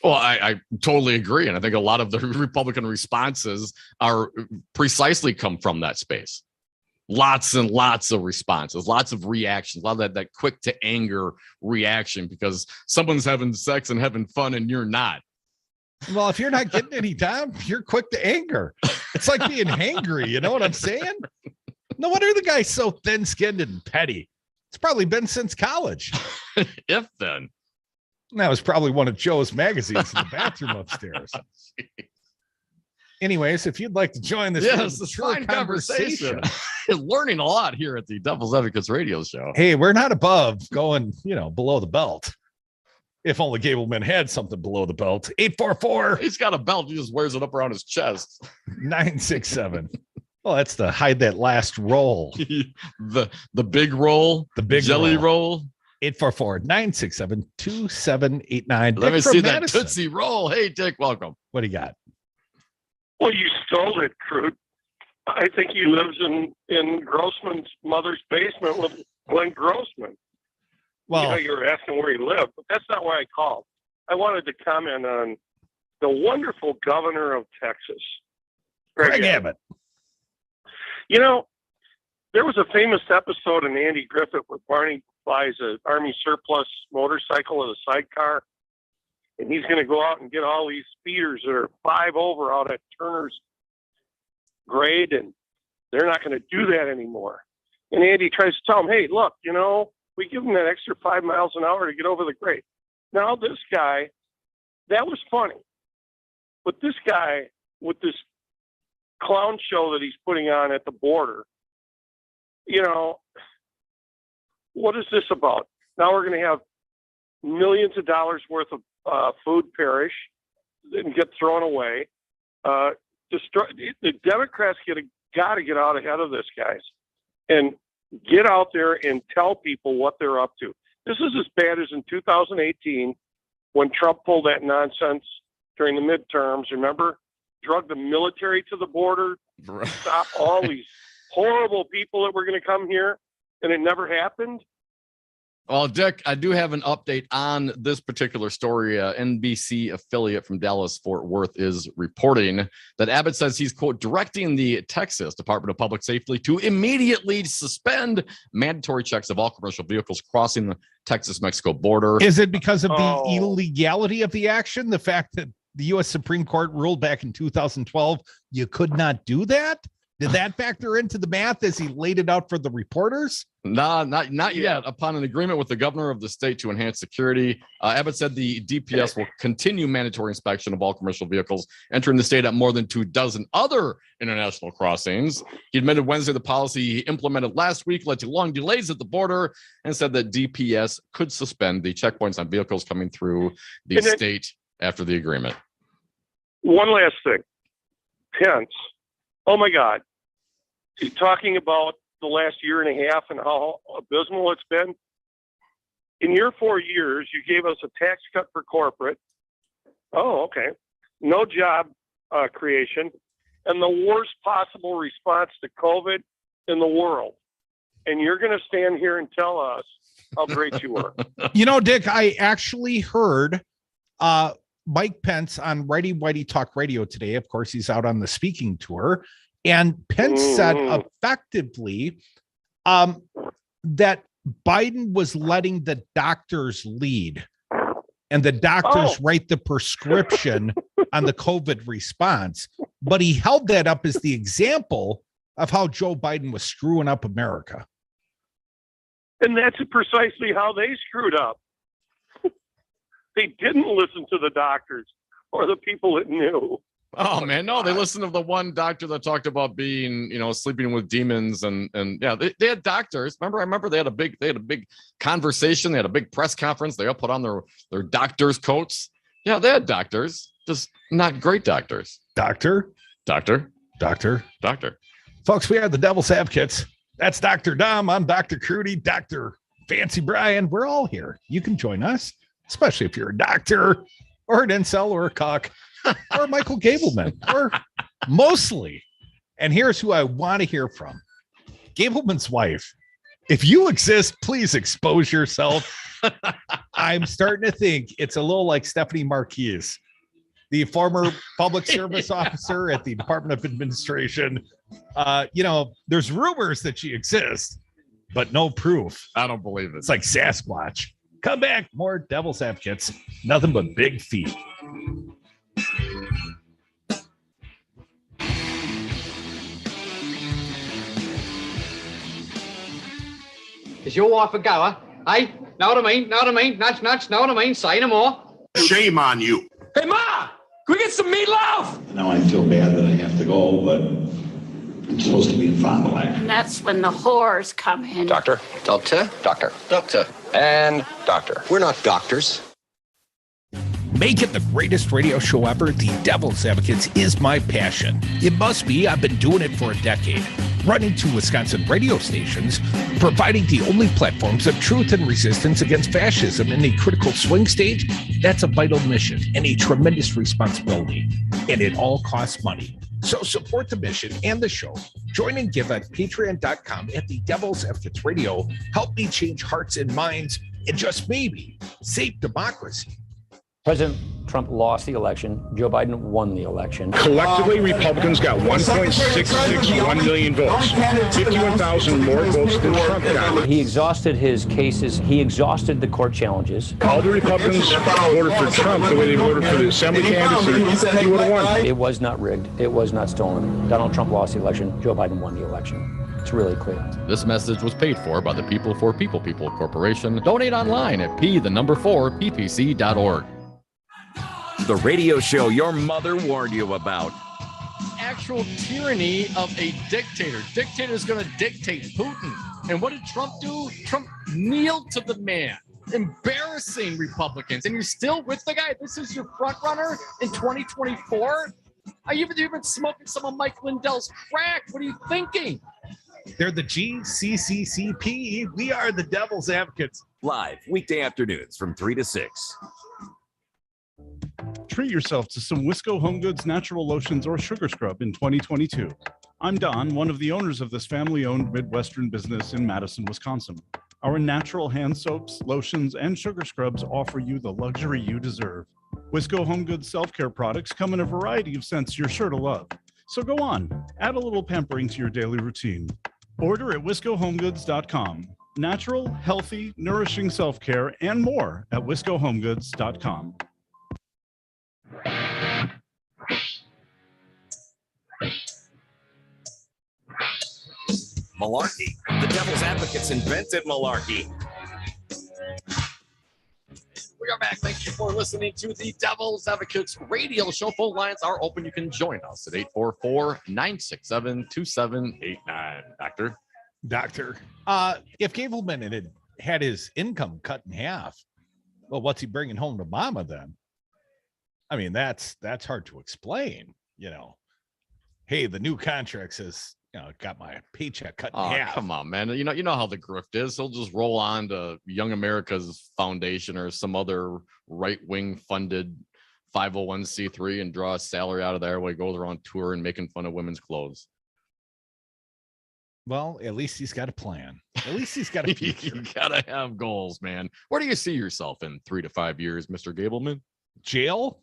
Well, I totally agree. And I think a lot of the Republican responses are precisely come from that space. Lots and lots of responses, lots of reactions, a lot of that quick to anger reaction because someone's having sex and having fun and you're not. Well, if you're not getting any time, you're quick to anger. It's like being hangry. You know what I'm saying? No wonder the guy's so thin-skinned and petty. It's probably been since college. If then. That was probably one of Joe's magazines in the bathroom upstairs. Anyways, if you'd like to join this, it's a fine conversation. Learning a lot here at the Devil's Advocates radio show. Hey, we're not above going, below the belt. If only Gableman had something below the belt. 844. He's got a belt. He just wears it up around his chest. 967. Well, that's to hide that last roll. the big roll. The big jelly roll. 844-967-2789. Let me see that Tootsie Roll. Hey, Dick, welcome. What do you got? Well, you stole it, Crude. I think he lives in Grossman's mother's basement with Glenn Grossman. Well, you were asking where he lived, but that's not why I called. I wanted to comment on the wonderful governor of Texas, Greg Abbott. There was a famous episode in Andy Griffith where Barney buys an Army surplus motorcycle with a sidecar, and he's going to go out and get all these speeders that are 5 over out at Turner's grade, and they're not going to do that anymore. And Andy tries to tell him, hey, look, we give him that extra 5 miles an hour to get over the grade. Now this guy, that was funny. But this guy with this clown show that he's putting on at the border, what is this about? Now we're going to have millions of dollars worth of food perish and get thrown away. The Democrats got to get out ahead of this, guys, and get out there and tell people what they're up to. This is as bad as in 2018 when Trump pulled that nonsense during the midterms. Remember, drug the military to the border, stop all these horrible people that were going to come here, and it never happened. Well, Dick, I do have an update on this particular story. NBC affiliate from Dallas-Fort Worth is reporting that Abbott says he's, quote, directing the Texas Department of Public Safety to immediately suspend mandatory checks of all commercial vehicles crossing the Texas-Mexico border. Is it because of the illegality of the action? The fact that the U.S. Supreme Court ruled back in 2012 you could not do that? Did that factor into the math as he laid it out for the reporters? No, not yet. Upon an agreement with the governor of the state to enhance security, Abbott said the DPS will continue mandatory inspection of all commercial vehicles entering the state at more than 24 other international crossings. He admitted Wednesday the policy he implemented last week led to long delays at the border and said that DPS could suspend the checkpoints on vehicles coming through the state after the agreement. One last thing. Pence. Oh, my God. He's talking about the last year and a half and how abysmal it's been. In your 4 years, you gave us a tax cut for corporate. Oh, okay. No job creation. And the worst possible response to COVID in the world. And you're going to stand here and tell us how great you were. Dick, I actually heard Mike Pence on Righty Whitey Talk Radio today. Of course, he's out on the speaking tour. And Pence said effectively that Biden was letting the doctors lead and the doctors write the prescription on the COVID response. But he held that up as the example of how Joe Biden was screwing up America. And that's precisely how they screwed up. They didn't listen to the doctors or the people that knew. Oh man, no, they listened to the one doctor that talked about being, sleeping with demons and yeah, they had doctors. I remember they had a big conversation. They had a big press conference. They all put on their doctor's coats. Yeah, they had doctors, just not great doctors. Doctor. Folks, we are the Devil's Advocates. That's Dr. Dom. I'm Dr. Crudy, Dr. Fancy Brian. We're all here. You can join us, especially if you're a doctor or an incel or a cock. Or Michael Gableman, or mostly. And here's who I want to hear from. Gableman's wife. If you exist, please expose yourself. I'm starting to think it's a little like Stephanie Marquise, the former public service officer at the Department of Administration. There's rumors that she exists, but no proof. I don't believe it. It's like Sasquatch. Come back, more Devil's Advocates. Nothing but big feet. Is your wife a goer? Hey, know what I mean? Nudge, know what I mean? Say no more. Shame on you. Hey, Ma, can we get some meatloaf? Now I feel bad that I have to go, but I'm supposed to be in Fond du Lac. And that's when the whores come in. Doctor. And doctor. We're not doctors. Make it the greatest radio show ever. The Devil's Advocates is my passion. It must be. I've been doing it for a decade. Running two Wisconsin radio stations, providing the only platforms of truth and resistance against fascism in a critical swing stage. That's a vital mission and a tremendous responsibility. And it all costs money. So support the mission and the show. Join and give at patreon.com at the Devil's Advocates Radio. Help me change hearts and minds and just maybe save democracy. President Trump lost the election. Joe Biden won the election. Collectively, Republicans got 1.661 million votes, 51,000 more votes than Trump got. He exhausted his cases. He exhausted the court challenges. All the Republicans voted for Trump the way they voted for the assembly candidates. He would have won. It was not rigged. It was not stolen. Donald Trump lost the election. Joe Biden won the election. It's really clear. This message was paid for by the People for People Corporation. Donate online at p4ppc.org. The radio show your mother warned you about. Actual tyranny of a dictator. Dictator is going to dictate Putin. And what did Trump do? Trump kneeled to the man. Embarrassing Republicans. And you're still with the guy. This is your front runner in 2024? Are you even smoking some of Mike Lindell's crack? What are you thinking? They're the GCCCP. We are the Devil's Advocates. Live weekday afternoons from 3 to 6. Treat yourself to some Wisco Home Goods natural lotions or sugar scrub in 2022. I'm Don, one of the owners of this family-owned Midwestern business in Madison, Wisconsin. Our natural hand soaps, lotions, and sugar scrubs offer you the luxury you deserve. Wisco Home Goods self-care products come in a variety of scents you're sure to love. So go on, add a little pampering to your daily routine. Order at wiscohomegoods.com. Natural, healthy, nourishing self-care and more at wiscohomegoods.com. Malarkey. The Devil's Advocates invented malarkey. We are back. Thank you for listening to the Devil's Advocates radio show. Phone lines are open. You can join us at 844-967-2789. Doctor. If Gableman had his income cut in half, well, what's he bringing home to mama then? I mean, that's hard to explain, you know. Hey, the new contract says, you know, got my paycheck cut in half. Come on, man. You know how the grift is. He'll just roll on to Young America's Foundation or some other right-wing funded 501c3 and draw a salary out of there while he goes around tour and making fun of women's clothes. Well, at least he's got a plan. At least he's got a future. You gotta have goals, man. Where do you see yourself in 3 to 5 years, Mr. Gableman? Jail?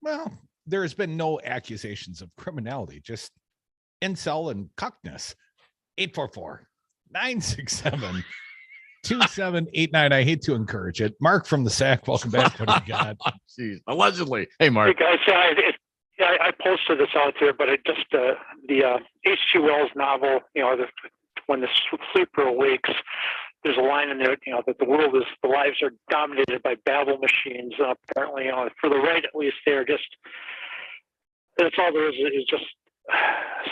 Well, there has been no accusations of criminality, just incel and cuckness. 844-967-2789. I hate to encourage it. Mark from the SAC, welcome back. What do you got? Jeez, allegedly. Hey, Mark. Hey, guys, I posted this out there, but it just the H.G. Wells novel, you know, when the sleeper awakes, there's a line in there, you know, that the lives are dominated by babble machines. Apparently, you know, for the right, at least, that's all there is just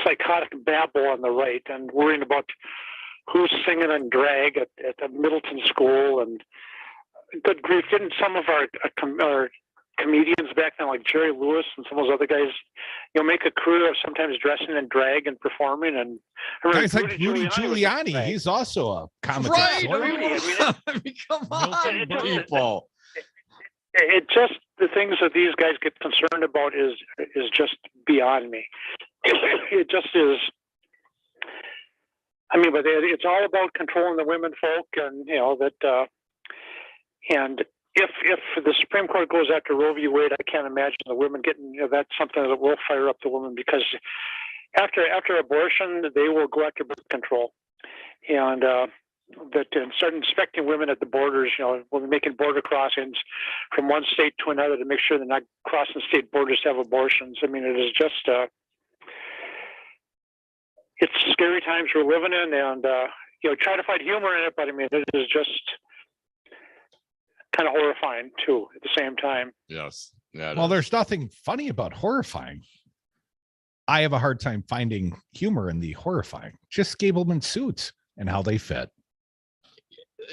psychotic babble on the right, and worrying about who's singing in drag at the Middleton School. And good grief, didn't some of our comedians back then, like Jerry Lewis and some of those other guys, you know, make a career of sometimes dressing in drag and performing? And guys like Rudy Giuliani, he's also a comic. Right. I mean, come on, people. It just, the things that these guys get concerned about is just beyond me. It just is. I mean, but it's all about controlling the women folk, and you know that. And if the Supreme Court goes after Roe v. Wade, I can't imagine the women getting. You know, that's something that will fire up the women, because after abortion, they will go after birth control, and start inspecting women at the borders. You know, we'll be making border crossings from one state to another to make sure they're not crossing state borders to have abortions. I mean, it is just. It's scary times we're living in, and you know, try to find humor in it, but I mean, it is just kind of horrifying too at the same time. Yes. Yeah. Well, there's nothing funny about horrifying. I have a hard time finding humor in the horrifying. Just Gableman suits and how they fit.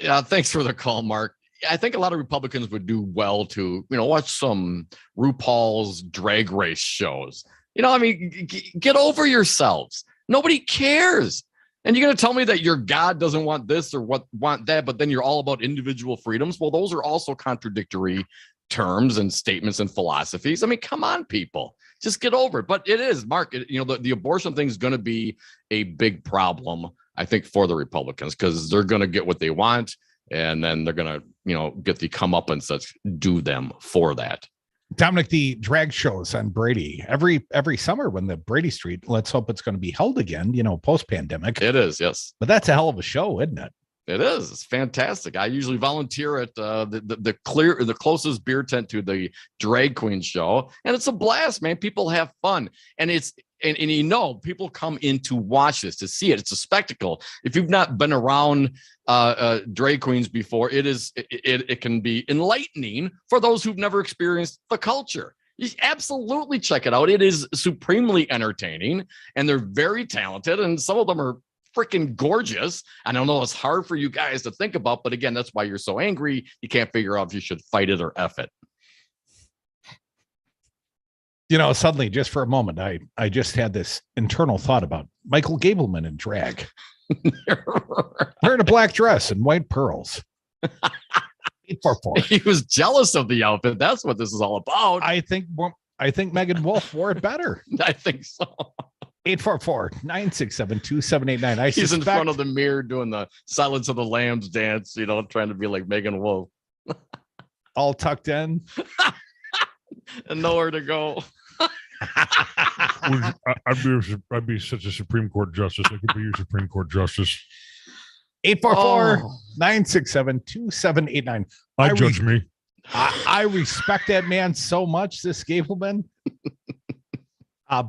Yeah. Thanks for the call, Mark. I think a lot of Republicans would do well to, you know, watch some RuPaul's Drag Race shows. You know, I mean, get over yourselves. Nobody cares. And you're going to tell me that your God doesn't want this or want that, but then you're all about individual freedoms. Well, those are also contradictory terms and statements and philosophies. I mean, come on, people, just get over it. But it is, Mark, you know, the abortion thing is going to be a big problem, I think, for the Republicans, because they're going to get what they want. And then they're going to, you know, get the comeuppance that's due them for that. Dominic, the drag shows on Brady every summer when the Brady Street, let's hope it's going to be held again, you know, post-pandemic. It is, yes. But that's a hell of a show, isn't it? It is. It's fantastic. I usually volunteer at the closest beer tent to the drag queen show, and it's a blast, man. People have fun, and people come in to watch this, to see it. It's a spectacle. If you've not been around drag queens before, it can be enlightening for those who've never experienced the culture. You absolutely check it out. It is supremely entertaining, and they're very talented, and some of them are freaking gorgeous. I don't know, it's hard for you guys to think about, but again, that's why you're so angry. You can't figure out if you should fight it or F it. Suddenly, just for a moment, I just had this internal thought about Michael Gableman in drag. Wearing a black dress and white pearls. 844. He was jealous of the outfit. That's what this is all about. I think Megan Wolf wore it better. I think so. 844-967-2789. He's in front of the mirror doing the Silence of the Lambs dance, trying to be like Megan Wolf. All tucked in. And nowhere to go. I'd be such a Supreme Court justice. I could be your Supreme Court justice. 844-967-2789. Judge me. I respect that man so much, this Gableman.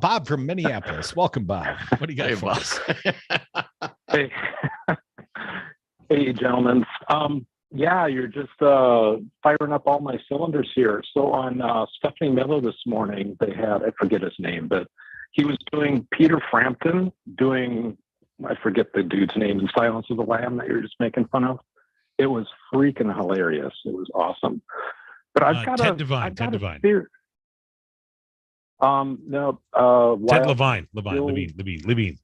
Bob from Minneapolis. Welcome, Bob. What do you got for us? Hey, gentlemen. You're just firing up all my cylinders here. So on Stephanie Miller this morning, they had, I forget his name, but he was doing Peter Frampton, I forget the dude's name, in Silence of the Lamb that you're just making fun of. It was freaking hilarious. It was awesome. But I've got Ted Devine. No. Ted Levine or Levine.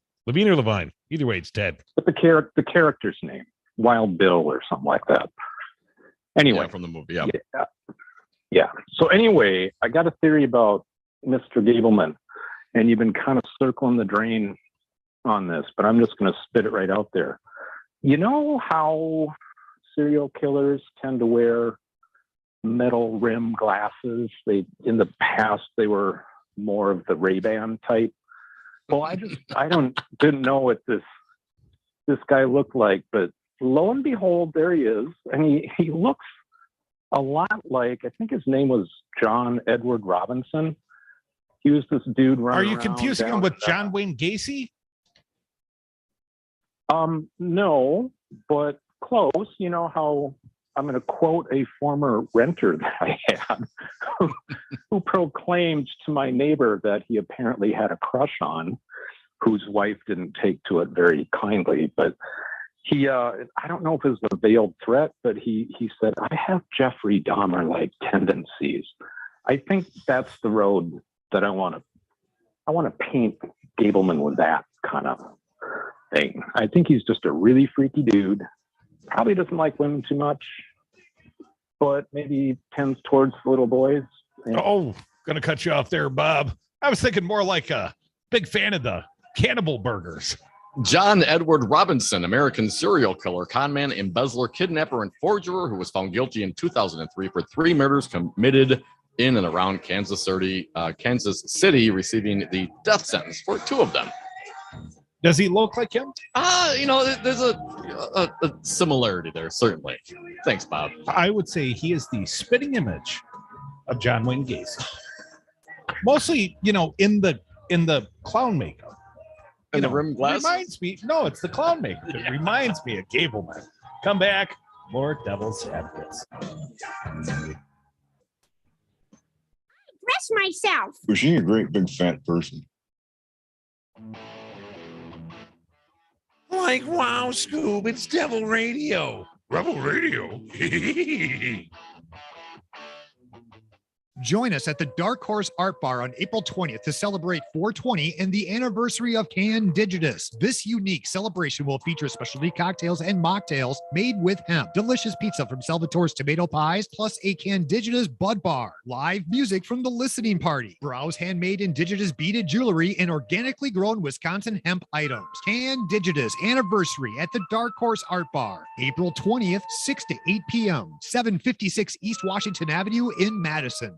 Either way, it's Ted. But the character's name, Wild Bill or something like that. Anyway, from the movie. Yeah. So anyway, I got a theory about Mr. Gableman, and you've been kind of circling the drain on this, but I'm just going to spit it right out there. You know how serial killers tend to wear metal rim glasses? In the past they were more of the Ray-Ban type. Well, I didn't know what this guy looked like, but lo and behold, there he is, and he looks a lot like, I think his name was John Edward Robinson. He was this dude running. Are you confusing him with John Wayne Gacy? No, but close. You know how I'm going to quote a former renter that I had who proclaimed to my neighbor that he apparently had a crush on, whose wife didn't take to it very kindly. But he, I don't know if it was a veiled threat, but he said, I have Jeffrey Dahmer-like tendencies. I think that's the road that I want to paint Gableman with, that kind of thing. I think he's just a really freaky dude. Probably doesn't like women too much, but maybe tends towards little boys. Oh, gonna cut you off there, Bob. I was thinking more like a big fan of the cannibal burgers. John Edward Robinson, American serial killer, conman, embezzler, kidnapper, and forger, who was found guilty in 2003 for 3 murders committed in and around Kansas City, receiving the death sentence for 2 of them. Does he look like him? There's a similarity there, certainly. Thanks, Bob. I would say he is the spitting image of John Wayne Gacy. Mostly, in the clown makeup. And the rim glass? Reminds me. No, it's the clown makeup. It reminds me of Gableman. Come back. More Devil's Advocates. Dress myself. Was she a great big fat person? Like, wow, Scoob, it's Devil Radio. Rebel Radio. Join us at the Dark Horse Art Bar on April 20th to celebrate 420 and the anniversary of Candigitus. This unique celebration will feature specialty cocktails and mocktails made with hemp, delicious pizza from Salvatore's Tomato Pies, plus a Candigitus Bud Bar, live music from the Listening Party, browse handmade indigenous beaded jewelry, and organically grown Wisconsin hemp items. Candigitus anniversary at the Dark Horse Art Bar, April 20th, 6 to 8 p.m., 756 East Washington Avenue in Madison.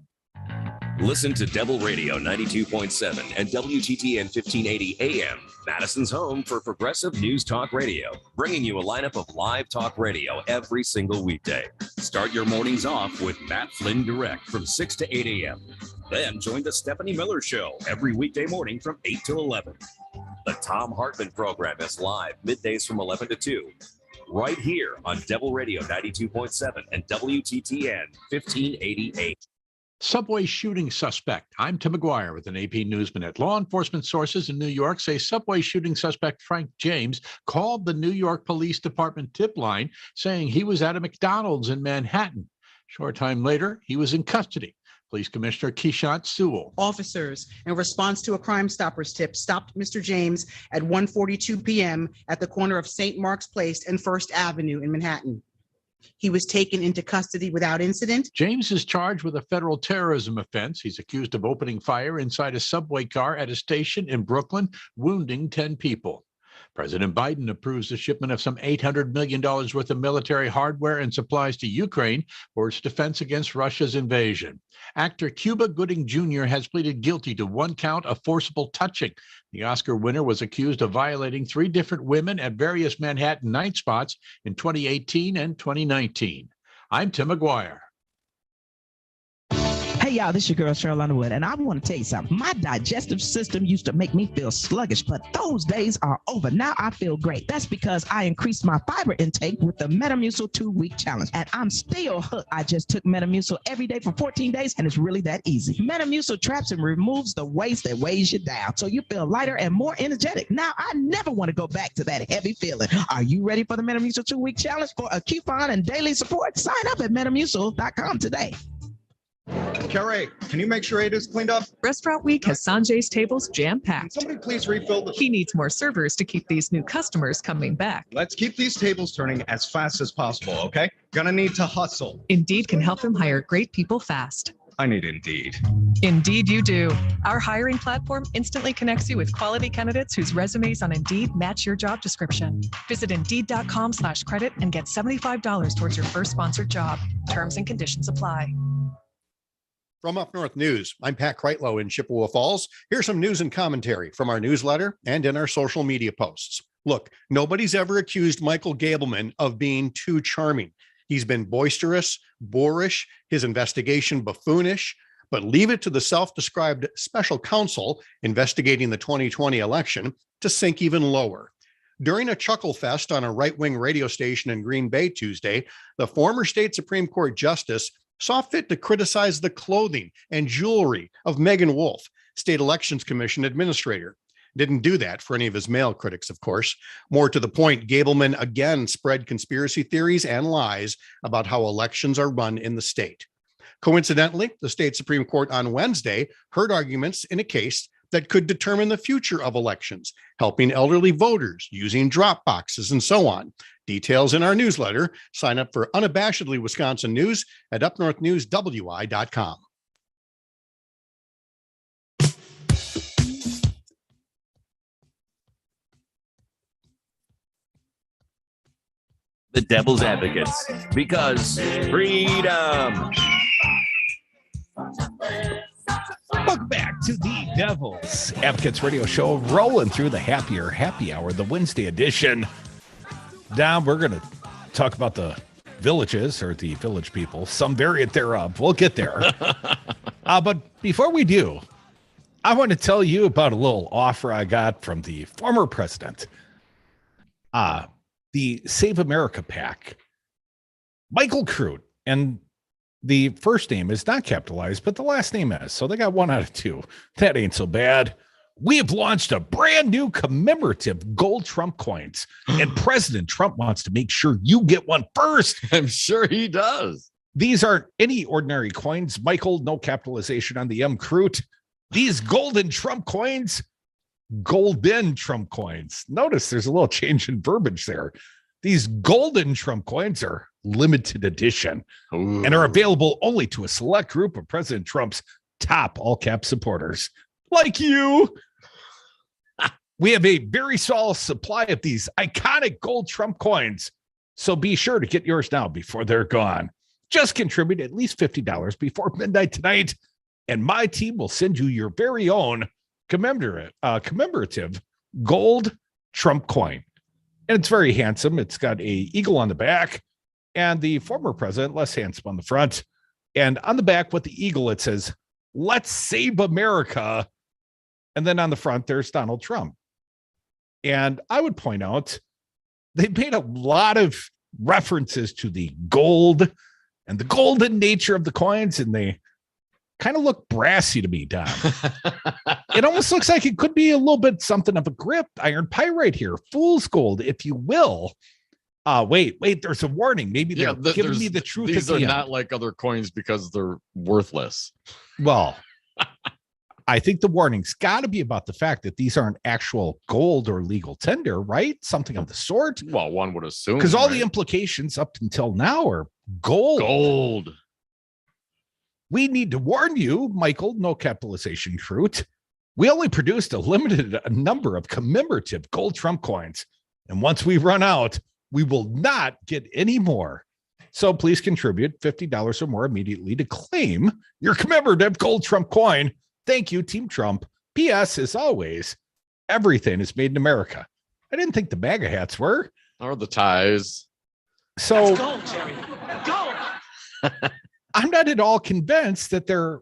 Listen to Devil Radio 92.7 and WTTN 1580 AM, Madison's home for progressive news talk radio, bringing you a lineup of live talk radio every single weekday. Start your mornings off with Matt Flynn Direct from 6 to 8 a.m. Then join the Stephanie Miller Show every weekday morning from 8 to 11. The Tom Hartman program is live middays from 11 to 2. Right here on Devil Radio 92.7 and WTTN 1588. Subway shooting suspect. I'm Tim McGuire with an AP News Minute. Law enforcement sources in New York say subway shooting suspect Frank James called the New York Police Department tip line saying he was at a McDonald's in Manhattan. Short time later, he was in custody. Police Commissioner Keishant Sewell. Officers, in response to a Crime Stoppers tip, stopped Mr. James at 1:42 p.m. at the corner of St. Mark's Place and First Avenue in Manhattan. He was taken into custody without incident. James is charged with a federal terrorism offense. He's accused of opening fire inside a subway car at a station in Brooklyn, wounding 10 people. President Biden approves the shipment of some $800 million worth of military hardware and supplies to Ukraine for its defense against Russia's invasion. Actor Cuba Gooding Jr. has pleaded guilty to one count of forcible touching. The Oscar winner was accused of violating 3 different women at various Manhattan night spots in 2018 and 2019. I'm Tim McGuire. Hey, y'all, this is your girl, Cheryl Underwood, and I want to tell you something. My digestive system used to make me feel sluggish, but those days are over. Now I feel great. That's because I increased my fiber intake with the Metamucil 2-week challenge, and I'm still hooked. I just took Metamucil every day for 14 days, and it's really that easy. Metamucil traps and removes the waste that weighs you down, so you feel lighter and more energetic. Now I never want to go back to that heavy feeling. Are you ready for the Metamucil 2-week challenge? For a coupon and daily support, sign up at Metamucil.com today. Carrie, can you make sure Ada's cleaned up? Restaurant Week has Sanjay's tables jam-packed. Somebody please refill the... He needs more servers to keep these new customers coming back. Let's keep these tables turning as fast as possible, okay? Gonna need to hustle. Indeed can help him hire great people fast. I need Indeed. Indeed you do. Our hiring platform instantly connects you with quality candidates whose resumes on Indeed match your job description. Visit Indeed.com/credit and get $75 towards your first sponsored job. Terms and conditions apply. From Up North News, I'm Pat Kreitlow in Chippewa Falls. Here's some news and commentary from our newsletter and in our social media posts. Look, nobody's ever accused Michael Gableman of being too charming. He's been boisterous, boorish, his investigation buffoonish, but leave it to the self-described special counsel investigating the 2020 election to sink even lower. During a chuckle fest on a right-wing radio station in Green Bay Tuesday, the former state Supreme Court justice saw fit to criticize the clothing and jewelry of Megan Wolfe, State Elections Commission administrator. Didn't do that for any of his male critics, of course. More to the point, Gableman again spread conspiracy theories and lies about how elections are run in the state. Coincidentally, the state Supreme Court on Wednesday heard arguments in a case that could determine the future of elections, helping elderly voters using drop boxes and so on. Details in our newsletter. Sign up for Unabashedly Wisconsin News at upnorthnewswi.com. The Devil's Advocates, because freedom. Welcome back to the Devil's Advocates Radio Show, rolling through the happier happy hour, the Wednesday edition. Now we're going to talk about the villages or the village people, some variant thereof. We'll get there. But before we do, I want to tell you about a little offer I got from the former president. The Save America PAC, Michael Crute, and the first name is not capitalized, but the last name is. So they got 1 out of 2. That ain't so bad. We have launched a brand new commemorative gold Trump coins, and President Trump wants to make sure you get one first. I'm sure he does. These aren't any ordinary coins, Michael. No capitalization on the M. Crute. These golden Trump coins. Golden Trump coins. Notice there's a little change in verbiage there. These golden Trump coins are limited edition and are available only to a select group of President Trump's top all cap supporters, like you. We have a very small supply of these iconic gold Trump coins, so be sure to get yours now before they're gone. Just contribute at least $50 before midnight tonight and my team will send you your very own commemorative gold Trump coin. And it's very handsome. It's got a eagle on the back and the former president, less handsome, on the front. And on the back with the eagle, it says, "Let's save America." And then on the front, there's Donald Trump. And I would point out, they've made a lot of references to the gold and the golden nature of the coins, and they kind of look brassy to me, Don. It almost looks like it could be a little bit something of a grip iron pyrite here, fool's gold, if you will. Wait, there's a warning. Maybe they're giving me the truth. These are not like other coins because they're worthless. Well, I think the warning's got to be about the fact that these aren't actual gold or legal tender, right? Something of the sort. Well, one would assume. Because all the implications up until now are gold. Gold. We need to warn you, Michael, no capitalization fruit. We only produced a limited number of commemorative gold Trump coins. And once we run out, we will not get any more. So please contribute $50 or more immediately to claim your commemorative gold Trump coin. Thank you, Team Trump. P.S. As always, everything is made in America. I didn't think the MAGA hats were. Or the ties. So That's gold, Jerry. Gold. I'm not at all convinced that they're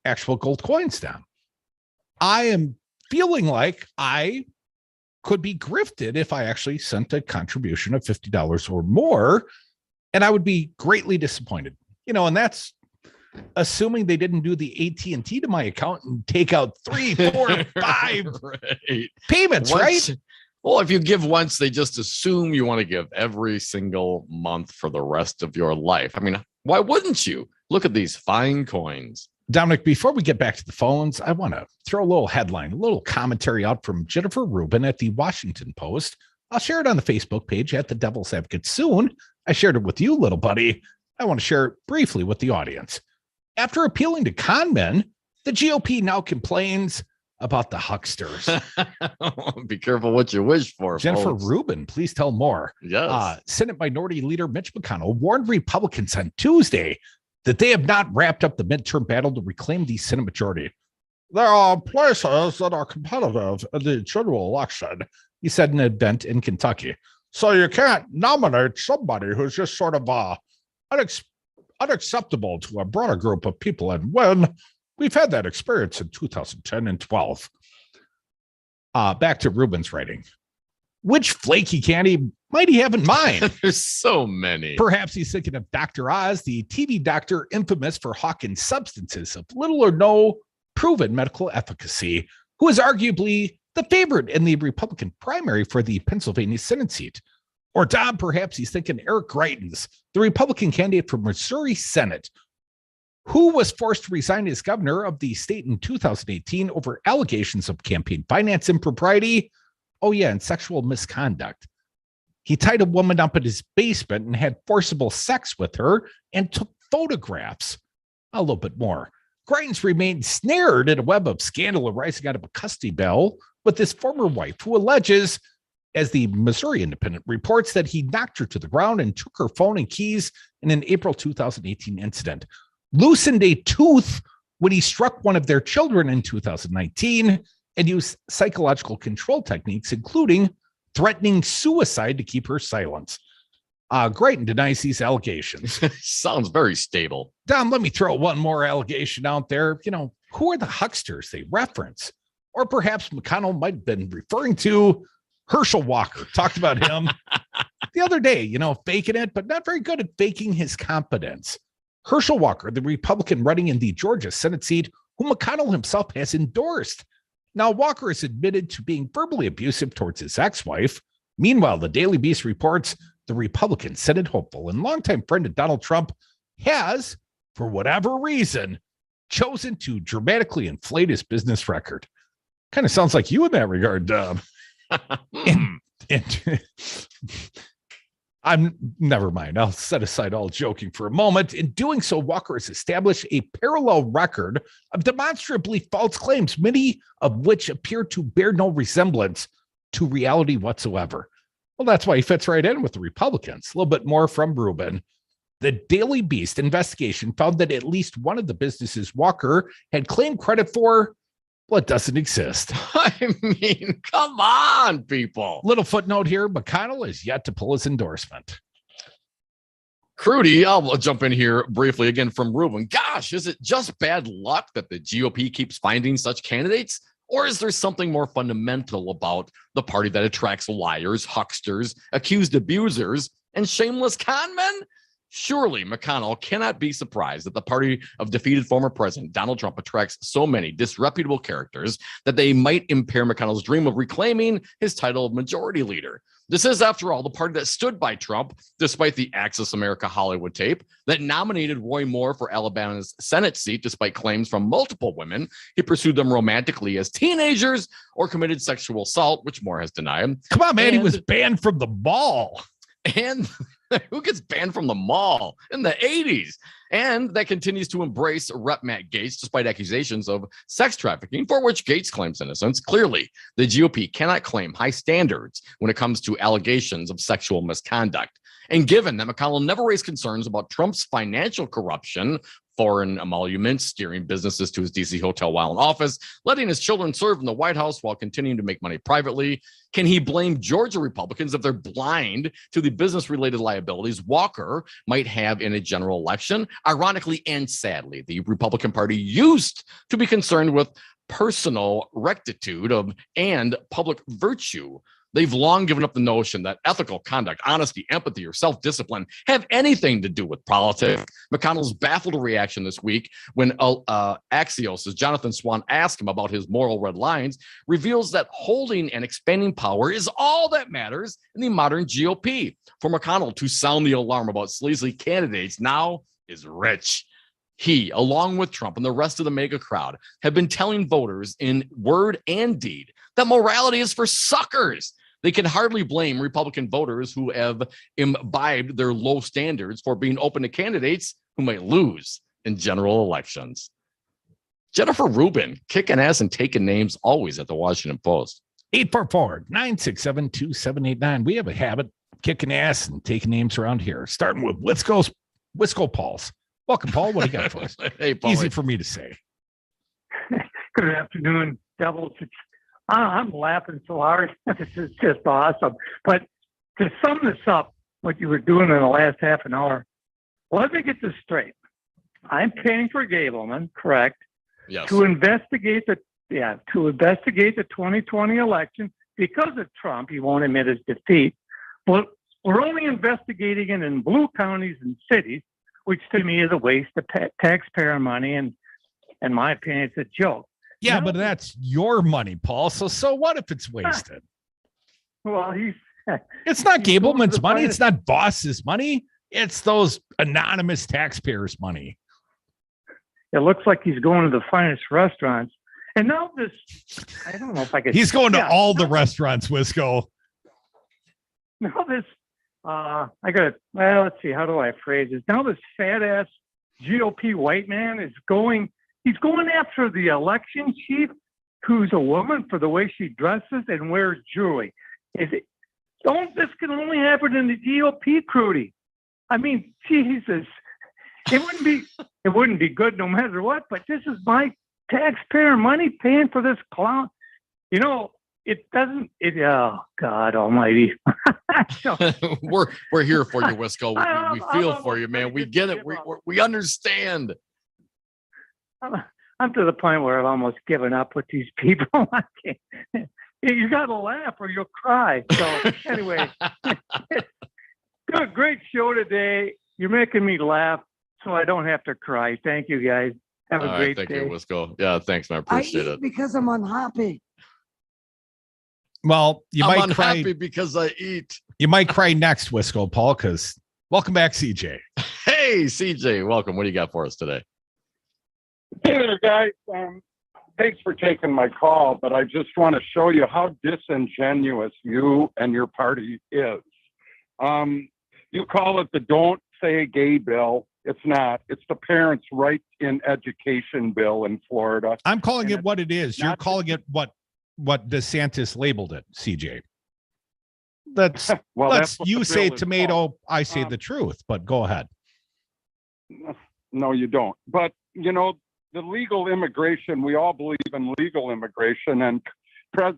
actual gold coins now. I am feeling like I could be grifted if I actually sent a contribution of $50 or more, and I would be greatly disappointed. And that's assuming they didn't do the AT&T to my account and take out 3, 4, 5 right. payments, right? Well, if you give once, they just assume you want to give every single month for the rest of your life. I mean, why wouldn't you? Look at these fine coins. Dominic, before we get back to the phones, I want to throw a little headline, a little commentary out from Jennifer Rubin at the Washington Post. I'll share it on the Facebook page at the Devil's Advocate soon. I shared it with you, little buddy. I want to share it briefly with the audience. After appealing to con men, the GOP now complains about the hucksters. Be careful what you wish for, Jennifer folks. Rubin, please tell more. Yes. Senate Minority Leader Mitch McConnell warned Republicans on Tuesday that they have not wrapped up the midterm battle to reclaim the Senate majority. There are places that are competitive in the general election, he said in an event in Kentucky. So you can't nominate somebody who's just sort of unacceptable to a broader group of people and win. We've had that experience in 2010 and 12. Back to Rubin's writing. Which flaky candy might he have in mind? There's so many. Perhaps he's thinking of Dr. Oz, the TV doctor infamous for hawking substances of little or no proven medical efficacy, who is arguably the favorite in the Republican primary for the Pennsylvania Senate seat. Or Dom, perhaps he's thinking Eric Greitens, the Republican candidate for Missouri Senate, who was forced to resign as governor of the state in 2018 over allegations of campaign finance impropriety. Oh, yeah, and sexual misconduct. He tied a woman up in his basement and had forcible sex with her and took photographs. A little bit more. Greitens remained snared in a web of scandal arising out of a custody battle with his former wife, who alleges, as the Missouri Independent reports, that he knocked her to the ground and took her phone and keys in an April 2018 incident, loosened a tooth when he struck one of their children in 2019, and used psychological control techniques, including threatening suicide to keep her silent. Greitens denies these allegations. Sounds very stable. Dom, let me throw one more allegation out there. Who are the hucksters they reference? Or perhaps McConnell might have been referring to Herschel Walker. Talked about him the other day, faking it, but not very good at faking his competence. Herschel Walker, the Republican running in the Georgia Senate seat, whom McConnell himself has endorsed. Now, Walker is admitted to being verbally abusive towards his ex-wife. Meanwhile, the Daily Beast reports the Republican Senate hopeful and longtime friend of Donald Trump has, for whatever reason, chosen to dramatically inflate his business record. Kind of sounds like you in that regard, Dub. I'm never mind. I'll set aside all joking for a moment. In doing so, Walker has established a parallel record of demonstrably false claims, many of which appear to bear no resemblance to reality whatsoever. Well, that's why he fits right in with the Republicans. A little bit more from Rubin. The Daily Beast investigation found that at least one of the businesses Walker had claimed credit for, well, it doesn't exist. I mean, come on, people. Little footnote here, McConnell is yet to pull his endorsement. Crudy, I'll jump in here briefly again from Ruben. Gosh, is it just bad luck that the GOP keeps finding such candidates? Or is there something more fundamental about the party that attracts liars, hucksters, accused abusers, and shameless conmen? Surely McConnell cannot be surprised that the party of defeated former President Donald Trump attracts so many disreputable characters that they might impair McConnell's dream of reclaiming his title of majority leader. This is, after all, the party that stood by Trump, despite the Access America Hollywood tape, that nominated Roy Moore for Alabama's Senate seat, despite claims from multiple women he pursued them romantically as teenagers or committed sexual assault, which Moore has denied. Come on, man, he was banned from the mall. And who gets banned from the mall in the 80s? And that continues to embrace Rep. Matt Gaetz, despite accusations of sex trafficking, for which Gaetz claims innocence. Clearly, the GOP cannot claim high standards when it comes to allegations of sexual misconduct. And given that McConnell never raised concerns about Trump's financial corruption, foreign emoluments, steering businesses to his DC hotel while in office, letting his children serve in the White House while continuing to make money privately, can he blame Georgia Republicans if they're blind to the business-related liabilities Walker might have in a general election? Ironically and sadly, the Republican Party used to be concerned with personal rectitude and public virtue. They've long given up the notion that ethical conduct, honesty, empathy, or self-discipline have anything to do with politics. McConnell's baffled reaction this week when Axios' Jonathan Swan asked him about his moral red lines reveals that holding and expanding power is all that matters in the modern GOP. For McConnell to sound the alarm about sleazy candidates now is rich. He, along with Trump and the rest of the mega crowd, have been telling voters in word and deed that morality is for suckers. They can hardly blame Republican voters who have imbibed their low standards for being open to candidates who might lose in general elections. Jennifer Rubin, kicking ass and taking names always at the Washington Post. 844-967-2789. We have a habit kicking ass and taking names around here, starting with Wisco Pauls. Welcome, Paul. What do you got for us? Hey, Paul. Easy for me to say. Good afternoon, Devils. I'm laughing so hard. This is just awesome. But to sum this up, what you were doing in the last half an hour, let me get this straight. I'm paying for Gableman, correct? Yes. To investigate the 2020 election because of Trump. He won't admit his defeat. But we're only investigating it in blue counties and cities, which to me is a waste of taxpayer money. And in my opinion, it's a joke. Yeah, but that's your money, Paul. So what if it's wasted? Well, it's not Gableman's money. It's not Boss's money. It's those anonymous taxpayers' money. It looks like he's going to the finest restaurants. And now this, I don't know if I could. He's going to all the restaurants, Wisco. Now this, let's see, how do I phrase this? Now this fat ass GOP white man is he's going after the election chief, who's a woman, for the way she dresses and wears jewelry. This can only happen in the GOP, Crudy. I mean, Jesus, it wouldn't be good no matter what, but this is my taxpayer money paying for this clown. You know, oh God almighty. We're here for you, Wisco. We feel for you, man. We get it. We understand. I'm to the point where I've almost given up with these people. You got to laugh or you'll cry. So anyway, good, great show today. You're making me laugh so I don't have to cry. Thank you, guys. Have a great day. Thank you, Wisco. Yeah, thanks, man. I appreciate it. Because I'm unhappy. Well, I'm unhappy because I eat. You might cry next, Wisco, Paul, because welcome back, CJ. Hey, CJ, welcome. What do you got for us today? Hey there, guys. Thanks for taking my call, but I just want to show you how disingenuous you and your party is. You call it the Don't Say Gay bill. It's not. It's the Parents' Right in Education bill in Florida. I'm calling it what it is. You're calling it what DeSantis labeled it, CJ. That's well, let's that's you say tomato, I say the truth, but go ahead. No, you don't. But, you know, the legal immigration, we all believe in legal immigration, and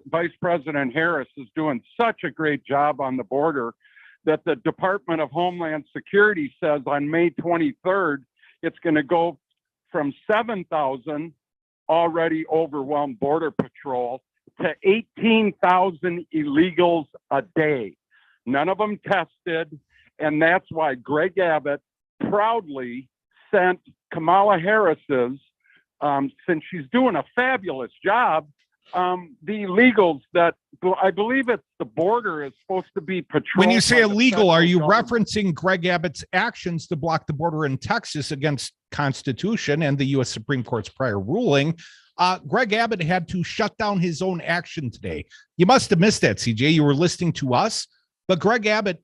Vice President Harris is doing such a great job on the border that the Department of Homeland Security says on May 23rd, it's going to go from 7,000 already overwhelmed Border Patrol to 18,000 illegals a day. None of them tested. And that's why Greg Abbott proudly sent Kamala Harris's, since she's doing a fabulous job, the illegals that I believe it's the border is supposed to be patrolled. When you say illegal, are you government. referencing Greg Abbott's actions to block the border in Texas against Constitution and the U.S. Supreme Court's prior ruling? Greg Abbott had to shut down his own action today. You must have missed that, CJ. You were listening to us, but Greg Abbott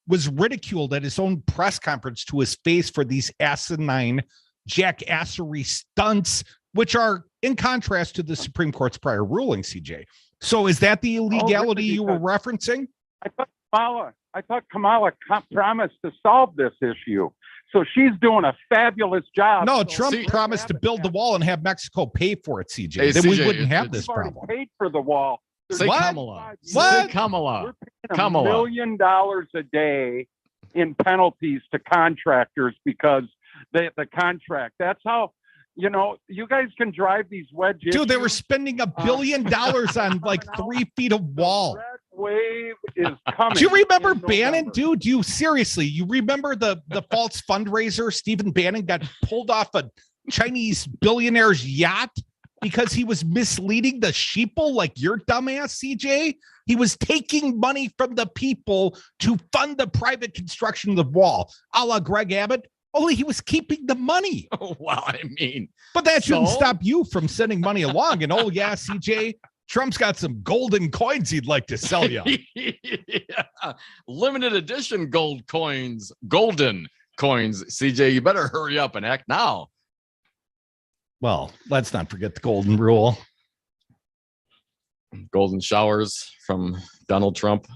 was ridiculed at his own press conference to his face for these asinine jackassery stunts, which are in contrast to the Supreme Court's prior ruling, CJ. So is that the illegality you were referencing? I thought Kamala promised to solve this issue. So she's doing a fabulous job. No, So Trump promised to build the wall and have Mexico pay for it, CJ. Hey, then CJ, we wouldn't have this We've already problem. paid for the wall. Say What? Kamala. What? Say Kamala. We're paying Kamala. $1 million a day in penalties to contractors because the contract. That's how, you know, you guys can drive these wedge Dude, they issues. were spending $1 billion on like 3 feet of wall. Red wave is coming. Do you remember in Bannon, November. dude? Do you seriously? You remember the false fundraiser? Stephen Bannon got pulled off a Chinese billionaire's yacht because he was misleading the sheeple like your dumbass, CJ. He was taking money from the people to fund the private construction of the wall, a la Greg Abbott. Only he was keeping the money. Oh, wow. I mean, But that shouldn't So? stop you from sending money along. And oh, yeah, CJ, Trump's got some golden coins he'd like to sell you. yeah. Limited edition gold coins, golden coins. CJ, you better hurry up and act now. Well, let's not forget the golden rule. Golden showers from Donald Trump.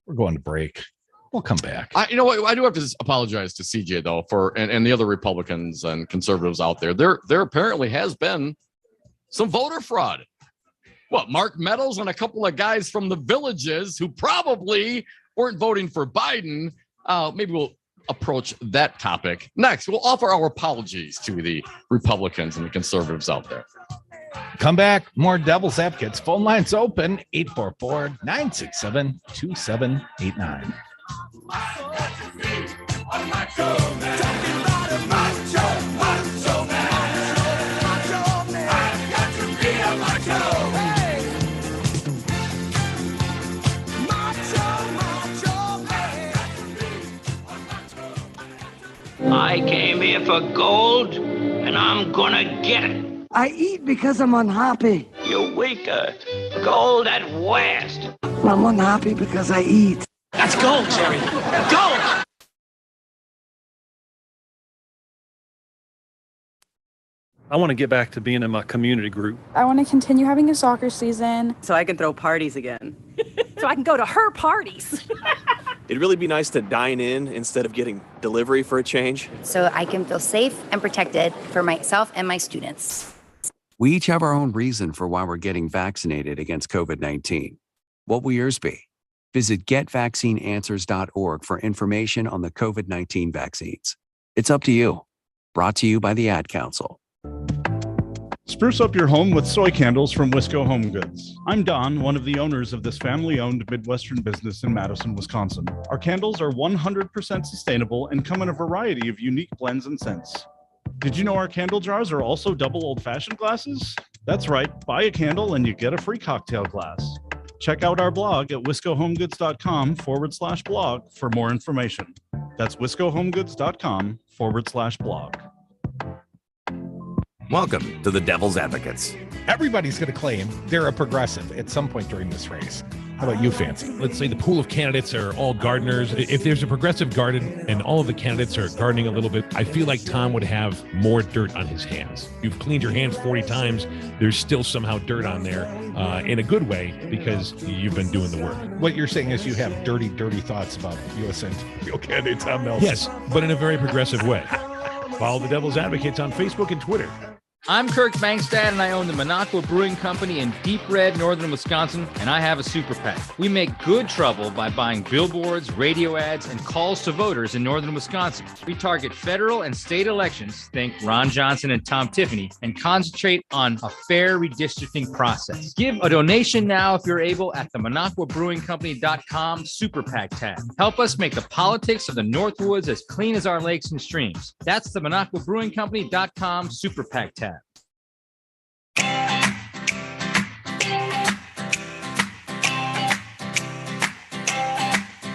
We're going to break. We'll come back. You know what? I do have to apologize to CJ though for and the other Republicans and conservatives out there. There apparently has been some voter fraud. What, Mark Meadows and a couple of guys from the villages who probably weren't voting for Biden. Maybe we'll approach that topic next. We'll offer our apologies to the Republicans and the conservatives out there. Come back. More Devil's Advocates. Phone lines open. 844-967-2789. I came here for gold, and I'm gonna get it. I eat because I'm unhappy. You weaker. Gold at West. I'm unhappy because I eat. That's gold, Jerry. Gold! I want to get back to being in my community group. I want to continue having a soccer season. So I can throw parties again. So I can go to her parties. It'd really be nice to dine in instead of getting delivery for a change. So I can feel safe and protected for myself and my students. We each have our own reason for why we're getting vaccinated against COVID-19. What will yours be? Visit getvaccineanswers.org for information on the COVID-19 vaccines. It's up to you. Brought to you by the Ad Council. Spruce up your home with soy candles from Wisco Home Goods. I'm Don, one of the owners of this family-owned Midwestern business in Madison, Wisconsin. Our candles are 100% sustainable and come in a variety of unique blends and scents. Did you know our candle jars are also double old-fashioned glasses? That's right, buy a candle and you get a free cocktail glass. Check out our blog at wiscohomegoods.com/blog for more information. That's wiscohomegoods.com/blog. Welcome to the Devil's Advocates. Everybody's going to claim they're a progressive at some point during this race. How about you, Fancy? Let's say the pool of candidates are all gardeners. If there's a progressive garden and all of the candidates are gardening a little bit, I feel like Tom would have more dirt on his hands. You've cleaned your hands 40 times. There's still somehow dirt on there in a good way because you've been doing the work. What you're saying is you have dirty thoughts about U.S. Senatorial candidate Tom Nelson. Yes, but in a very progressive way. Follow the Devil's Advocates on Facebook and Twitter. I'm Kirk Bangstad, and I own the Minocqua Brewing Company in deep red northern Wisconsin, and I have a super PAC. We make good trouble by buying billboards, radio ads, and calls to voters in northern Wisconsin. We target federal and state elections, think Ron Johnson and Tom Tiffany, and concentrate on a fair redistricting process. Give a donation now if you're able at the MinocquaBrewingCompany.com super PAC tab. Help us make the politics of the Northwoods as clean as our lakes and streams. That's the MinocquaBrewingCompany.com super PAC tab.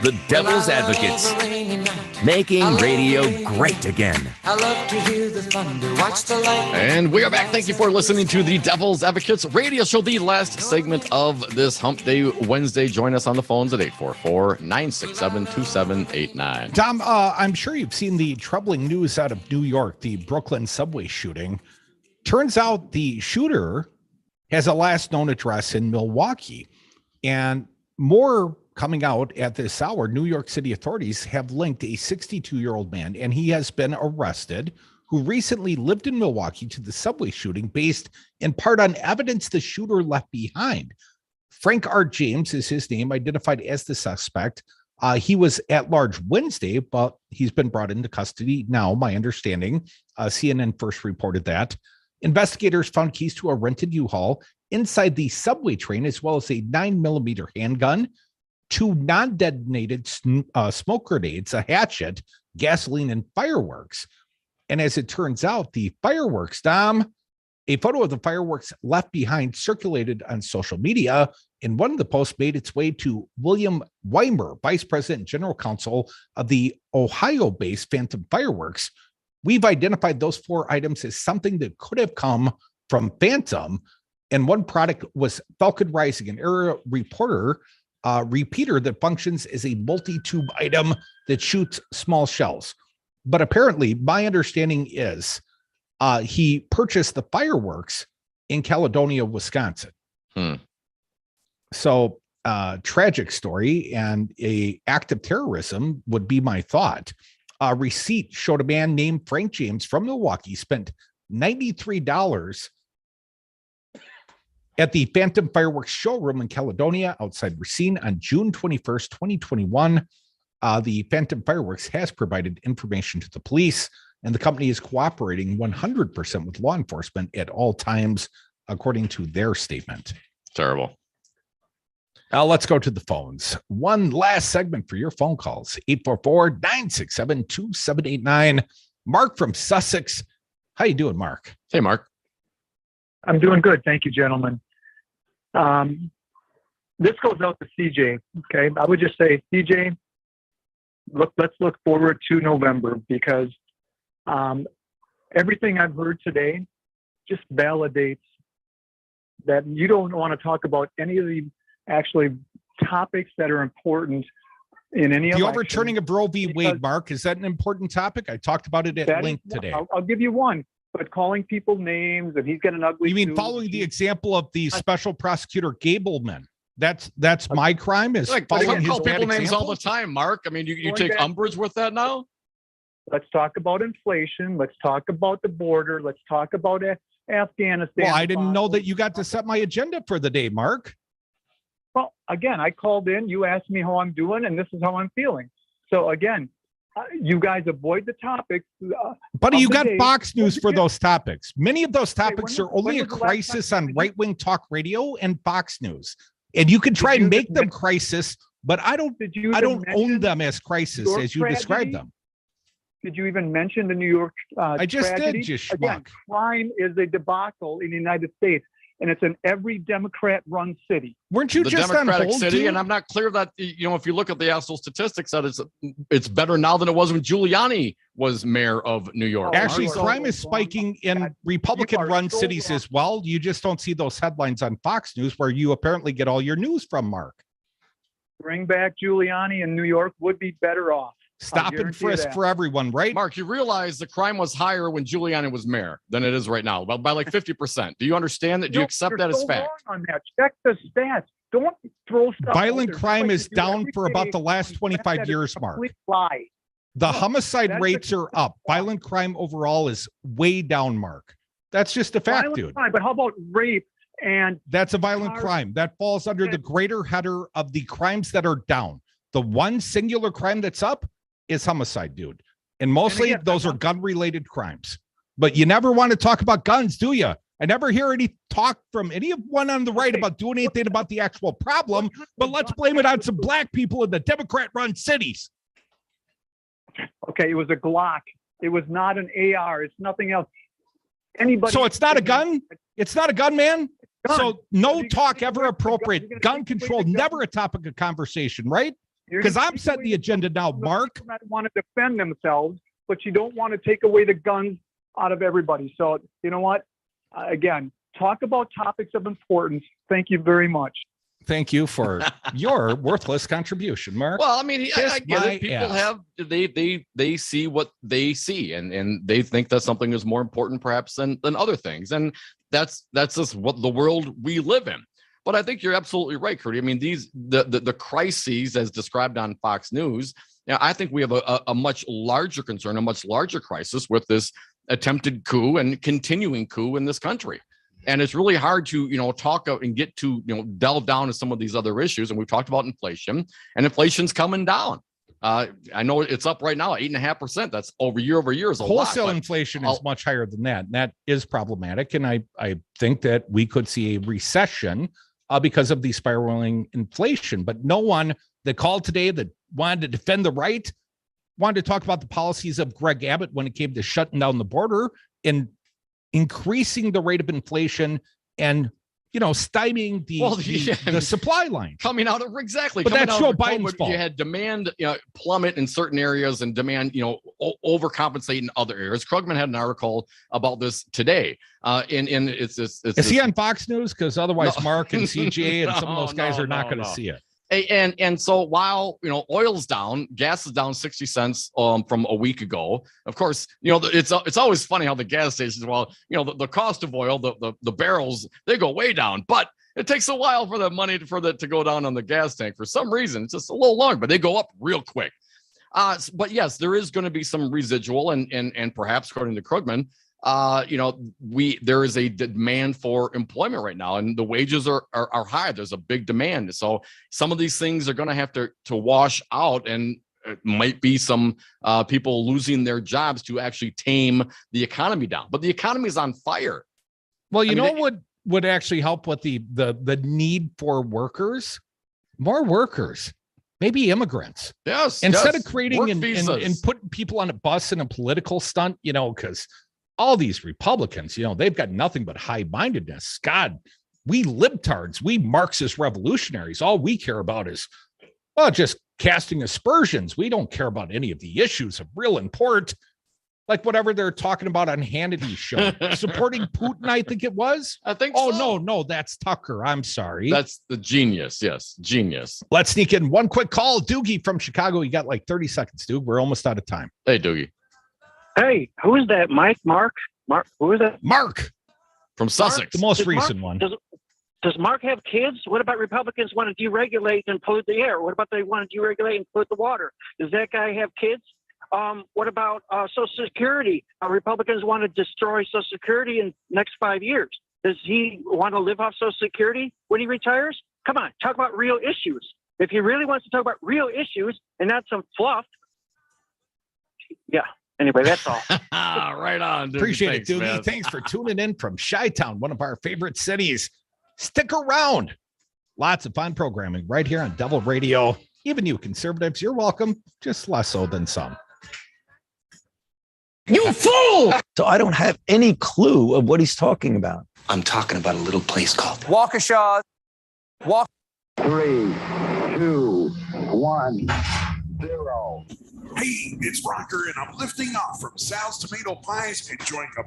The Devil's Advocates, making radio great again. I love to hear the thunder, watch the lightning. And we are back. Thank you for listening to the Devil's Advocates radio show, the last segment of this Hump Day Wednesday. Join us on the phones at 844-967-2789. Tom, I'm sure you've seen the troubling news out of New York, the Brooklyn subway shooting. Turns out the shooter has a last known address in Milwaukee, and more coming out at this hour. New York City authorities have linked a 62-year-old man, and he has been arrested, who recently lived in Milwaukee, to the subway shooting based in part on evidence the shooter left behind. Frank R. James is his name, identified as the suspect. He was at large Wednesday, but he's been brought into custody now, my understanding. CNN first reported that. Investigators found keys to a rented U-Haul inside the subway train, as well as a 9mm handgun, 2 non-detonated smoke grenades, a hatchet, gasoline, and fireworks. And as it turns out, the fireworks, Dom, a photo of the fireworks left behind circulated on social media, and one of the posts made its way to William Weimer, Vice President and General Counsel of the Ohio-based Phantom Fireworks. We've identified those 4 items as something that could have come from Phantom, and one product was Falcon Rising, an area repeater that functions as a multi-tube item that shoots small shells. But apparently, my understanding is he purchased the fireworks in Caledonia, Wisconsin. So tragic story, and a act of terrorism would be my thought. A receipt showed a man named Frank James from Milwaukee spent $93 at the Phantom Fireworks showroom in Caledonia outside Racine on June 21st, 2021. The Phantom Fireworks has provided information to the police, and the company is cooperating 100% with law enforcement at all times, according to their statement. Terrible. Now let's go to the phones. One last segment for your phone calls, 844-967-2789. Mark from Sussex. How you doing, Mark? Hey, Mark. I'm doing good. Thank you, gentlemen. This goes out to CJ. Okay. I would just say, CJ, let's look forward to November, because everything I've heard today just validates that you don't want to talk about any of the actually topics that are important in any the election. Overturning of Roe v. Wade, Mark, is that an important topic? I talked about it at length today. I'll give you one. But calling people names, and he's got an ugly. You mean following the example of the special prosecutor Gableman? That's my crime. Is like, following his call people names example? all the time, Mark. I mean, you take umbrage with that now. Let's talk about inflation. Let's talk about the border. Let's talk about Afghanistan. Well, I didn't know that you got to set my agenda for the day, Mark. Well, again, I called in. You asked me how I'm doing, and this is how I'm feeling. So again, you guys avoid the topics. Buddy, you got Fox News for those topips. Many of those topics are only a crisis on right-wing talk radio and Fox News. And you can try and make them crisis, but I don't own them as crisis as you describe them. Did you even mention the New York I just tragedy? did, you schmuck. Again, crime is a debacle in the United States, and it's in every Democrat-run city. Weren't you the just Democratic on hold, city? too? And I'm not clear that, if you look at the actual statistics, that it's better now than it was when Giuliani was mayor of New York. Actually, crime is spiking in Republican-run cities as well. You just don't see those headlines on Fox News, where you apparently get all your news from, Mark. Bring back Giuliani, and New York would be better off. Stop and frisk for everyone, right? Mark, you realize the crime was higher when Giuliani was mayor than it is right now, by like 50%. Do you understand that? Do you accept that as fact? Wrong on that. Check the stats. Don't throw stuff. Violent crime is down for about the last 25 years, Mark. Lie. The homicide rates are up. Violent crime overall is way down, Mark. That's just a fact, dude. Crime, but how about rape? And that's a violent crime. That falls under the greater header of the crimes that are down. The one singular crime that's up is homicide, dude. And mostly those are gun-related crimes. But you never want to talk about guns, do you? I never hear any talk from anyone on the right about doing anything about the actual problem, but let's blame it on some black people in the Democrat-run cities. Okay, it was a Glock. It was not an AR. It's nothing else. Anybody? So it's not a gun? It's not a gun, man? So no talk ever appropriate. Gun control, never a topic of conversation, right? Because I'm setting the agenda now, Mark. Want to defend themselves, but you don't want to take away the guns out of everybody. So you know what? Again, talk about topics of importance. Thank you very much. Thank you for your worthless contribution, Mark. Well, I mean, I get it. People have they see what they see, and they think that something is more important perhaps than other things, and that's just what the world we live in. But I think you're absolutely right, Curdy. I mean, the crises as described on Fox News, I think we have a much larger concern, a much larger crisis with this attempted coup and continuing coup in this country. And it's really hard to, talk and get to, delve down to some of these other issues. And we've talked about inflation, and inflation's coming down. I know it's up right now, 8.5%. That's over year is a lot. Wholesale inflation is much higher than that. And that is problematic. And I think that we could see a recession because of the spiraling inflation. But no one that called today that wanted to defend the right wanted to talk about the policies of Greg Abbott when it came to shutting down the border and increasing the rate of inflation and stymieing the supply line coming out of exactly. But that's Joe Biden's fault. You had demand plummet in certain areas and demand overcompensate in other areas. Krugman had an article about this today. And it's is he on Fox News? Because otherwise, Mark and CJ and some of those guys are not going to see it. And so while oil's down, gas is down 60 cents from a week ago. Of course, it's always funny how the gas stations, the cost of oil, the barrels, they go way down, but it takes a while for the money to go down on the gas tank. For some reason, it's just a little long, but they go up real quick. But yes, there is going to be some residual, and perhaps according to Krugman, there is a demand for employment right now, and the wages are high. There's a big demand. So some of these things are going to have to wash out, and it might be some people losing their jobs to actually tame the economy down. But the economy is on fire. Well, what would actually help with the need for workers? More workers. Maybe immigrants. Yes. Instead of creating and putting people on a bus in a political stunt, because all these Republicans, they've got nothing but high-mindedness. God, we libtards, we Marxist revolutionaries, all we care about is, just casting aspersions. We don't care about any of the issues of real import, like whatever they're talking about on Hannity's show. Supporting Putin, I think it was. I think so. No, that's Tucker. I'm sorry. That's the genius. Yes, genius. Let's sneak in one quick call. Doogie from Chicago. You got like 30 seconds, Doug. We're almost out of time. Hey, Doogie. Hey, who is that? Mark? Who is that? Mark from Sussex. The most recent one. Does Mark have kids? What about Republicans want to deregulate and pollute the air? What about they want to deregulate and pollute the water? Does that guy have kids? What about Social Security? Republicans want to destroy Social Security in the next 5 years. Does he want to live off Social Security when he retires? Come on, talk about real issues. If he really wants to talk about real issues and not some fluff, yeah. Anyway, that's all. Right on, dude. Appreciate it, Doogie. Thanks for tuning in from Chi-Town, one of our favorite cities. Stick around. Lots of fun programming right here on Devil Radio. Even you conservatives, you're welcome. Just less so than some. You fool! So I don't have any clue of what he's talking about. I'm talking about a little place called Waukesha. 3, 2, 1, 0. Hey, it's Rocker, and I'm lifting off from Sal's Tomato Pies, enjoying a